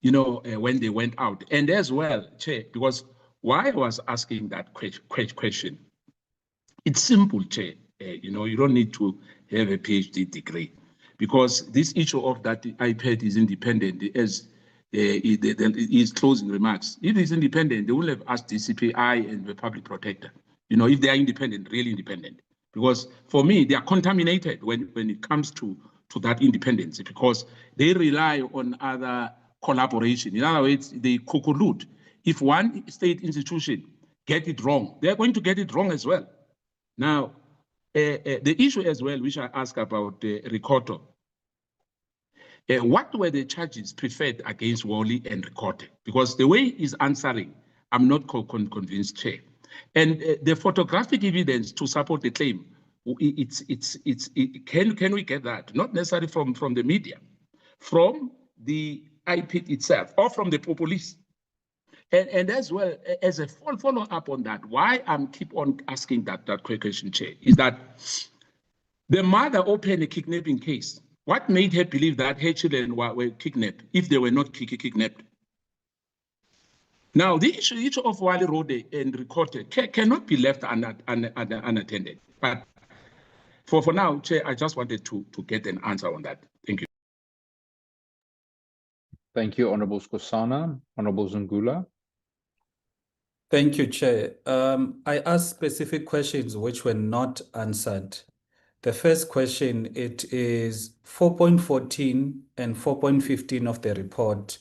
when they went out. And as well, Chair, because why I was asking that question, it's simple, Chair. You don't need to have a PhD degree, because this issue of that IPID is independent, as his closing remarks. If it's independent, they will have asked the CPI and the public protector, if they are independent, really independent. Because for me, they are contaminated when it comes to that independence, because they rely on other collaboration. In other words, they collude. If one state institution get it wrong, they're going to get it wrong as well. Now, the issue as well, which I asked about Ricoto, what were the charges preferred against Wally and Ricote? Because the way he's answering, I'm not convinced, Chair. And the photographic evidence to support the claim, can we get that? Not necessarily from the media, from the IPID itself, or from the police. And as well, as a follow-up on that, why I'm keep on asking that question, Chair, is that the mother opened a kidnapping case. What made her believe that her children were kidnapped if they were not kidnapped? Now, the issue of Wale Rode and Ricote cannot be left unattended. But for now, Chair, I just wanted to get an answer on that. Thank you. Thank you, Honorable Skosana. Honorable Zungula. Thank you, Chair. I asked specific questions which were not answered. The first question, it is 4.14 and 4.15 of the report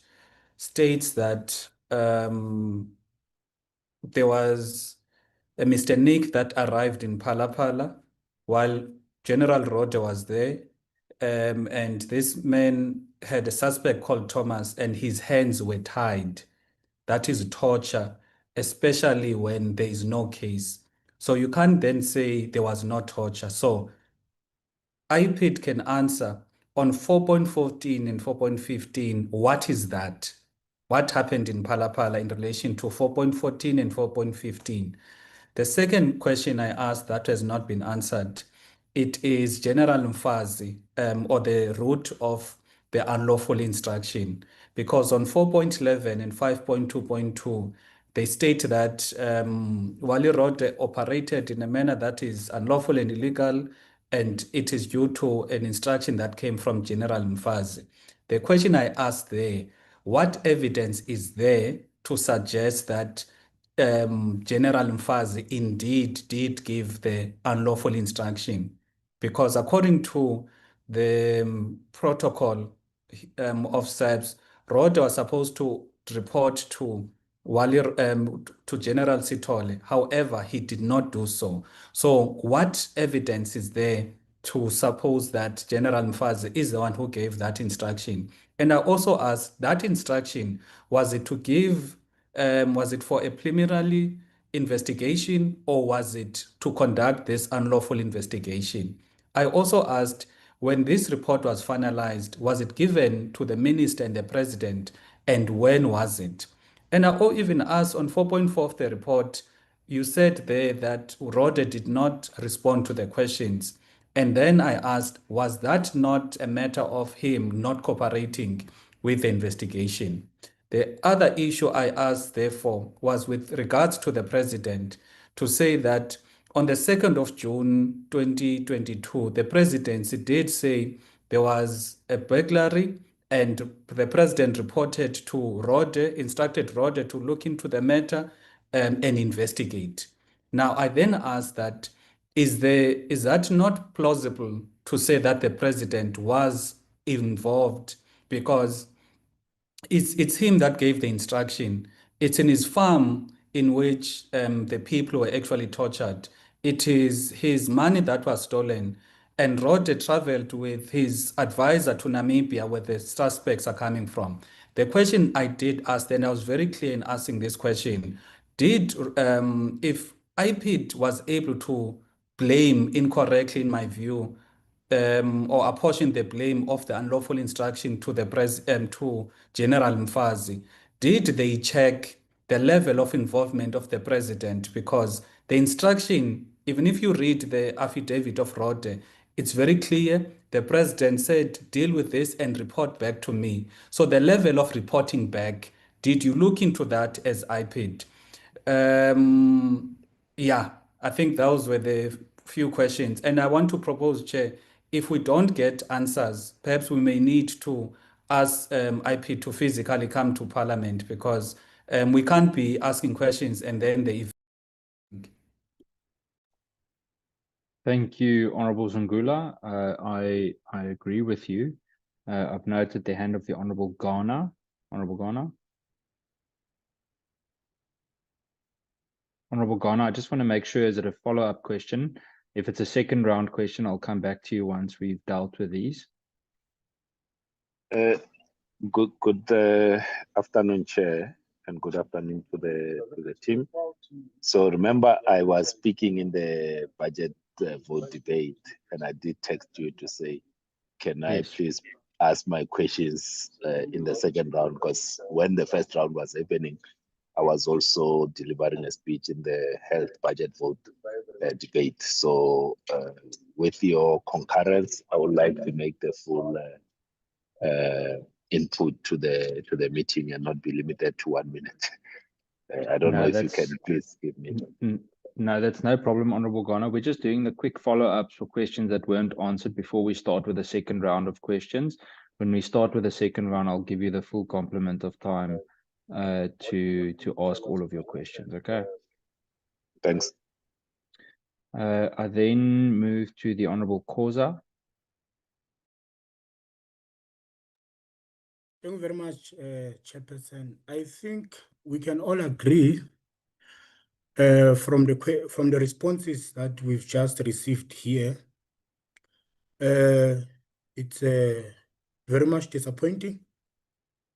states that there was a Mr. Nick that arrived in Phala while General Rode was there. And this man had a suspect called Thomas and his hands were tied. That is torture, especially when there is no case. So you can't then say there was no torture. So IPID can answer on 4.14 and 4.15, what is that? What happened in Phala in relation to 4.14 and 4.15? The second question I asked that has not been answered, it is General Mfazi, or the root of the unlawful instruction. Because on 4.11 and 5.2.2, they state that Wali Rode operated in a manner that is unlawful and illegal, and it is due to an instruction that came from General Mfazi. The question I asked there, what evidence is there to suggest that General Mfazi indeed did give the unlawful instruction? Because according to the protocol of SAPS, Rode was supposed to report to to General Sitole. However, he did not do so. So what evidence is there to suppose that General Mfazi is the one who gave that instruction? And I also asked, that instruction, was it to give, was it for a preliminary investigation, or was it to conduct this unlawful investigation? I also asked, when this report was finalized, was it given to the minister and the president, and when was it? And I even asked on 4.4 of the report, you said there that Rode did not respond to the questions. And then I asked, was that not a matter of him not cooperating with the investigation? The other issue I asked, therefore, was with regards to the president, to say that on the 2nd of June 2022, the presidency did say there was a burglary, and the president reported to Rode, instructed Rode to look into the matter and investigate. Now, I then asked that, is that not plausible to say that the president was involved? Because it's him that gave the instruction. It's in his farm in which the people were actually tortured. It is his money that was stolen. And Rode traveled with his advisor to Namibia, where the suspects are coming from. The question I did ask, and I was very clear in asking this question, if IPID was able to blame incorrectly, in my view, or apportion the blame of the unlawful instruction to to General Mfazi, did they check the level of involvement of the president? Because the instruction, even if you read the affidavit of Rode, It's very clear. The president said, deal with this and report back to me. So the level of reporting back, did you look into that as IPID? Yeah, I think those were the few questions. And I want to propose, Chair, if we don't get answers, perhaps we may need to ask IPID to physically come to Parliament, because we can't be asking questions and then they. Thank you, Honourable Zungula. I agree with you. I've noted the hand of the Honourable Ghana. Honourable Ghana. Honourable Ghana, I just want to make sure, is it a follow-up question? If it's a second round question, I'll come back to you once we've dealt with these. Good afternoon, Chair, and good afternoon to the team. So remember, I was speaking in the budget vote debate, and I did text you to say, can I please ask my questions in the second round? Because when the first round was happening, I was also delivering a speech in the health budget vote debate. So with your concurrence, I would like to make the full input to the meeting and not be limited to 1 minute. I don't know if you can please give me. No, that's no problem, Honourable Ghana. We're just doing the quick follow-ups for questions that weren't answered before we start with the second round of questions. When we start with the second round, I'll give you the full complement of time to ask all of your questions, okay? Thanks. I then move to the Honourable Khoza. Thank you very much, Chairperson. I think we can all agree from the responses that we've just received here. It's very much disappointing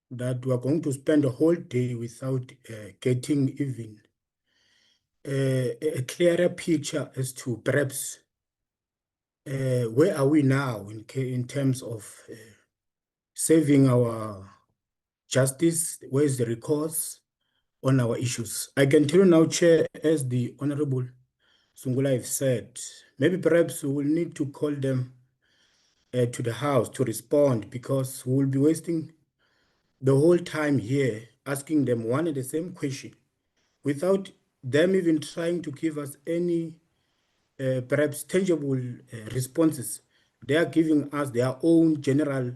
that we are going to spend a whole day without getting even a clearer picture as to perhaps where are we now in terms of saving our justice, where is the recourse on our issues. I can tell you now, Chair, as the Honorable Zungula have said, maybe perhaps we will need to call them to the House to respond, because we will be wasting the whole time here asking them one and the same question without them even trying to give us any perhaps tangible responses. They are giving us their own general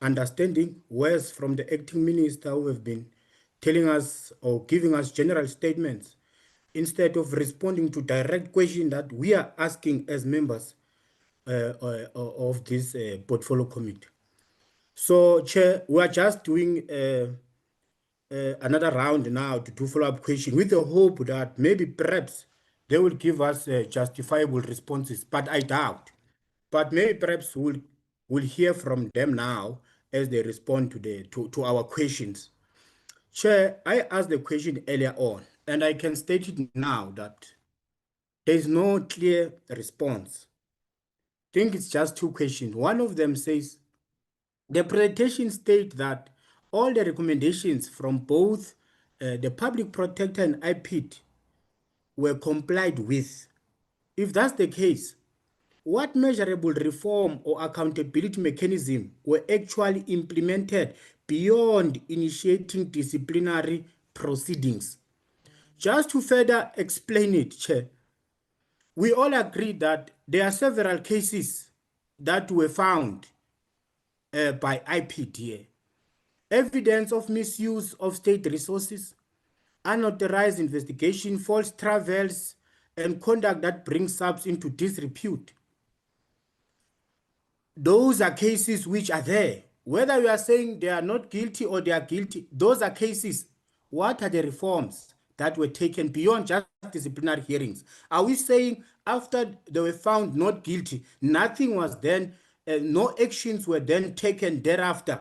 understanding, whereas from the acting minister who have been telling us or giving us general statements instead of responding to direct questions that we are asking as members of this portfolio committee. So, Chair, we are just doing another round now to do follow-up questions with the hope that maybe perhaps they will give us justifiable responses, but I doubt. But maybe perhaps we'll hear from them now as they respond to our questions. Chair, I asked the question earlier on, and I can state it now that there is no clear response. I think it's just two questions. One of them says, the presentation states that all the recommendations from both the public protector and IPID were complied with. If that's the case, what measurable reform or accountability mechanism were actually implemented beyond initiating disciplinary proceedings? Just to further explain it, Chair, we all agree that there are several cases that were found by IPID here. Evidence of misuse of state resources, unauthorized investigation, false travels, and conduct that brings subs into disrepute. Those are cases which are there. Whether we are saying they are not guilty or they are guilty, those are cases. What are the reforms that were taken beyond just disciplinary hearings? Are we saying after they were found not guilty, nothing was then, no actions were then taken thereafter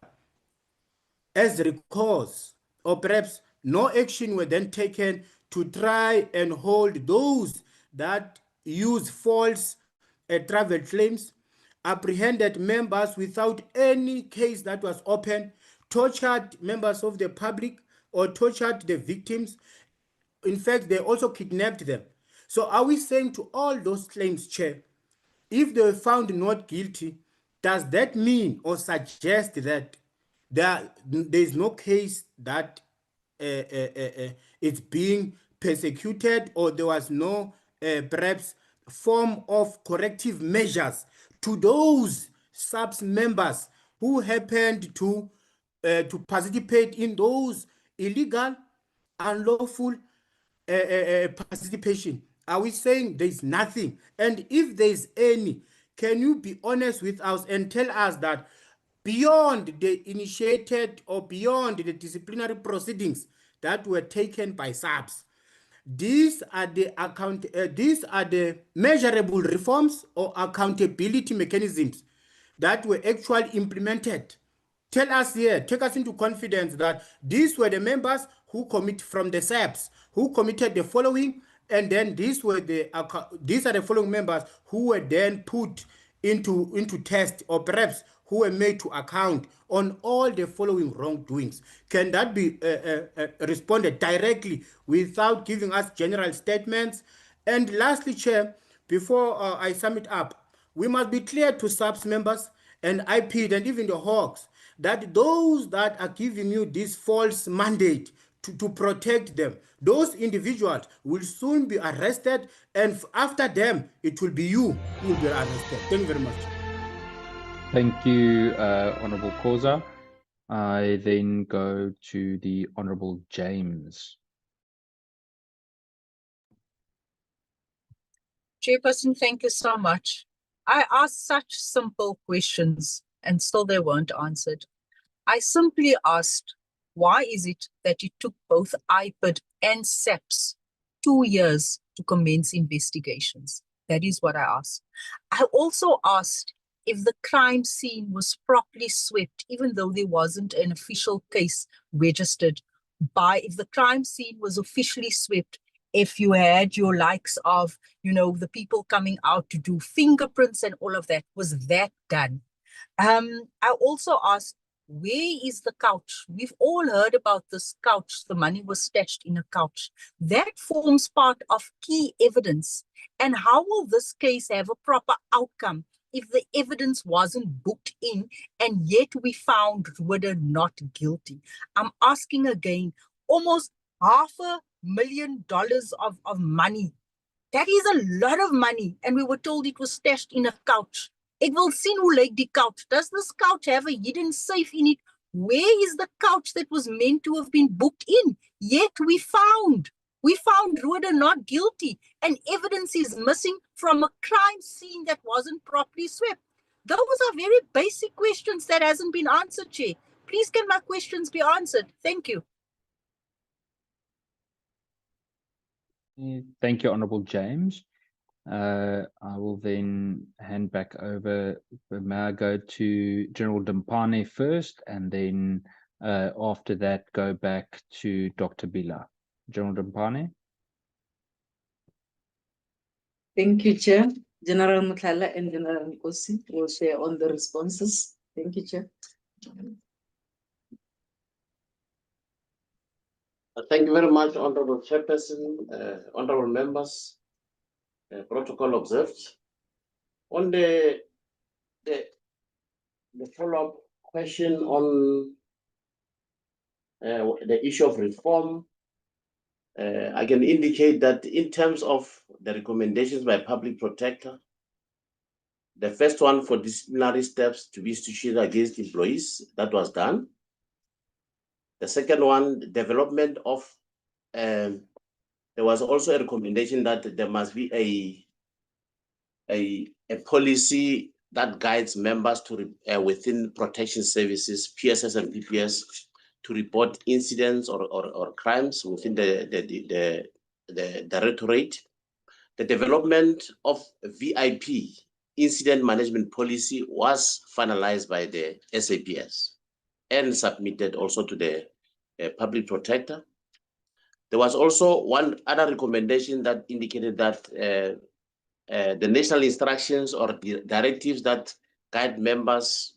as recourse, or perhaps no action were then taken to try and hold those that use false travel claims, apprehended members without any case that was open, tortured members of the public or tortured the victims. In fact, they also kidnapped them. So are we saying to all those claims, Chair, if they were found not guilty, does that mean or suggest that there is no case that it's being persecuted, or there was no perhaps form of corrective measures to those SAPS members who happened to participate in those illegal, unlawful participation? Are we saying there's nothing? And if there's any, can you be honest with us and tell us that beyond the initiated or beyond the disciplinary proceedings that were taken by SAPS, these are the measurable reforms or accountability mechanisms that were actually implemented? Tell us here, take us into confidence that these were the members who commit from the SAPS, who committed the following, and then these are the following members who were then put into test, or perhaps who were made to account on all the following wrongdoings. Can that be responded directly without giving us general statements? And lastly, Chair, before I sum it up, we must be clear to SAPS members and IPID and even the Hawks that those that are giving you this false mandate to protect them, those individuals will soon be arrested, and after them, it will be you who will be arrested. Thank you very much. Thank you, Honourable Khoza. I then go to the Honourable James. Chairperson, thank you so much. I asked such simple questions and still they weren't answered. I simply asked, why is it that it took both IPID and SAPS 2 years to commence investigations? That is what I asked. I also asked if the crime scene was properly swept, even though there wasn't an official case registered, if the crime scene was officially swept, if you had your likes of, the people coming out to do fingerprints and all of that, was that done? I also asked, where is the couch? We've all heard about this couch. The money was stashed in a couch. That forms part of key evidence. And how will this case have a proper outcome if the evidence wasn't booked in and yet we found Rueda not guilty? I'm asking again, almost $500,000 of money. That is a lot of money. And we were told it was stashed in a couch. Ek wil sien hoe lyk die couch. Does this couch have a hidden safe in it? Where is the couch that was meant to have been booked in? Yet we found Rueda not guilty, and evidence is missing from a crime scene that wasn't properly swept. Those are very basic questions that hasn't been answered, Chair. Please can my questions be answered? Thank you. Thank you, Honourable James. I will then hand back over. May I go to General Dampane first, and then after that go back to Dr. Bila. General Dampane. Thank you, Chair. General Muthala and General Nkosi will share on the responses. Thank you, Chair. Thank you very much, Honourable Chairperson, honourable members, protocol observed. On the follow-up question on the issue of reform, I can indicate that in terms of the recommendations by Public Protector, the first one for disciplinary steps to be instituted against employees, that was done. The second one, development of, there was also a recommendation that there must be a policy that guides members to within protection services, PSS and PPS, to report incidents or crimes within the directorate. The development of VIP, incident management policy, was finalized by the SAPS and submitted also to the Public Protector. There was also one other recommendation that indicated that the national instructions or directives that guide members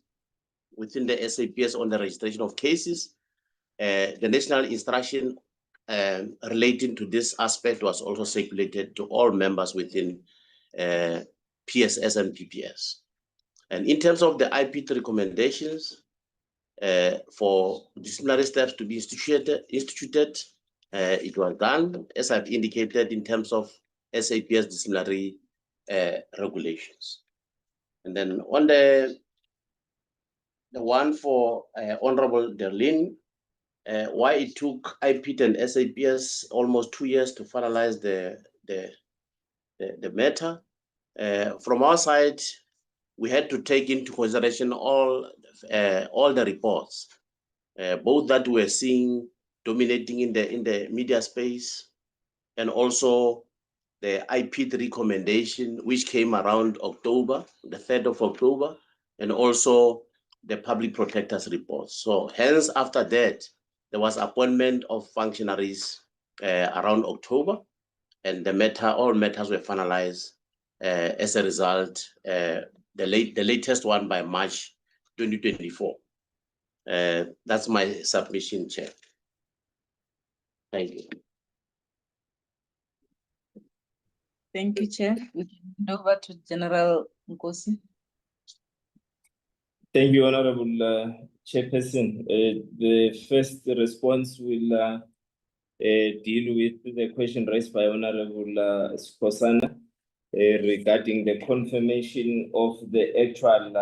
within the SAPS on the registration of cases, the national instruction relating to this aspect was also circulated to all members within PSS and PPS. And in terms of the IPID recommendations for disciplinary steps to be instituted, it was done, as I've indicated, in terms of SAPS disciplinary regulations. And then on the one for Honorable Derlin, why it took IPID and SAPS almost 2 years to finalize the matter. From our side, we had to take into consideration all the reports, both that we're seeing dominating in the media space, and also the IPID recommendation, which came around October, the 3rd of October, and also the public protector's report. So hence, after that, there was appointment of functionaries around October, and all matters were finalized as a result, the latest one by March 2024. That's my submission, Chair. Thank you. Thank you, Chair. We can hand over to General Nkosi. Thank you, Honorable Chairperson. The first response will deal with the question raised by Honorable Skosana regarding the confirmation of the actual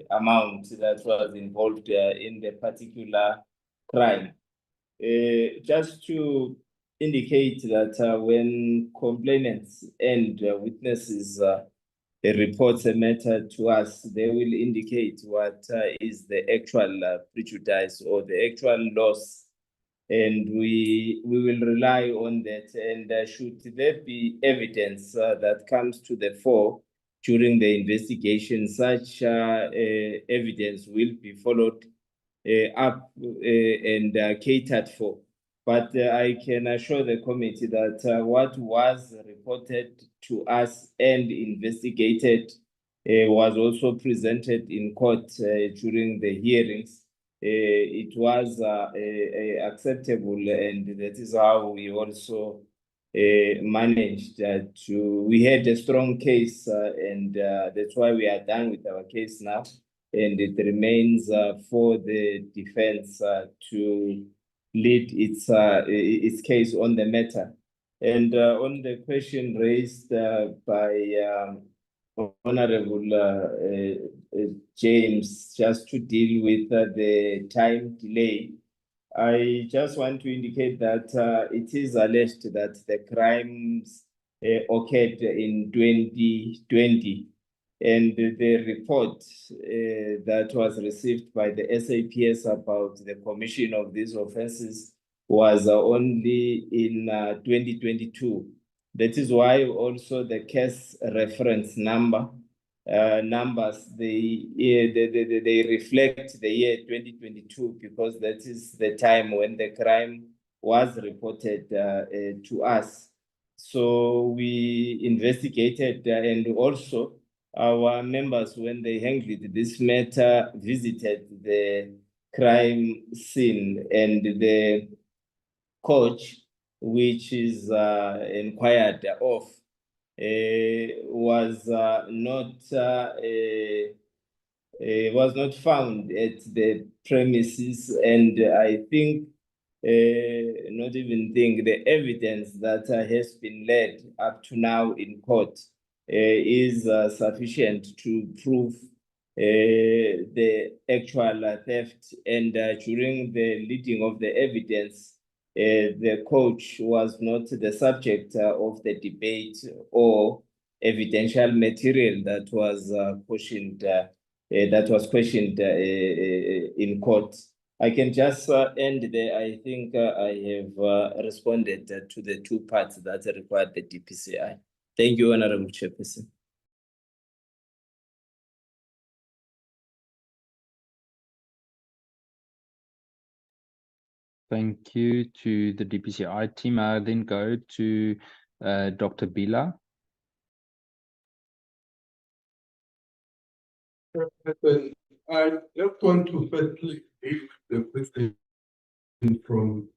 amount that was involved in the particular crime. Just to indicate that when complainants and witnesses reports a matter to us, they will indicate what is the actual prejudice or the actual loss, and we will rely on that. And should there be evidence that comes to the fore during the investigation, such evidence will be followed up and catered for. But I can assure the committee that what was reported to us and investigated was also presented in court during the hearings. It was acceptable, and that is how we also managed we had a strong case, and that's why we are done with our case now, and it remains for the defense to lead its case on the matter. And on the question raised by Honorable James, just to deal with the time delay, I just want to indicate that it is alleged that the crimes occurred in 2020, and the report that was received by the SAPS about the commission of these offenses was only in 2022. That is why also the case reference numbers, they reflect the year 2022, because that is the time when the crime was reported to us. So we investigated, and also our members, when they handled this matter, visited the crime scene, and the coach, which is inquired of, was not found at the premises, and I think the evidence that has been led up to now in court is sufficient to prove the actual theft. And during the leading of the evidence, the coach was not the subject of the debate or evidential material that was questioned in court. I can just end there. I think I have responded to the two parts that required the DPCI. Thank you, Honorable Chairperson. Thank you to the DPCI team. I then go to Dr. Bila. I just want to firstly give the question from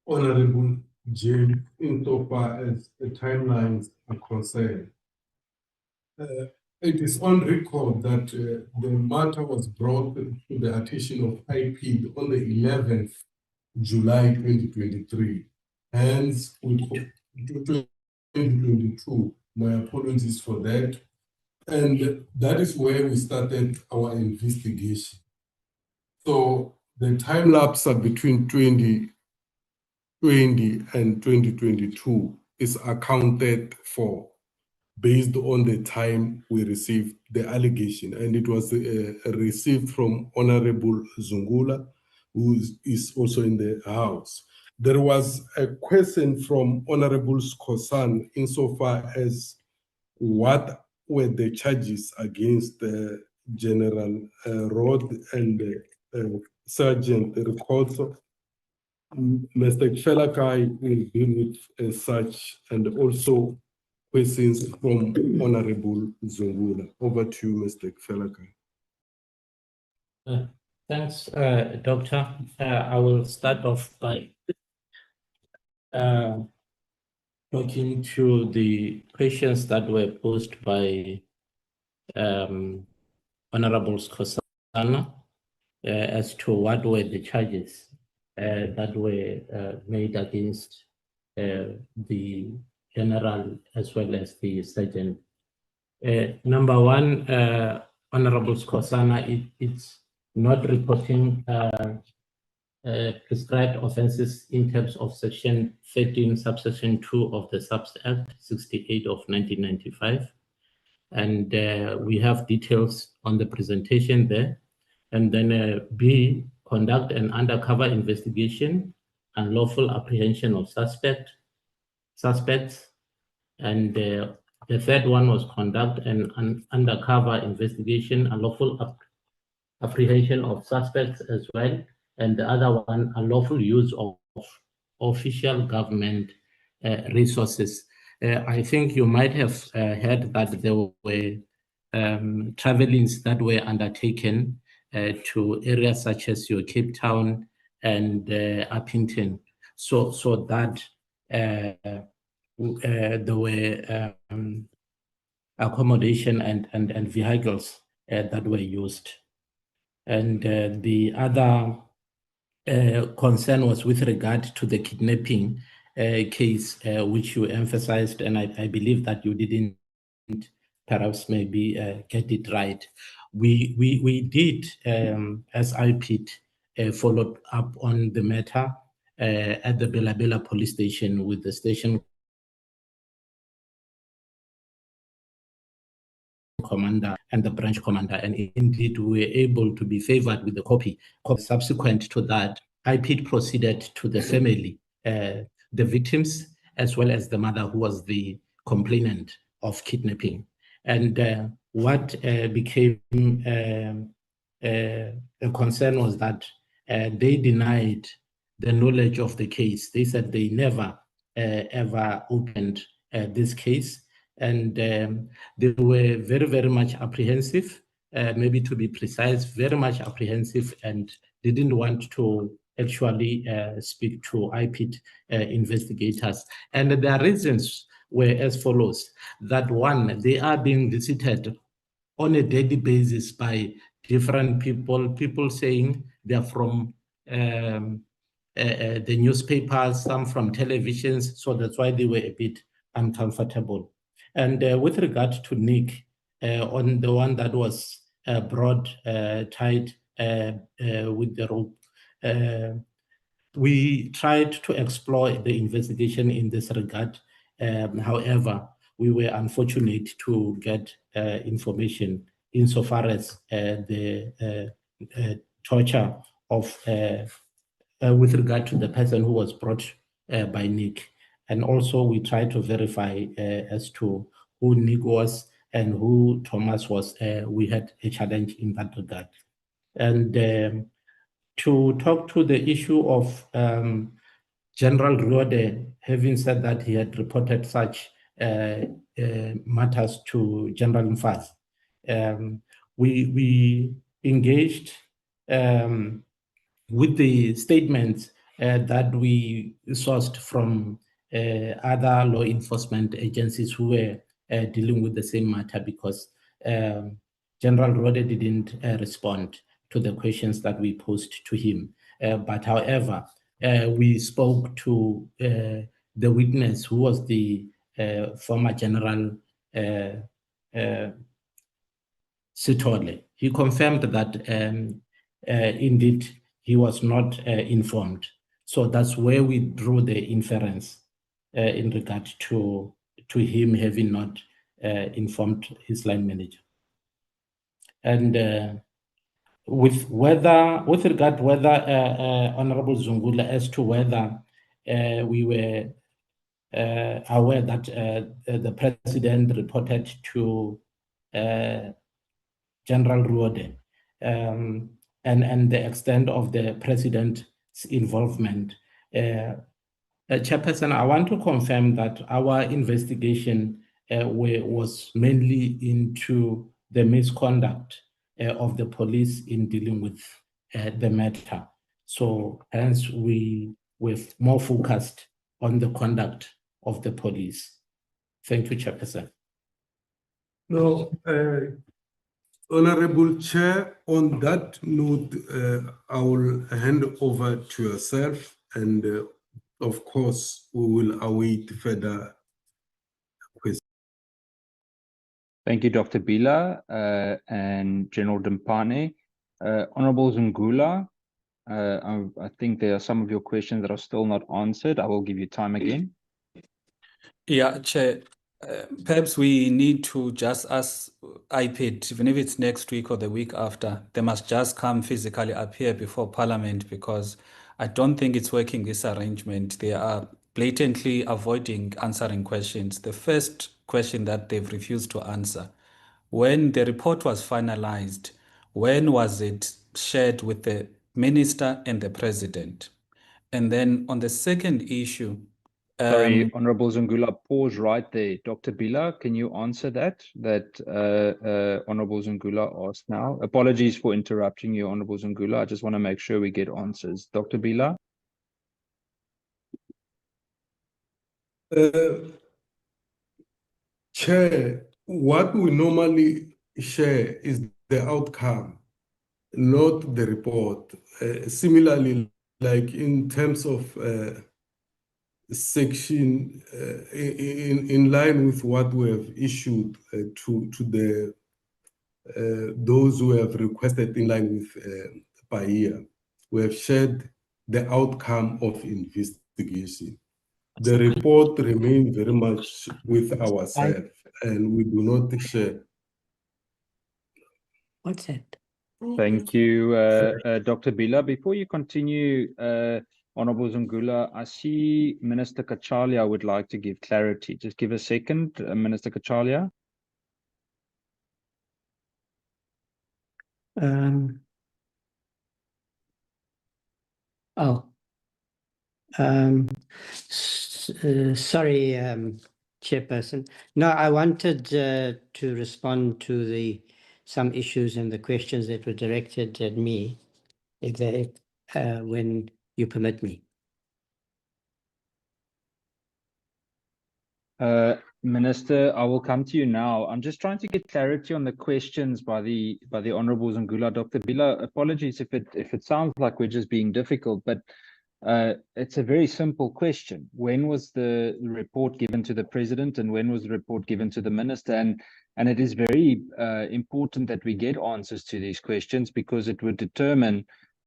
Honorable James insofar as the timelines are concerned. It is on record that the matter was brought to the attention of IPID on the 11th July 2023. Hence, we 2022. My apologies for that. And that is where we started our investigation. So the time lapse between 2020 and 2022 is accounted for based on the time we received the allegation, and it was received from Honorable Zungula, who is also in the House. There was a question from Honorable Skosan insofar as what were the charges against General Rod and Sergeant Ricordo. Mr. Phala will deal with such, and also questions from Honorable Zungula. Over to you, Mr. Phala. Thanks, Doctor. I will start off by talking to the questions that were posed by Honorable Skosana as to what were the charges that were made against the general as well as the sergeant. Number one, Honorable Skosana, it's not reporting prescribed offenses in terms of Section 13, subsection 2 of the Subs Act 68 of 1995. And we have details on the presentation there. And then B, conduct an undercover investigation and lawful apprehension of suspects. And the third one was conduct an undercover investigation and lawful apprehension of suspects as well. And the other one, a lawful use of official government resources. I think you might have heard that there were travelings that were undertaken to areas such as your Cape Town and Uppington, so that there were accommodation and vehicles that were used. And the other concern was with regard to the kidnapping case, which you emphasized, and I believe that you didn't perhaps maybe get it right. We did, as IPID, followed up on the matter at the Bela Bela police station with the station commander and the branch commander, and indeed we were able to be favored with the copy. Subsequent to that, IPID proceeded to the family, the victims, as well as the mother who was the complainant of kidnapping. And what became a concern was that they denied the knowledge of the case. They said they never ever opened this case, and they were very, very much apprehensive, maybe to be precise, very much apprehensive, and didn't want to actually speak to IPID investigators. And their reasons were as follows: that one, they are being visited on a daily basis by different people saying they're from the newspapers, some from televisions, so that's why they were a bit uncomfortable. And with regard to Nick, on the one that was brought, tied with the rope, we tried to explore the investigation in this regard. However, we were unfortunate to get information insofar as the torture of with regard to the person who was brought by Nick. And also we tried to verify as to who Nick was and who Thomas was. We had a challenge in that regard. And to talk to the issue of General Riode, having said that he had reported such matters to General Mfaz, we engaged with the statements that we sourced from other law enforcement agencies who were dealing with the same matter because General Rode didn't respond to the questions that we posed to him. But however, we spoke to the witness who was the former General Sithole. He confirmed that indeed he was not informed. So that's where we drew the inference in regard to him having not informed his line manager. And with regard whether Honorable Zungula as to whether we were aware that the president reported to General Ruode and the extent of the president's involvement. Chairperson, I want to confirm that our investigation was mainly into the misconduct of the police in dealing with the matter. So hence we were more focused on the conduct of the police. Thank you, Chairperson. No, Honorable Chair, on that note, I will hand over to yourself, and of course, we will await further questions. Thank you, Dr. Bila and General Dimpane. Honorable Zungula, I think there are some of your questions that are still not answered. I will give you time again. Yeah, Chair. Perhaps we need to just ask IPID, even if it's next week or the week after, they must just come physically appear before Parliament because I don't think it's working, this arrangement. They are blatantly avoiding answering questions. The first question that they've refused to answer, when the report was finalized, when was it shared with the minister and the president? And then on the second issue, Sorry, Honorable Zungula, pause right there. Dr. Bila, can you answer that Honorable Zungula asked now? Apologies for interrupting you, Honorable Zungula. I just want to make sure we get answers. Dr. Bila? Chair, what we normally share is the outcome, not the report. Similarly, like in terms of section in line with what we have issued to the those who have requested in line with PAIA, we have shared the outcome of investigation. The report remains very much with ourselves, and we do not share. What's that? Thank you, Dr. Bila. Before you continue, Honorable Zungula, I see Minister Kachalia would like to give clarity. Just give a second, Minister Kachalia. Sorry, Chairperson. No, I wanted to respond to some issues and the questions that were directed at me, if they, when you permit me. Minister, I will come to you now. I'm just trying to get clarity on the questions by the Honorable Zungula. Dr. Bila, apologies if it sounds like we're just being difficult, but it's a very simple question. When was the report given to the president, and when was the report given to the minister? And it is very important that we get answers to these questions, because it would determine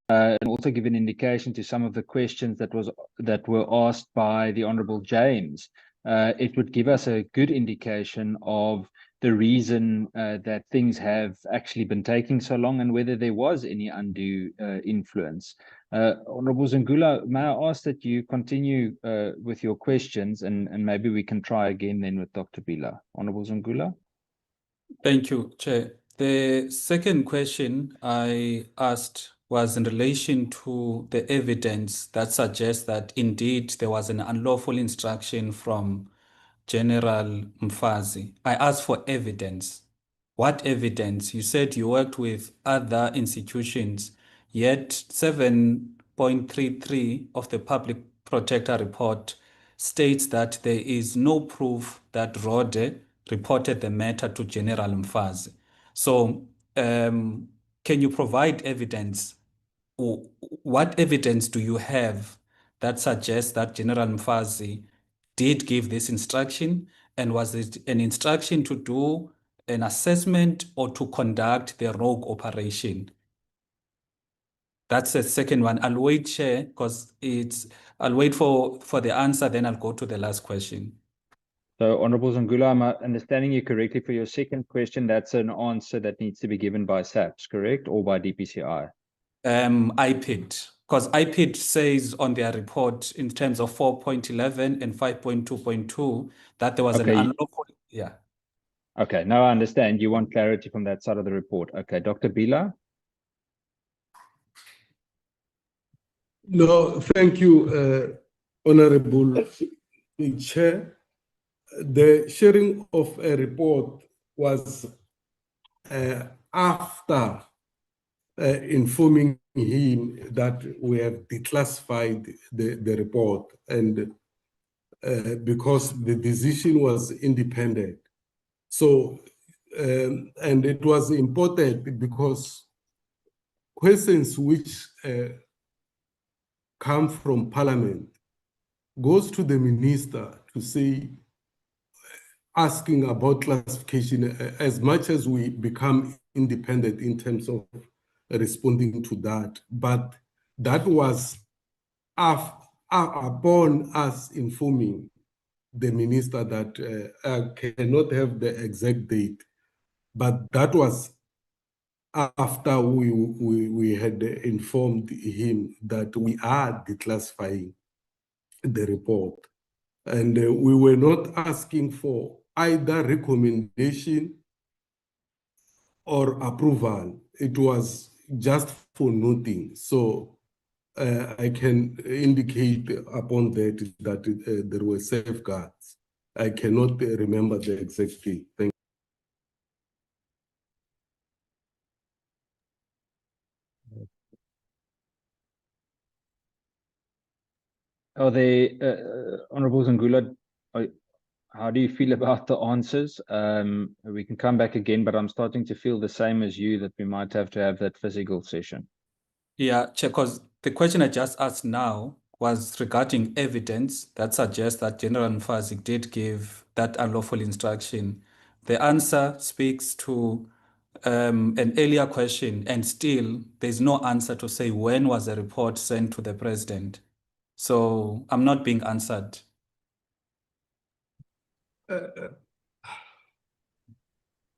and also give an indication to some of the questions that were asked by the Honorable James. It would give us a good indication of the reason that things have actually been taking so long, and whether there was any undue influence. Honorable Zungula, may I ask that you continue with your questions, and maybe we can try again then with Dr. Bila. Honorable Zungula. Thank you, Chair. The second question I asked was in relation to the evidence that suggests that indeed there was an unlawful instruction from General Mfazi. I asked for evidence. What evidence? You said you worked with other institutions, yet 7.33 of the Public Protector report states that there is no proof that Rode reported the matter to General Mfazi. So can you provide evidence? What evidence do you have that suggests that General Mfazi did give this instruction? And was it an instruction to do an assessment or to conduct the rogue operation? That's the second one. I'll wait, Chair, because I'll wait for the answer, then I'll go to the last question. So, Honorable Zangula, am I understanding you correctly for your second question? That's an answer that needs to be given by SAPS, correct? Or by DPCI? IPID, because IPID says on their report in terms of 4.11 and 5.2.2 that there was an unlawful, yeah. Okay, now I understand. You want clarity from that side of the report. Okay, Dr. Bila? No, thank you, Honorable Chair. The sharing of a report was after informing him that we have declassified the report, and because the decision was independent. So, and it was important because questions which come from Parliament goes to the minister to say, asking about classification as much as we become independent in terms of responding to that. But that was upon us informing the minister that I cannot have the exact date, but that was after we had informed him that we are declassifying the report. And we were not asking for either recommendation or approval. It was just for noting. So I can indicate upon that there were safeguards. I cannot remember the exact date. Thank you. Are they, Honorable Zangula, how do you feel about the answers? We can come back again, but I'm starting to feel the same as you, that we might have to have that physical session. Yeah, Chair, because the question I just asked now was regarding evidence that suggests that General Mfazi did give that unlawful instruction. The answer speaks to an earlier question, and still there's no answer to say when was the report sent to the president. So I'm not being answered. Go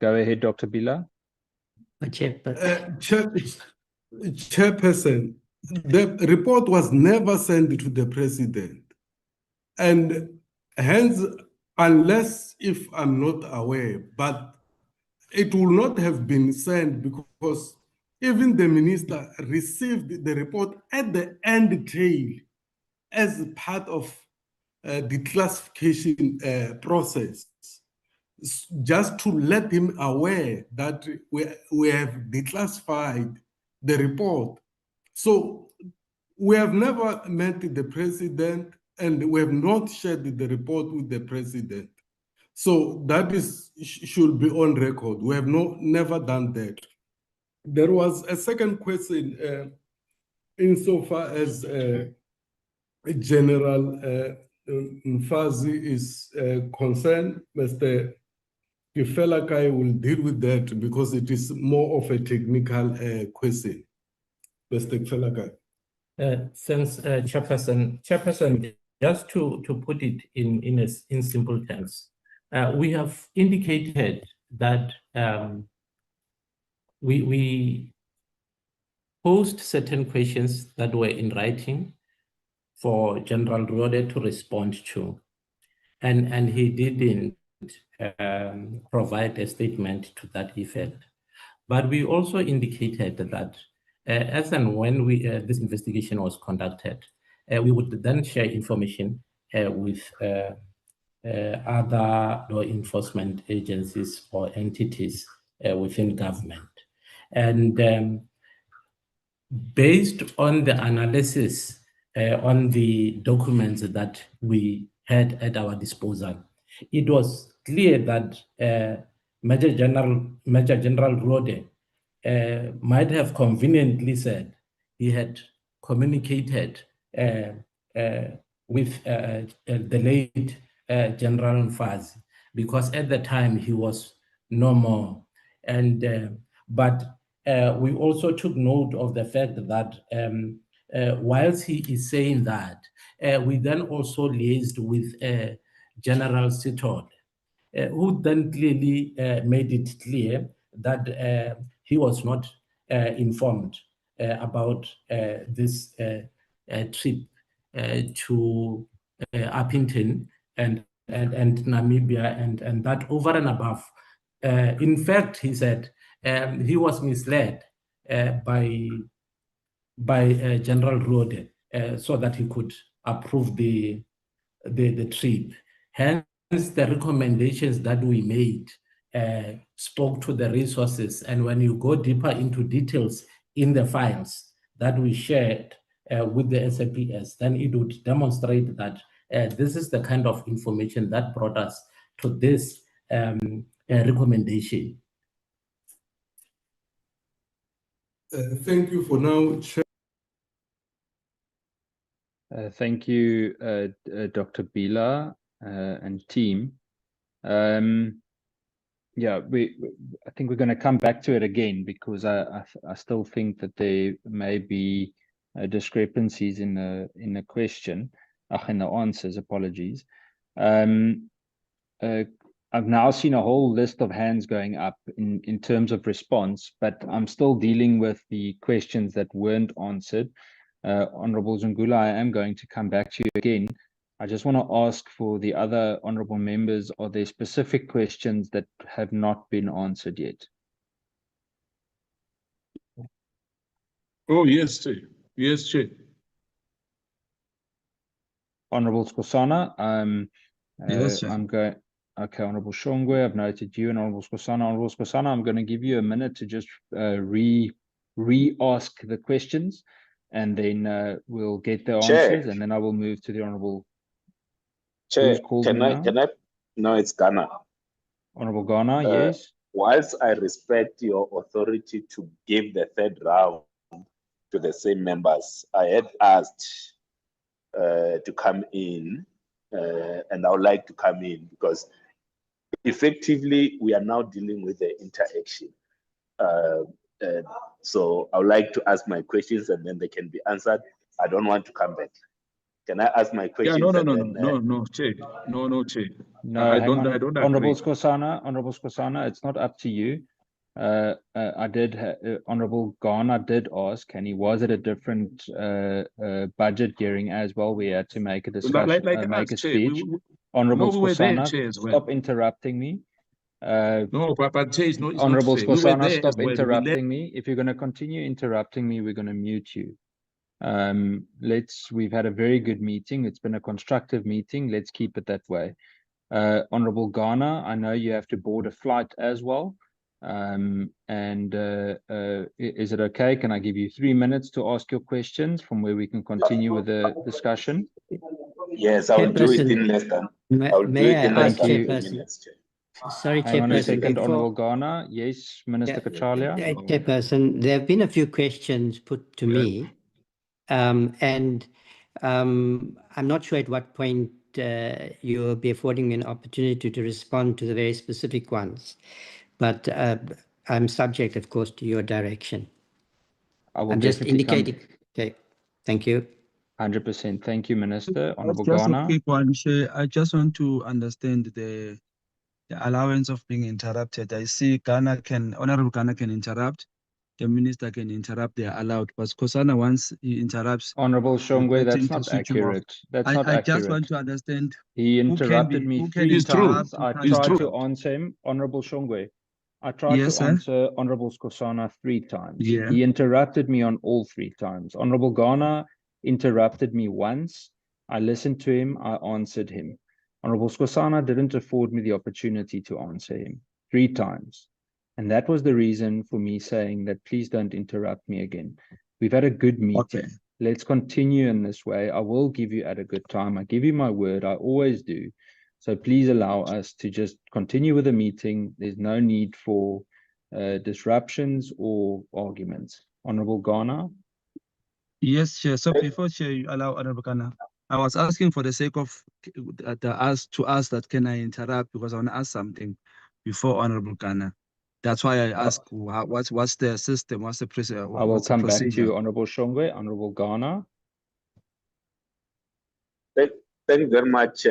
ahead, Dr. Bila. Chairperson, the report was never sent to the president. And hence, unless if I'm not aware, but it will not have been sent because even the minister received the report at the end tail as part of the classification process, just to let him aware that we have declassified the report. So we have never met the president, and we have not shared the report with the president. So that should be on record. We have never done that. There was a second question insofar as General Mfazi is concerned. Mr. Phala will deal with that because it is more of a technical question. Mr. Phala. Thanks, Chairperson. Chairperson, just to put it in simple terms, we have indicated that we posed certain questions that were in writing for General Ruode to respond to, and he didn't provide a statement to that effect. But we also indicated that as and when this investigation was conducted, we would then share information with other law enforcement agencies or entities within government. And based on the analysis on the documents that we had at our disposal, it was clear that Major General Rode might have conveniently said he had communicated with the late General Mfazi, because at the time he was no more. And but we also took note of the fact that whilst he is saying that, we then also liaised with General Sithole, who then clearly made it clear that he was not informed about this trip to Uppington and Namibia, and that over and above. In fact, he said he was misled by General Rode so that he could approve the trip. Hence, the recommendations that we made spoke to the resources. And when you go deeper into details in the files that we shared with the SAPS, then it would demonstrate that this is the kind of information that brought us to this recommendation. Thank you for now, Chair. Thank you, Dr. Bila and team. Yeah, I think we're going to come back to it again, because I still think that there may be discrepancies in the question, in the answers. Apologies. I've now seen a whole list of hands going up in terms of response, but I'm still dealing with the questions that weren't answered. Honorable Zungula, I am going to come back to you again. I just want to ask for the other honorable members, are there specific questions that have not been answered yet? Oh, yes, Chair. Yes, Chair. Honorable Skosana, Yes, sir. I'm going. Okay, Honorable Shongwe, I've noted you, and Honorable Skosana. Honorable Skosana, I'm going to give you a minute to just re-ask the questions, and then we'll get the answers, and then I will move to the Honorable. Chair, Who's called me now? No, it's Ghana. Honorable Ghana, yes. Whilst I respect your authority to give the third round to the same members, I had asked to come in, and I would like to come in because effectively we are now dealing with the interaction. So I would like to ask my questions and then they can be answered. I don't want to come back. Can I ask my questions? Yeah, no, Chair. No, Chair. No, I hang on. don't agree. Honorable Skosana, it's not up to you. Honorable Ghana did ask, and he was at a different budget hearing as well. We had to make a discussion, make a speech. Honorable Skosana, stop interrupting me. No, but Chair, it's not Honorable fair. We were Skosana, there stop as well. interrupting me. If you're going to continue interrupting me, we're going to mute you. We've had a very good meeting. It's been a constructive meeting. Let's keep it that way. Honorable Ghana, I know you have to board a flight as well. Is it okay? Can I give you 3 minutes to ask your questions from where we can continue with the discussion? Yes, I will do it in less than. May I ask Chairperson? Sorry, Hang on a Chairperson. second, Honorable Ghana. Yes, Minister Kachalia. Chairperson, there have been a few questions put to me. I'm not sure at what point you'll be affording me an opportunity to respond to the very specific ones, but I'm subject, of course, to your direction. I'm just indicating. Okay, thank you. 100%. Thank you, Minister. Honorable Just Ghana. a quick one, Chair. I just want to understand the allowance of being interrupted. I see Honorable Ghana can interrupt. The minister can interrupt, they are allowed. But Skosana, once he interrupts, Honorable Shongwe, that's not accurate. That's not accurate. I just want to understand. He interrupted me 3 times. I tried to answer him. Honorable Shongwe, I tried to answer Honorable Skosana 3 times. Yeah. He interrupted me on all 3 times. Honorable Ghana interrupted me once. I listened to him. I answered him. Honorable Skosana didn't afford me the opportunity to answer him 3 times. And that was the reason for me saying that please don't interrupt me again. We've had a good meeting. Okay. Let's continue in this way. I will give you at a good time. I give you my word. I always do. So please allow us to just continue with the meeting. There's no need for disruptions or arguments. Honorable Ghana. Yes, Chair. So before Chair, you allow Honorable Ghana, I was asking for the sake of to ask that can I interrupt because I want to ask something before Honorable Ghana. That's why I ask what's the system, what's the procedure? I will come back to you, Honorable Shongwe. Honorable Ghana. Thank you very much.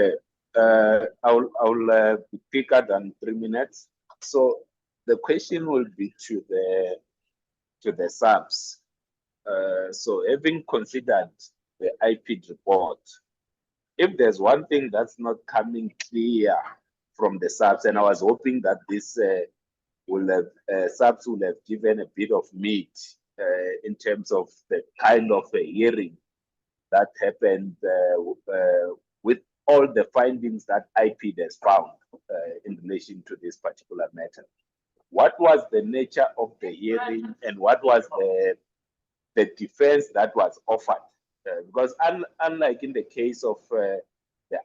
I will be quicker than 3 minutes. So the question will be to the subs. So having considered the IPID report, if there's one thing that's not coming clear from the subs, and I was hoping that this will have subs will have given a bit of meat in terms of the kind of a hearing that happened with all the findings that IPID has found in relation to this particular matter. What was the nature of the hearing, and what was the defense that was offered? Because unlike in the case of the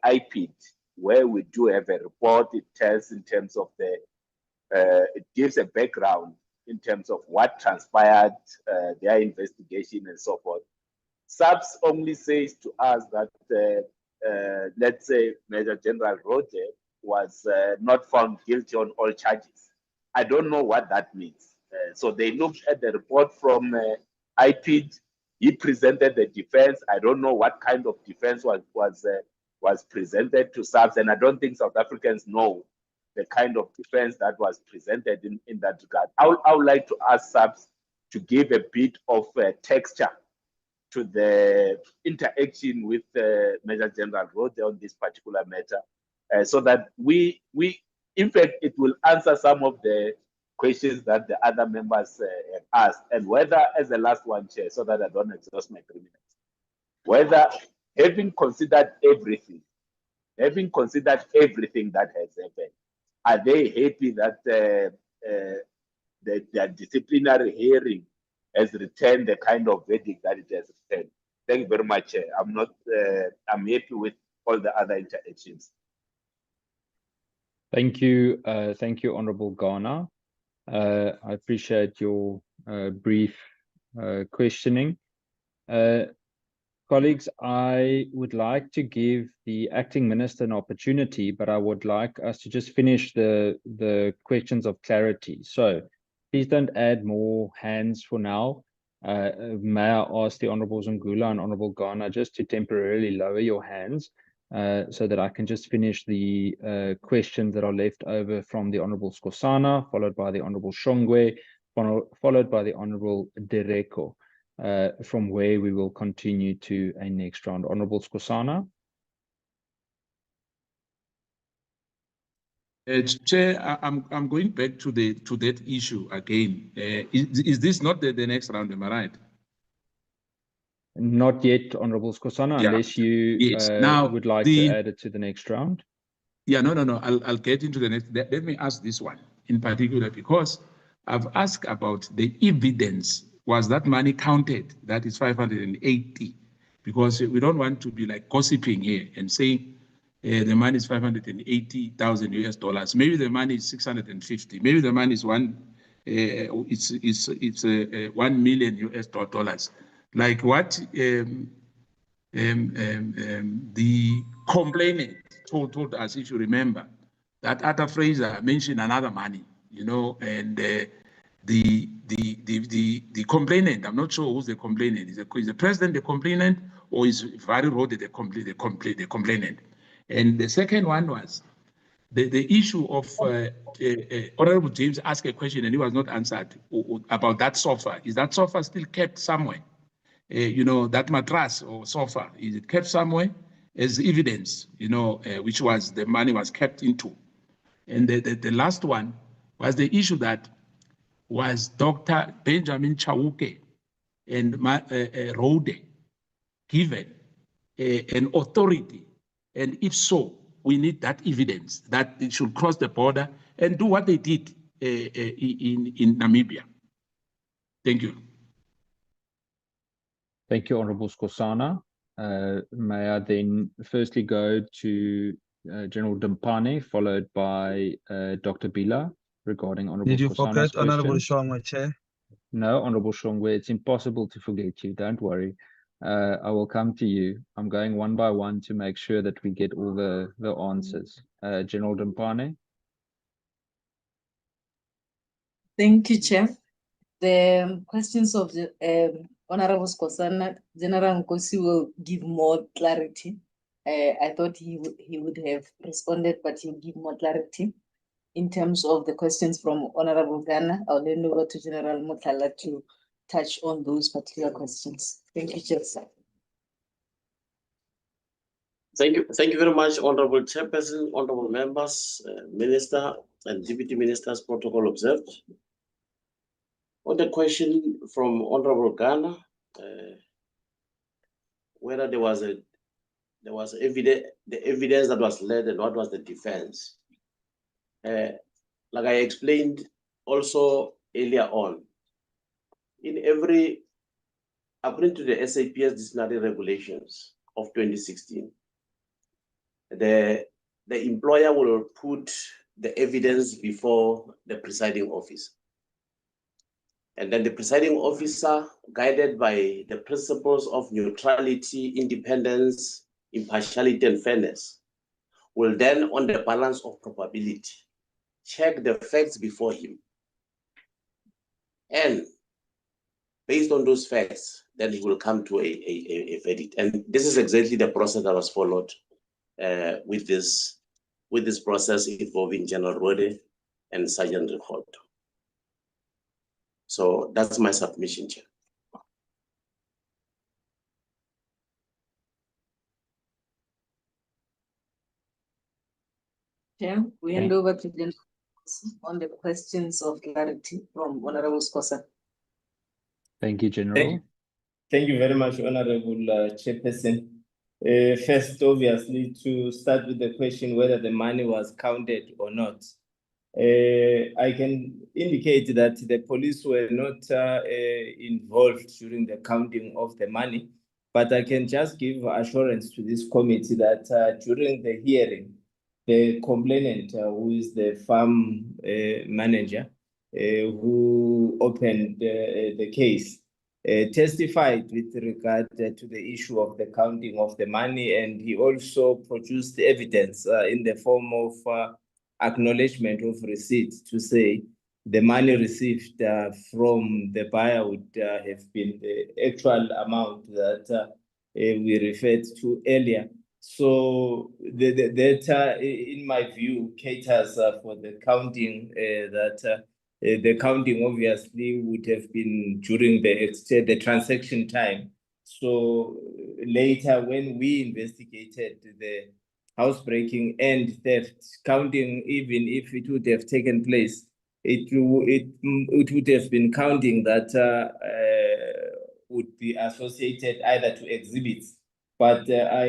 IPID, where we do have a report, it tells in terms of it gives a background in terms of what transpired, their investigation and so forth. SAPS only says to us that, let's say, Major General Roger was not found guilty on all charges. I don't know what that means. So they looked at the report from IPID. He presented the defense. I don't know what kind of defense was presented to SAPS, and I don't think South Africans know the kind of defense that was presented in that regard. I would like to ask SAPS to give a bit of texture to the interaction with Major General Rode on this particular matter, so that we, in fact, it will answer some of the questions that the other members have asked, and whether, as the last one, Chair, so that I don't exhaust my 3 minutes, whether having considered everything that has happened, are they happy that their disciplinary hearing has returned the kind of verdict that it has returned? Thank you very much. I'm happy with all the other interactions. Thank you, Honorable Ghana. I appreciate your brief questioning. Colleagues, I would like to give the acting minister an opportunity, but I would like us to just finish the questions of clarity. So please don't add more hands for now. May I ask the Honorable Zungula and Honorable Ghana just to temporarily lower your hands so that I can just finish the questions that are left over from the Honorable Skosana, followed by the Honorable Shongwe, followed by the Honorable Dereko, from where we will continue to a next round. Honorable Skosana. Chair, I'm going back to that issue again. Is this not the next round? Am I right? Not yet, Honorable Skosana, Yeah. unless you Now, would like to add it to the next round. Yeah, no. I'll get into the next. Let me ask this one in particular, because I've asked about the evidence. Was that money counted? That is 580, because we don't want to be like gossiping here and saying the money is 580,000 US dollars. Maybe the money is 650. Maybe the money is 1 million US dollars. Like what the complainant told us, if you remember, that Arthur Fraser mentioned another money, and the complainant, I'm not sure who's the complainant. Is the president the complainant, or is Vary Rode the complainant? And the second one was the issue of Honorable James asked a question and he was not answered about that sofa. Is that sofa still kept somewhere? That mattress or sofa, is it kept somewhere as evidence, which was the money was kept into? And the last one was the issue that was Dr. Benjamin Chauke and Rode given an authority? And if so, we need that evidence that it should cross the border and do what they did in Namibia. Thank you. Thank you, Honorable Skosana. May I then firstly go to General Dumpane, followed by Dr. Bila regarding Honorable Did you Kosana's forget Honorable question. Shongwe, Chair? No, Honorable Shongwe, it's impossible to forget you. Don't worry. I will come to you. I'm going one by one to make sure that we get all the answers. General Dumpane. Thank you, Chair. The questions of the Honorable Skosana, General Nkosi will give more clarity. I thought he would have responded, but he'll give more clarity. In terms of the questions from Honorable Ghana, I'll hand over to General Mutala to touch on those particular questions. Thank you, Chair. Thank you very much, Honorable Chairperson, Honorable Members, Minister and Deputy Ministers, protocol observed. On the question from Honorable Ghana, whether there was evidence, the evidence that was led and what was the defense. Like I explained also earlier on, according to the SAPS disciplinary regulations of 2016, the employer will put the evidence before the presiding officer. And then the presiding officer, guided by the principles of neutrality, independence, impartiality, and fairness, will then, on the balance of probability, check the facts before him. And based on those facts, then he will come to a verdict. And this is exactly the process that was followed with this process involving General Rode and Sergeant Record. So that's my submission, Chair. Chair, we hand over to General on the questions of clarity from Honorable Skosa. Thank you, General. Thank you very much, Honorable Chairperson. First, obviously, to start with the question whether the money was counted or not. I can indicate that the police were not involved during the counting of the money, but I can just give assurance to this committee that during the hearing, the complainant, who is the farm manager, who opened the case, testified with regard to the issue of the counting of the money, and he also produced evidence in the form of acknowledgement of receipt to say the money received from the buyer would have been the actual amount that we referred to earlier. So that, in my view, caters for the counting the counting obviously would have been during the transaction time. So later, when we investigated the housebreaking and theft, counting, even if it would have taken place, it would have been counting that would be associated either to exhibits. But that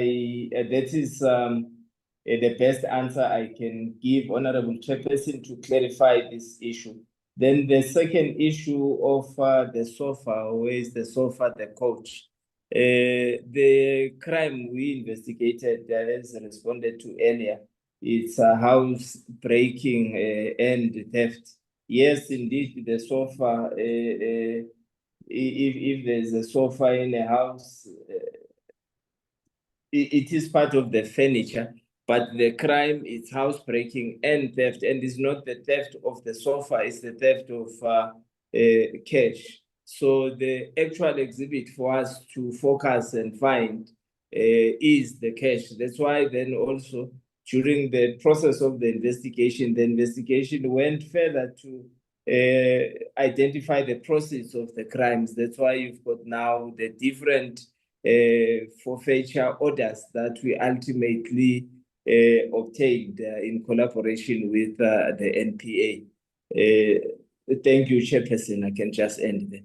is the best answer I can give, Honorable Chairperson, to clarify this issue. Then the second issue of the sofa, where is the sofa, the coach? The crime we investigated as responded to earlier, it's a house breaking and theft. Yes, indeed, the sofa, if there's a sofa in a house, it is part of the furniture, but the crime is housebreaking and theft, and it's not the theft of the sofa, it's the theft of cash. So the actual exhibit for us to focus and find is the cash. That's why then also during the process of the investigation went further to identify the proceeds of the crimes. That's why you've got now the different forfeiture orders that we ultimately obtained in collaboration with the NPA. Thank you, Chairperson. I can just end there.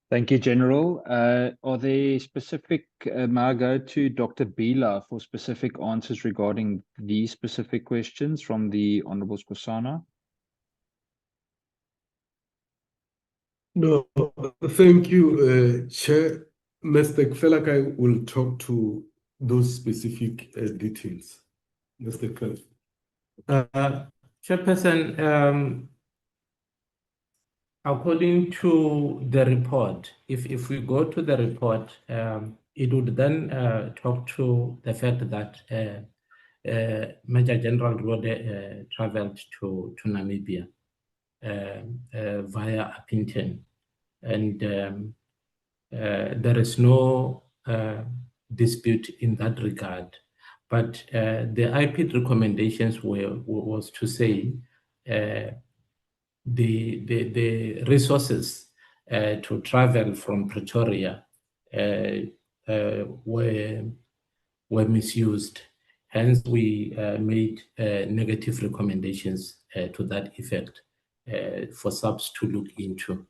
Thank you, General. Are there specific, may I go to Dr. Bila for specific answers regarding these specific questions from the Honorable Skosana? No, thank you, Chair. Mr. Kfelakai will talk to those specific details. Mr. Kfelakai. Chairperson, according to the report, if we go to the report, it would then talk to the fact that Major General Rode traveled to Namibia via Appington, and there is no dispute in that regard. But the IPID recommendations was to say the resources to travel from Pretoria were misused. Hence, we made negative recommendations to that effect for SAPS to look into.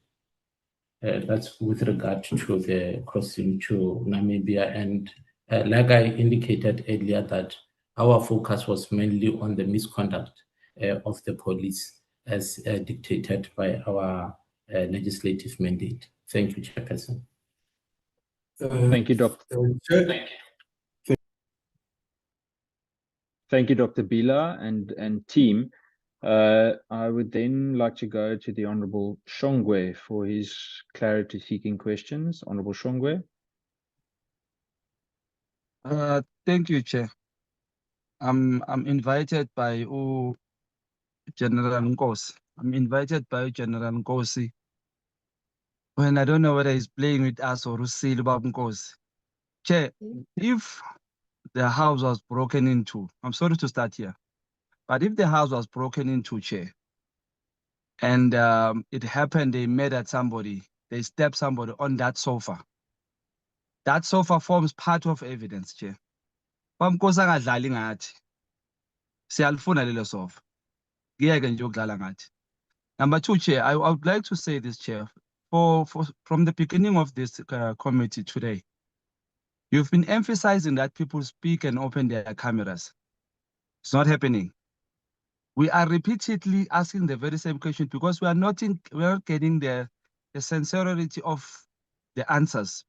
That's with regard to the crossing to Namibia. And like I indicated earlier, that our focus was mainly on the misconduct of the police as dictated by our legislative mandate. Thank you, Chairperson. Thank you, Dr. Thank you, Dr. Bila and team. I would then like to go to the Honorable Shongwe for his clarity-seeking questions. Honorable Shongwe. Thank you, Chair. I'm invited by General Nkosi. I'm invited by General Nkosi. When I don't know whether he's playing with us or Rusili Babu Nkosi. Chair, if the house was broken into, I'm sorry to start here, but if the house was broken into, Chair, and it happened, they murdered somebody, they stabbed somebody on that sofa forms part of evidence, Chair. Bamkosi angadlali ngathi. Siyalifuna lelo sofa. Ngiyeke nje ukudlala ngathi. Number two, Chair, I would like to say this, Chair. From the beginning of this committee today, you've been emphasizing that people speak and open their cameras. It's not happening. We are repeatedly asking the very same question because we are not getting the sincerity of the answers.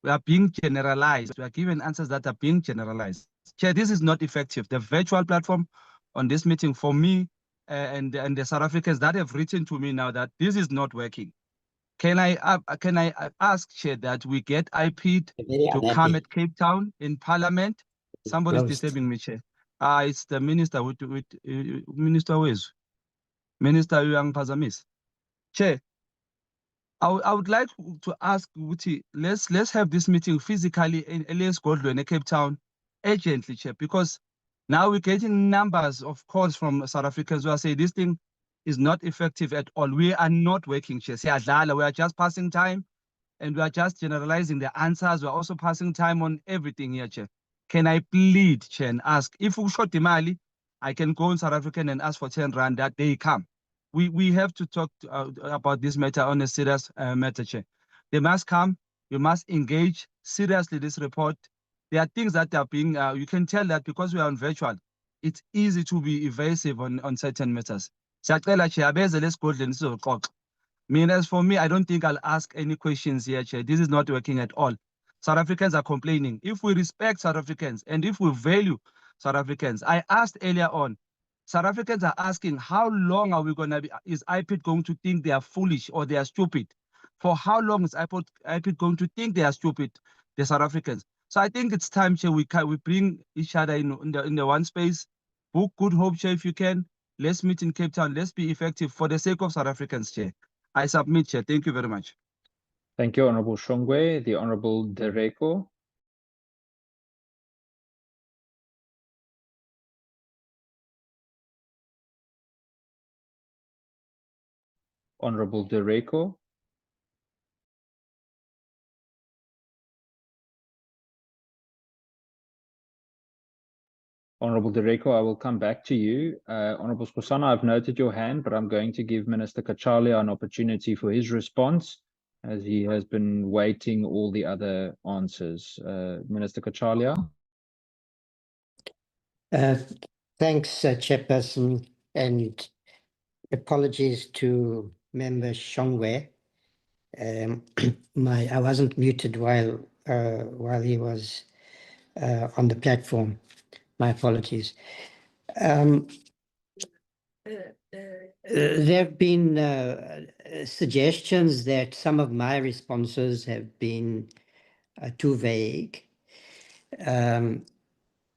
We are being generalized. We are given answers that are being generalized. Chair, this is not effective. The virtual platform on this meeting for me and the South Africans that have written to me now that this is not working. Can I ask, Chair, that we get IPID to come at Cape Town in Parliament? Somebody's disturbing me, Chair. It's the minister with Minister Wezu. Minister Yang Pazamis. Chair, I would like to ask Uti, let's have this meeting physically in Elias Godlo in Cape Town urgently, Chair, because now we're getting numbers of calls from South Africans who are saying this thing is not effective at all. We are not working, Chair. We are just passing time and we are just generalizing the answers. We're also passing time on everything here, Chair. Can I plead, Chair, and ask if we shot the Mali, I can go in South African and ask for 10 rand that they come. We have to talk about this matter on a serious matter, Chair. They must come. We must engage seriously this report. There are things that are being, you can tell that because we are on virtual, it's easy to be evasive on certain matters. As for me, I don't think I'll ask any questions here, Chair. This is not working at all. South Africans are complaining. If we respect South Africans and if we value South Africans, I asked earlier on, South Africans are asking, how long are we going to be, is IPID going to think they are foolish or they are stupid? For how long is IPID going to think they are stupid, the South Africans? So I think it's time, Chair, we bring each other in the one space. Book Good Hope, Chair, if you can. Let's meet in Cape Town. Let's be effective for the sake of South Africans, Chair. I submit, Chair. Thank you very much. Thank you, Honorable Shongwe. The Honorable Dereko. Honorable Dereko. Honorable Dereko, I will come back to you. Honorable Skosana, I've noted your hand, but I'm going to give Minister Kachalia an opportunity for his response, as he has been waiting all the other answers. Minister Kachalia. Thanks, Chairperson, and apologies to Member Shongwe. I wasn't muted while while he was on the platform. My apologies. There have been suggestions that some of my responses have been too vague. I'm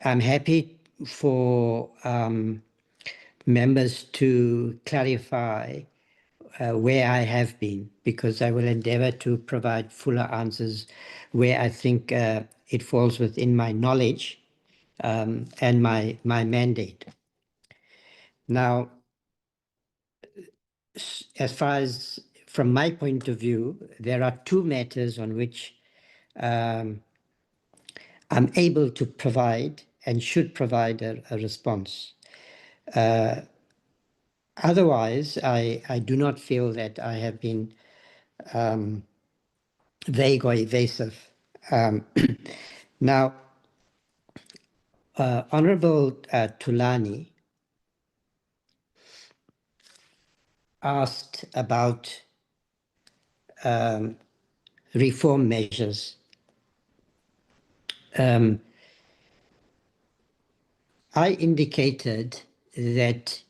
happy for members to clarify where I have been, because I will endeavor to provide fuller answers where I think it falls within my knowledge and my mandate. Now, as far as from my point of view, there are two matters on which I'm able to provide and should provide a response. Otherwise, I do not feel that I have been vague or evasive. Now, Honorable Tulani asked about reform measures. I indicated that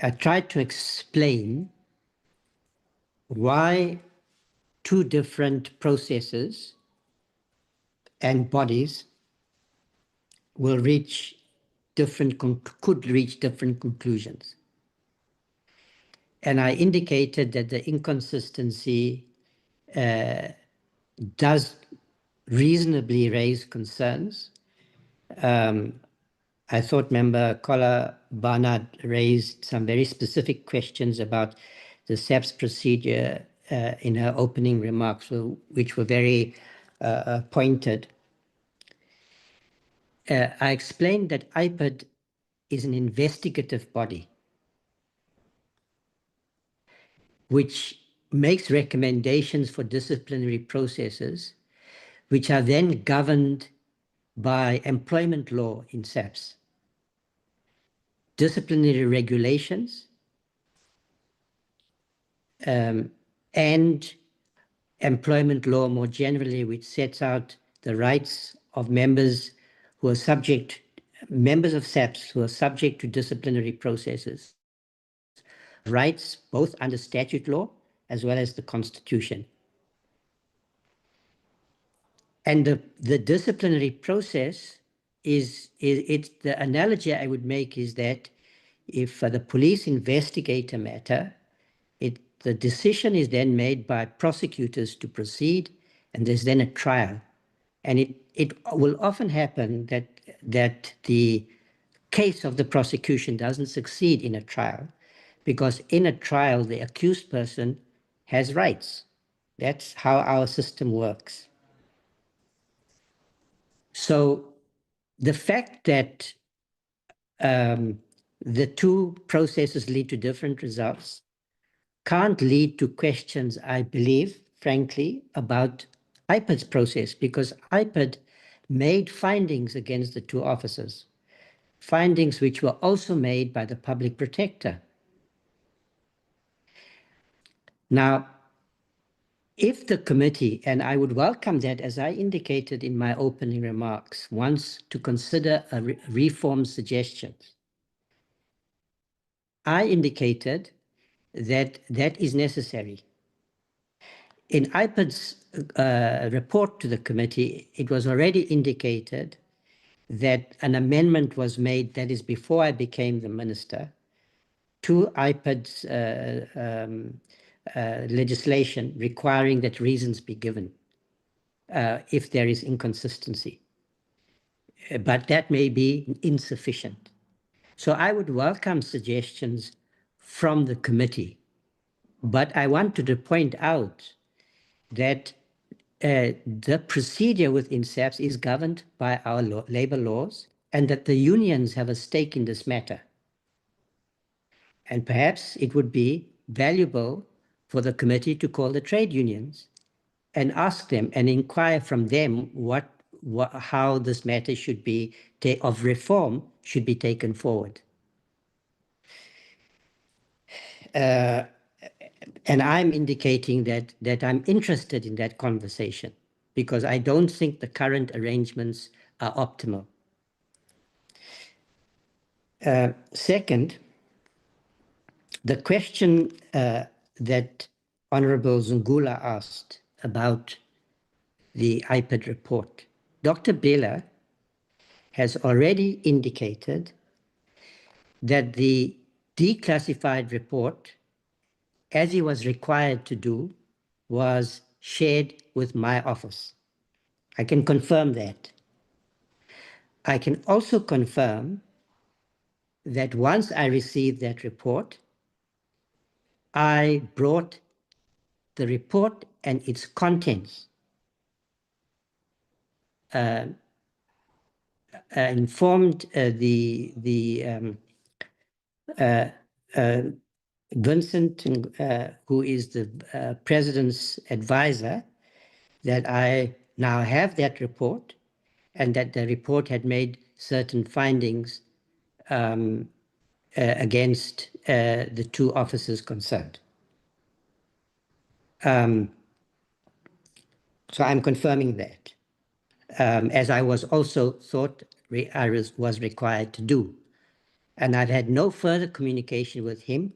I tried to explain why two different processes and bodies will reach could reach different conclusions. And I indicated that the inconsistency does reasonably raise concerns. I thought Member Kola Barnard raised some very specific questions about the SAPS procedure in her opening remarks, which were very pointed. I explained that IPID is an investigative body which makes recommendations for disciplinary processes, which are then governed by employment law in SAPS. Disciplinary regulations and employment law more generally, which sets out the rights of members who are members of SAPS who are subject to disciplinary processes. Rights both under statute law as well as the Constitution. And the disciplinary process it's the analogy I would make is that if the police investigate a matter, the decision is then made by prosecutors to proceed, and there's then a trial. And it will often happen that the case of the prosecution doesn't succeed in a trial, because in a trial, the accused person has rights. That's how our system works. So the fact that the two processes lead to different results can't lead to questions, I believe, frankly, about IPID's process, because IPID made findings against the two officers, findings which were also made by the public protector. Now, if the committee, and I would welcome that, as I indicated in my opening remarks, wants to consider a reform suggestions, I indicated that that is necessary. In IPID's report to the committee, it was already indicated that an amendment was made, that is before I became the minister, to IPID's legislation requiring that reasons be given if there is inconsistency. But that may be insufficient. So I would welcome suggestions from the committee. But I wanted to point out that the procedure within SAPS is governed by our labor laws, and that the unions have a stake in this matter. And perhaps it would be valuable for the committee to call the trade unions and ask them and inquire from them how this matter should be of reform should be taken forward. And I'm indicating that I'm interested in that conversation, because I don't think the current arrangements are optimal. Second, the question that Honorable Zungula asked about the IPID report. Dr. Bela has already indicated that the declassified report, as he was required to do, was shared with my office. I can confirm that. I can also confirm that once I received that report, I brought the report and its contents, informed Vincent, who is the president's advisor, that I now have that report and that the report had made certain findings against the two officers concerned. So I'm confirming that, as I was also thought I was required to do. And I've had no further communication with him,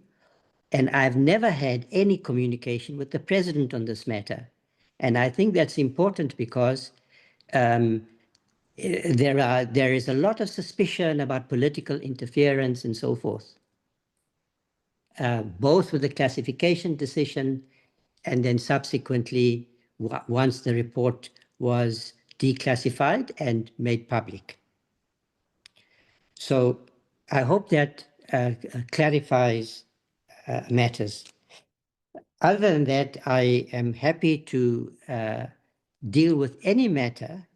and I've never had any communication with the president on this matter. And I think that's important because there is a lot of suspicion about political interference and so forth, both with the classification decision and then subsequently once the report was declassified and made public. So I hope that clarifies matters. Other than that, I am happy to deal with any matter,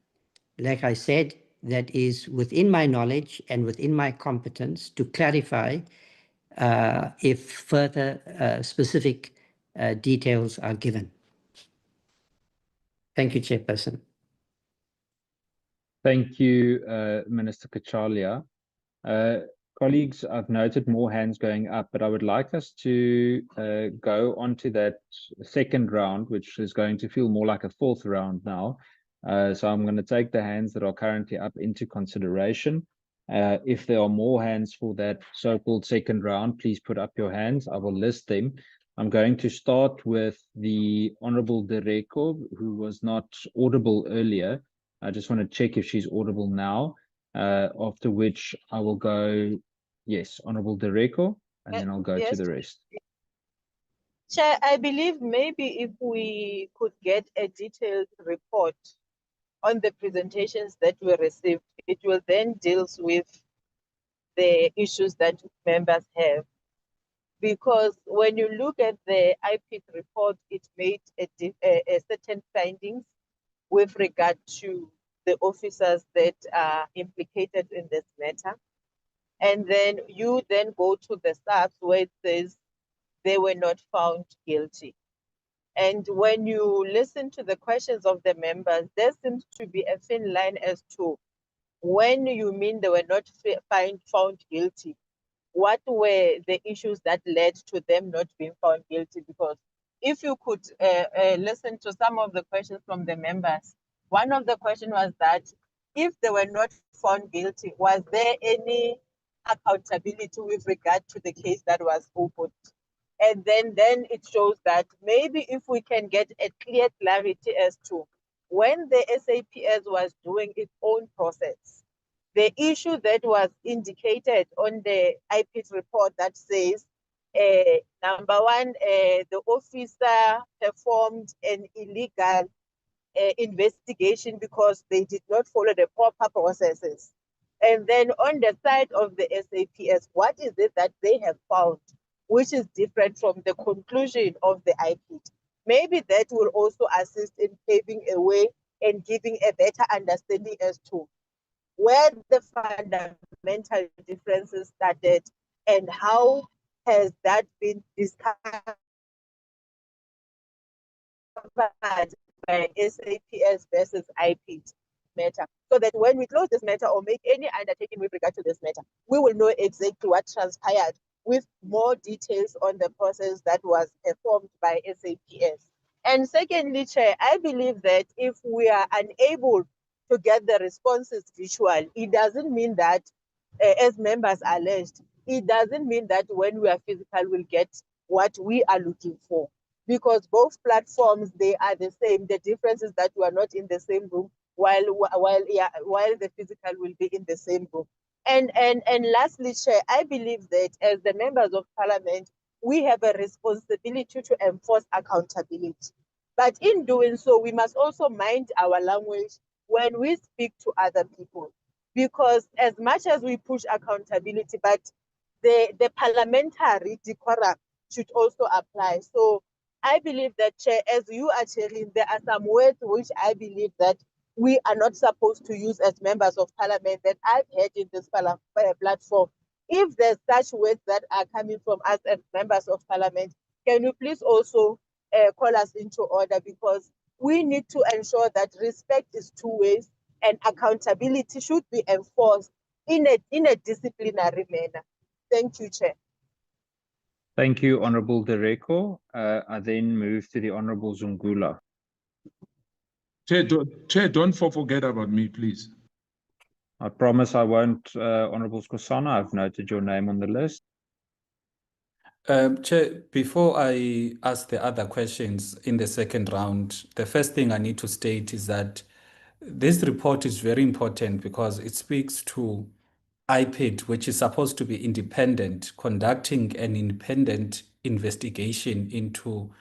like I said, that is within my knowledge and within my competence to clarify if further specific details are given. Thank you, Chairperson. Thank you, Minister Kachalia. Colleagues, I've noted more hands going up, but I would like us to go on to that second round, which is going to feel more like a fourth round now. So I'm going to take the hands that are currently up into consideration. If there are more hands for that so-called second round, please put up your hands. I will list them. I'm going to start with the Honorable Dereko, who was not audible earlier. I just want to check if she's audible now, after which I will go, yes, Honorable Dereko, and then I'll go to the rest. Chair, I believe maybe if we could get a detailed report on the presentations that we received, it will then deal with the issues that members have. Because when you look at the IPID report, it made a certain findings with regard to the officers that are implicated in this matter. And then you then go to the SAPS where it says they were not found guilty. And when you listen to the questions of the members, there seems to be a thin line as to when you mean they were not found guilty, what were the issues that led to them not being found guilty? Because if you could listen to some of the questions from the members, one of the questions was that if they were not found guilty, was there any accountability with regard to the case that was opened? And then it shows that maybe if we can get a clear clarity as to when the SAPS was doing its own process, the issue that was indicated on the IPID report that says, number one, the officer performed an illegal investigation because they did not follow the proper processes. And then on the side of the SAPS, what is it that they have found, which is different from the conclusion of the IPID? Maybe that will also assist in paving a way and giving a better understanding as to where the fundamental differences started and how has that been discovered by SAPS versus IPID matter, so that when we close this matter or make any undertaking with regard to this matter, we will know exactly what transpired with more details on the process that was performed by SAPS. And secondly, Chair, I believe that if we are unable to get the responses visual, it doesn't mean that, as members alleged, it doesn't mean that when we are physical, we'll get what we are looking for. Because both platforms, they are the same. The difference is that we are not in the same room, while the physical will be in the same room. And lastly, Chair, I believe that as the members of parliament, we have a responsibility to enforce accountability. But in doing so, we must also mind our language when we speak to other people. Because as much as we push accountability, but the parliamentary decorum should also apply. So I believe that, Chair, as you are chairing, there are some words which I believe that we are not supposed to use as members of parliament that I've heard in this platform. If there's such words that are coming from us as members of parliament, can you please also call us into order, because we need to ensure that respect is two ways and accountability should be enforced in a disciplinary manner. Thank you, Chair. Thank you, Honorable Dereko. I then move to the Honorable Zungula. Chair, don't forget about me, please. I promise I won't, Honorable Skosana. I've noted your name on the list. Chair, before I ask the other questions in the second round, the first thing I need to state is that this report is very important because it speaks to IPID, which is supposed to be independent, conducting an independent investigation into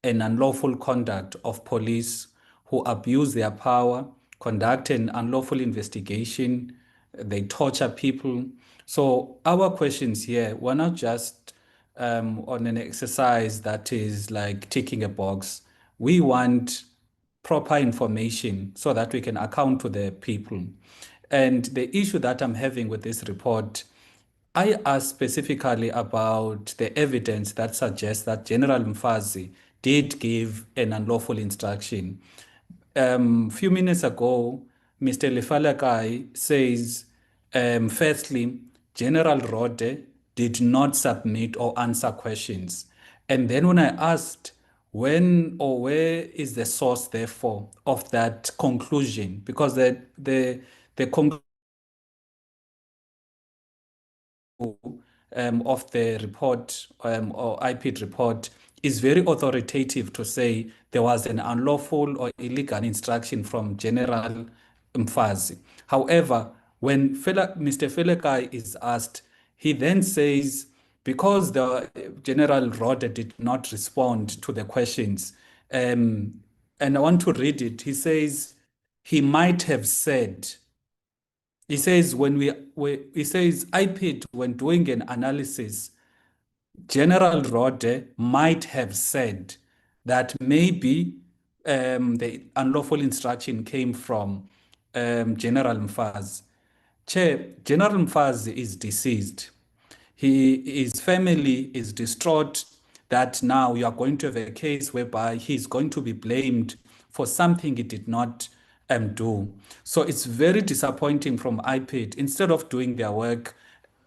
an unlawful conduct of police who abuse their power, conduct an unlawful investigation, they torture people. So our questions here were not just on an exercise that is like ticking a box. We want proper information so that we can account to the people. And the issue that I'm having with this report, I asked specifically about the evidence that suggests that General Mfazi did give an unlawful instruction. Few minutes ago, Mr. Lefalakai says, firstly, General Rode did not submit or answer questions. And then when I asked when or where is the source, therefore, of that conclusion, because the conclusion of the report or IPID report is very authoritative to say there was an unlawful or illegal instruction from General Mfazi. However, when Mr. Felekai is asked, he then says, because the General Rode did not respond to the questions, and I want to read it, he says, he might have said, he says, he says, IPID, when doing an analysis, General Rode might have said that maybe the unlawful instruction came from General Mfazi. Chair, General Mfazi is deceased. His family is distraught that now you are going to have a case whereby he's going to be blamed for something he did not do. So it's very disappointing from IPID. Instead of doing their work,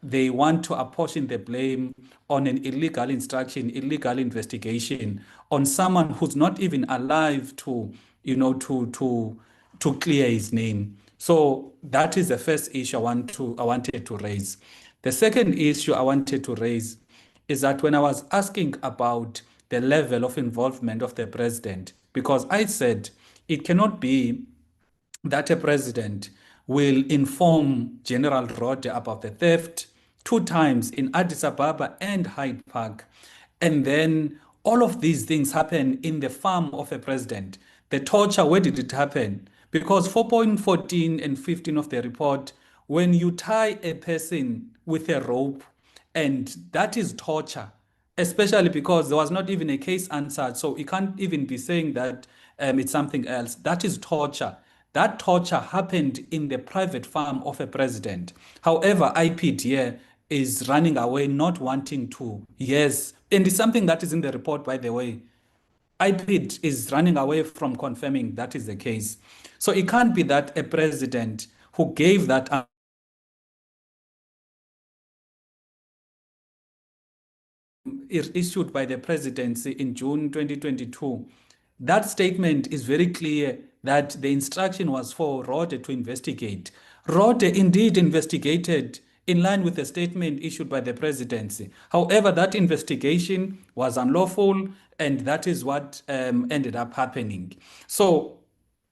they want to apportion the blame on an illegal instruction, illegal investigation, on someone who's not even alive to, to clear his name. So that is the first issue I wanted to raise. The second issue I wanted to raise is that when I was asking about the level of involvement of the president, because I said it cannot be that a president will inform General Rode about the theft 2 times in Addis Ababa and Hyde Park. And then all of these things happen in the farm of a president. The torture, where did it happen? Because 4.14 and 15 of the report, when you tie a person with a rope, and that is torture, especially because there was not even a case answered. So you can't even be saying that it's something else. That is torture. That torture happened in the private farm of a president. However, IPID here is running away, not wanting to. Yes, and it's something that is in the report, by the way. IPID is running away from confirming that is the case. So it can't be that a president who gave that issued by the presidency in June 2022 that statement is very clear that the instruction was for Rode to investigate. Rode indeed investigated in line with the statement issued by the presidency. However, that investigation was unlawful, and that is what ended up happening. So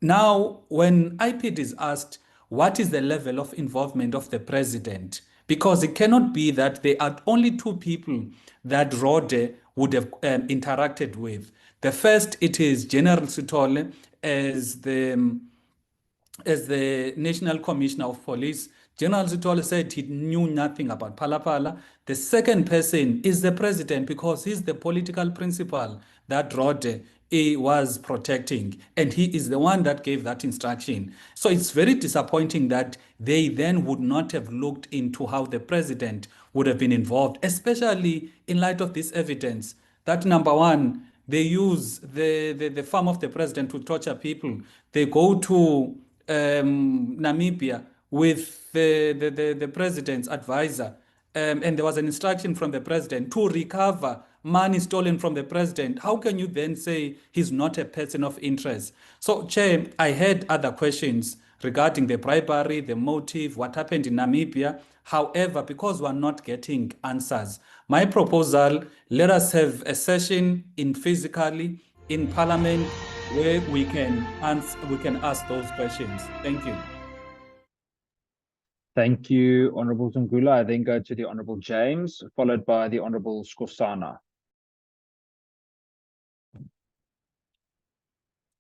now, when IPID is asked, what is the level of involvement of the president? Because it cannot be that there are only two people that Rode would have interacted with. The first, it is General Sithole as the National Commissioner of Police. General Sithole said he knew nothing about Phala. The second person is the president, because he's the political principal that Rode was protecting, and he is the one that gave that instruction. So it's very disappointing that they then would not have looked into how the president would have been involved, especially in light of this evidence. That number one, they use the farm of the president to torture people. They go to Namibia with the president's advisor, and there was an instruction from the president to recover money stolen from the president. How can you then say he's not a person of interest? So, Chair, I had other questions regarding the bribery, the motive, what happened in Namibia. However, because we're not getting answers, my proposal, let us have a session physically in Parliament where we can ask those questions. Thank you. Thank you, Honourable Zungula. I then go to the Honourable James, followed by the Honourable Skosana.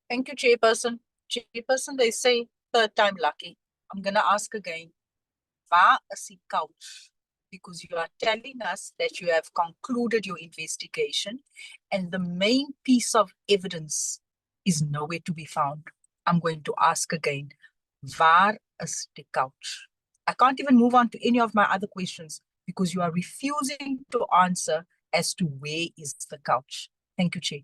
Thank you, Chairperson. Chairperson, they say third time lucky. I'm going to ask again. Waar is die couch? Because you are telling us that you have concluded your investigation and the main piece of evidence is nowhere to be found. I'm going to ask again. Waar is die couch? I can't even move on to any of my other questions because you are refusing to answer as to where is the couch. Thank you, Chair.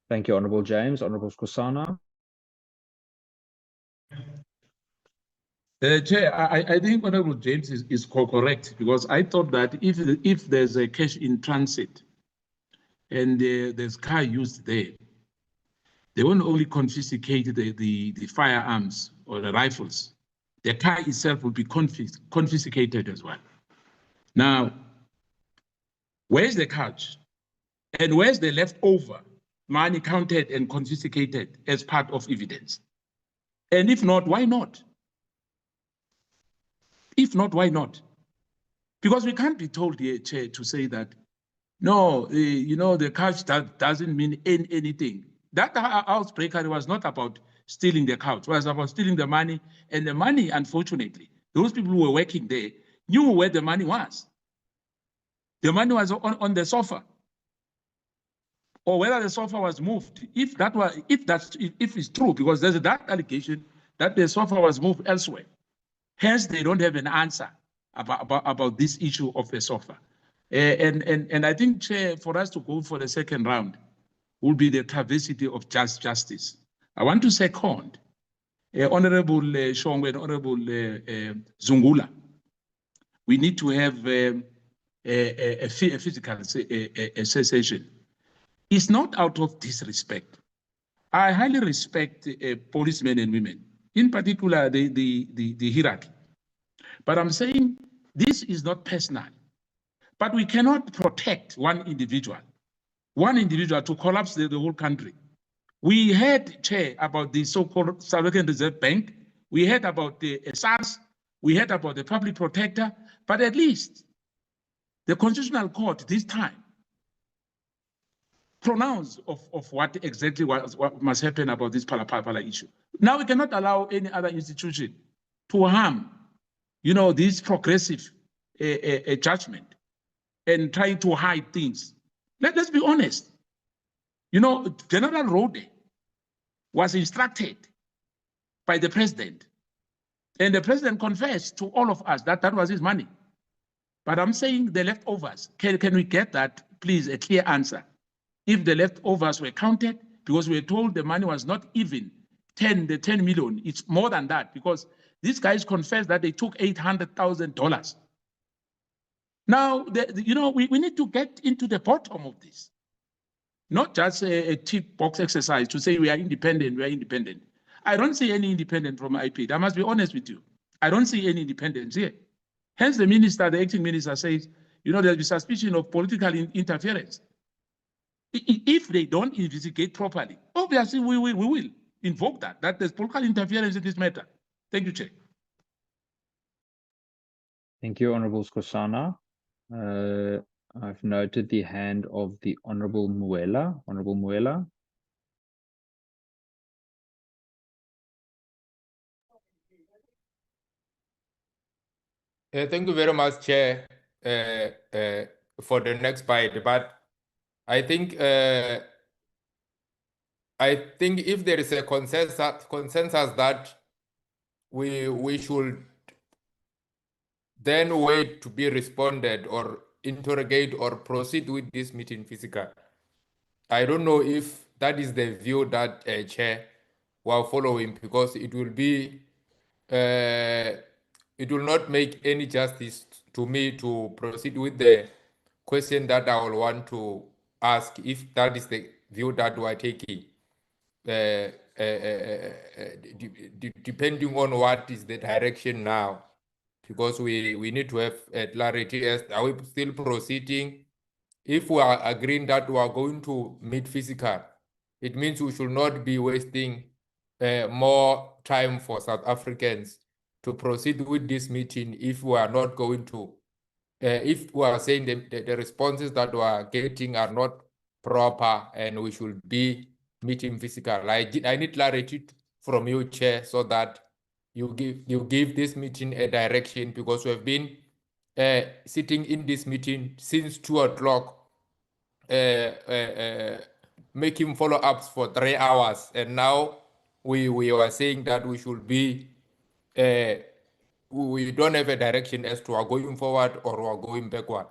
Thank you, Honourable James. Honourable Skosana. Chair, I think Honourable James is correct, because I thought that if there's a cash in transit and there's car used there, they won't only confiscate the firearms or the rifles. The car itself will be confiscated as well. Now, where's the couch? And where's the leftover money counted and confiscated as part of evidence? And if not, why not? If not, why not? Because we can't be told here, Chair, to say that, no, the couch doesn't mean anything. That housebreaker was not about stealing the couch, it was about stealing the money. And the money, unfortunately, those people who were working there knew where the money was. The money was on the sofa, or whether the sofa was moved. If it's true, because there's that allegation that the sofa was moved elsewhere. Hence, they don't have an answer about this issue of the sofa. And I think, Chair, for us to go for the second round will be the travesty of justice. I want to second Honourable Shongwe and Honourable Zungula. We need to have a physical cessation. It's not out of disrespect. I highly respect policemen and women, in particular the hierarchy. But I'm saying this is not personal. But we cannot protect one individual to collapse the whole country. We heard, Chair, about the so-called South African Reserve Bank. We heard about the SARS. We heard about the public protector. But at least the Constitutional Court this time pronounced of what exactly what must happen about this Phala issue. Now we cannot allow any other institution to harm, this progressive judgment and trying to hide things. Let's be honest. General Rode was instructed by the president, and the president confessed to all of us that was his money. But I'm saying the leftovers, can we get that, please, a clear answer? If the leftovers were counted, because we were told the money was not even the 10 million, it's more than that, because these guys confessed that they took $800,000. Now, we need to get into the bottom of this. not just a tick box exercise to say we are independent, we are independent. I don't see any independent from IPID. I must be honest with you. I don't see any independence here. Hence, the minister, the acting minister says, you know, there'll be suspicion of political interference. If they don't investigate properly, obviously we will invoke that there's political interference in this matter. Thank you, Chair. Thank you, Honorable Skosana. I've noted the hand of the Honorable Muela. Honorable Muela. Thank you very much, Chair, for the next bite. But I think if there is a consensus that we should then wait to be responded or interrogate or proceed with this meeting physical. I don't know if that is the view that Chair will following, because it will be it will not make any justice to me to proceed with the question that I will want to ask, if that is the view that we are taking, depending on what is the direction now, because we need to have clarity as are we still proceeding. If we are agreeing that we are going to meet physical, it means we should not be wasting more time for South Africans to proceed with this meeting if we are not going to, if we are saying the responses that we are getting are not proper and we should be meeting physical. I need clarity from you, Chair, so that you give this meeting a direction, because we have been sitting in this meeting since 2 o'clock, making follow-ups for 3 hours, and now we were saying that we should be we don't have a direction as to are going forward or are going backward.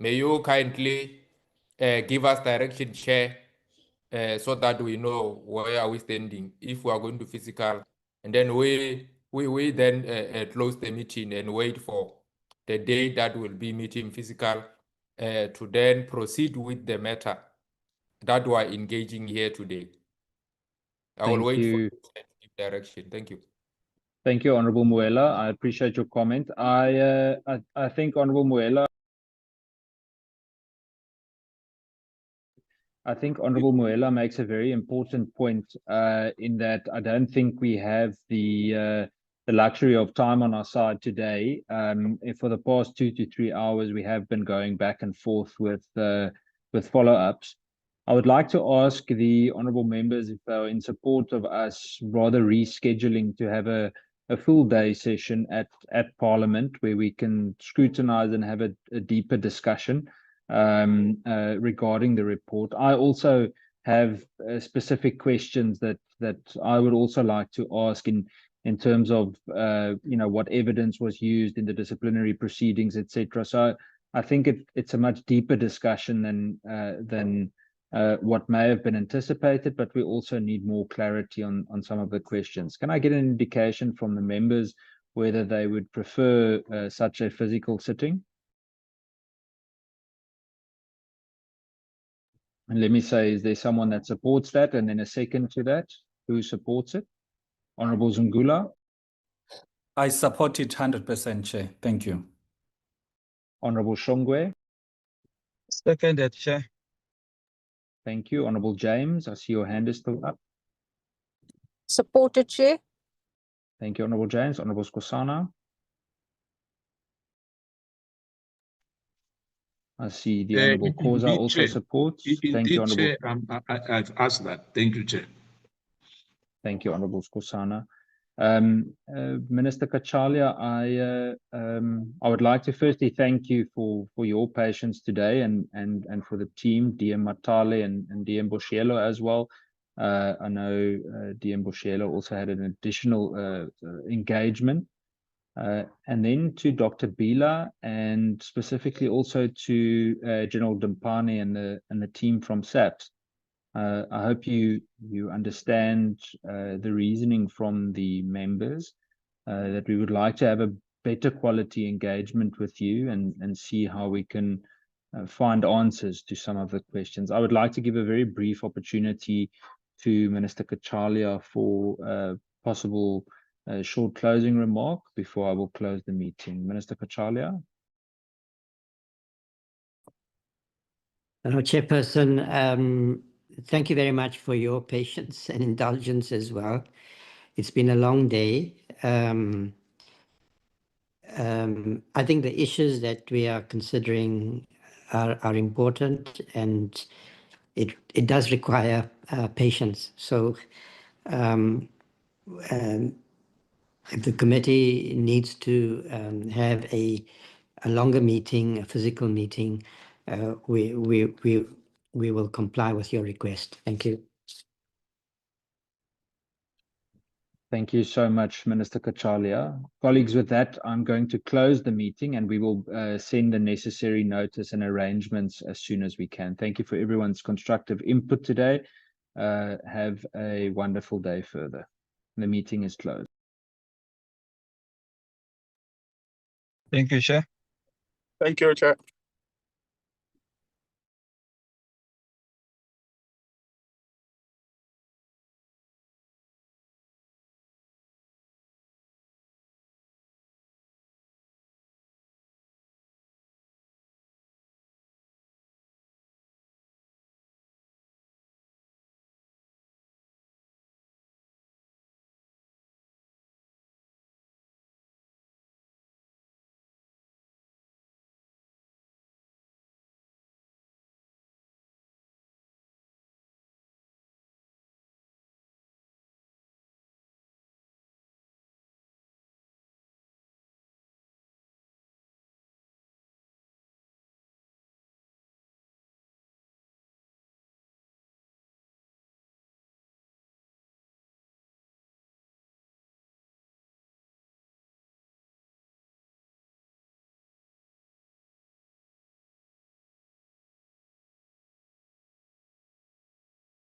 May you kindly give us direction, Chair, so that we know where are we standing if we are going to physical, and then we then close the meeting and wait for the day that will be meeting physical to then proceed with the matter that we are engaging here today. I will wait for direction. Thank you. Thank you, Honorable Muela. I appreciate your comment. I think, Honorable Muela, makes a very important point in that I don't think we have the luxury of time on our side today. For the past 2 to 3 hours, we have been going back and forth with follow-ups. I would like to ask the honourable members if they are in support of us rather rescheduling to have a full day session at Parliament, where we can scrutinise and have a deeper discussion regarding the report. I also have specific questions that I would also like to ask in terms of what evidence was used in the disciplinary proceedings, etc. So I think it's a much deeper discussion than what may have been anticipated, but we also need more clarity on some of the questions. Can I get an indication from the members whether they would prefer such a physical sitting? And let me say, is there someone that supports that? And then a second to that, who supports it? Honorable Zungula. I support it 100%, Chair. Thank you. Honorable Shongwe. Seconded, Chair. Thank you. Honorable James, I see your hand is still up. Supported, Chair. Thank you, Honorable James. Honorable Skosana. I see the Honorable Koza also Chair. supports. Thank you, Honorable. Chair, I've asked that. Thank you, Chair. Thank you, Honorable Skosana. Minister Kachalia, I would like to firstly thank you for your patience today and for the team, DM Matale and DM Boshielo as well. I know DM Boshielo also had an additional engagement. And then to Dr. Bila, and specifically also to General Dumpani and the team from SAPS. I hope you understand the reasoning from the members, that we would like to have a better quality engagement with you and see how we can find answers to some of the questions. I would like to give a very brief opportunity to Minister Kachalia for a possible short closing remark before I will close the meeting. Minister Kachalia. Hello, Chairperson. Thank you very much for your patience and indulgence as well. It's been a long day. I think the issues that we are considering are important, and it does require patience. So if the committee needs to have a longer meeting, a physical meeting, we will comply with your request. Thank you. Thank you so much, Minister Kachalia. Colleagues, with that, I'm going to close the meeting and we will send the necessary notice and arrangements as soon as we can. Thank you for everyone's constructive input today. Have a wonderful day further. The meeting is closed. Thank you, Chair. Thank you, Chair.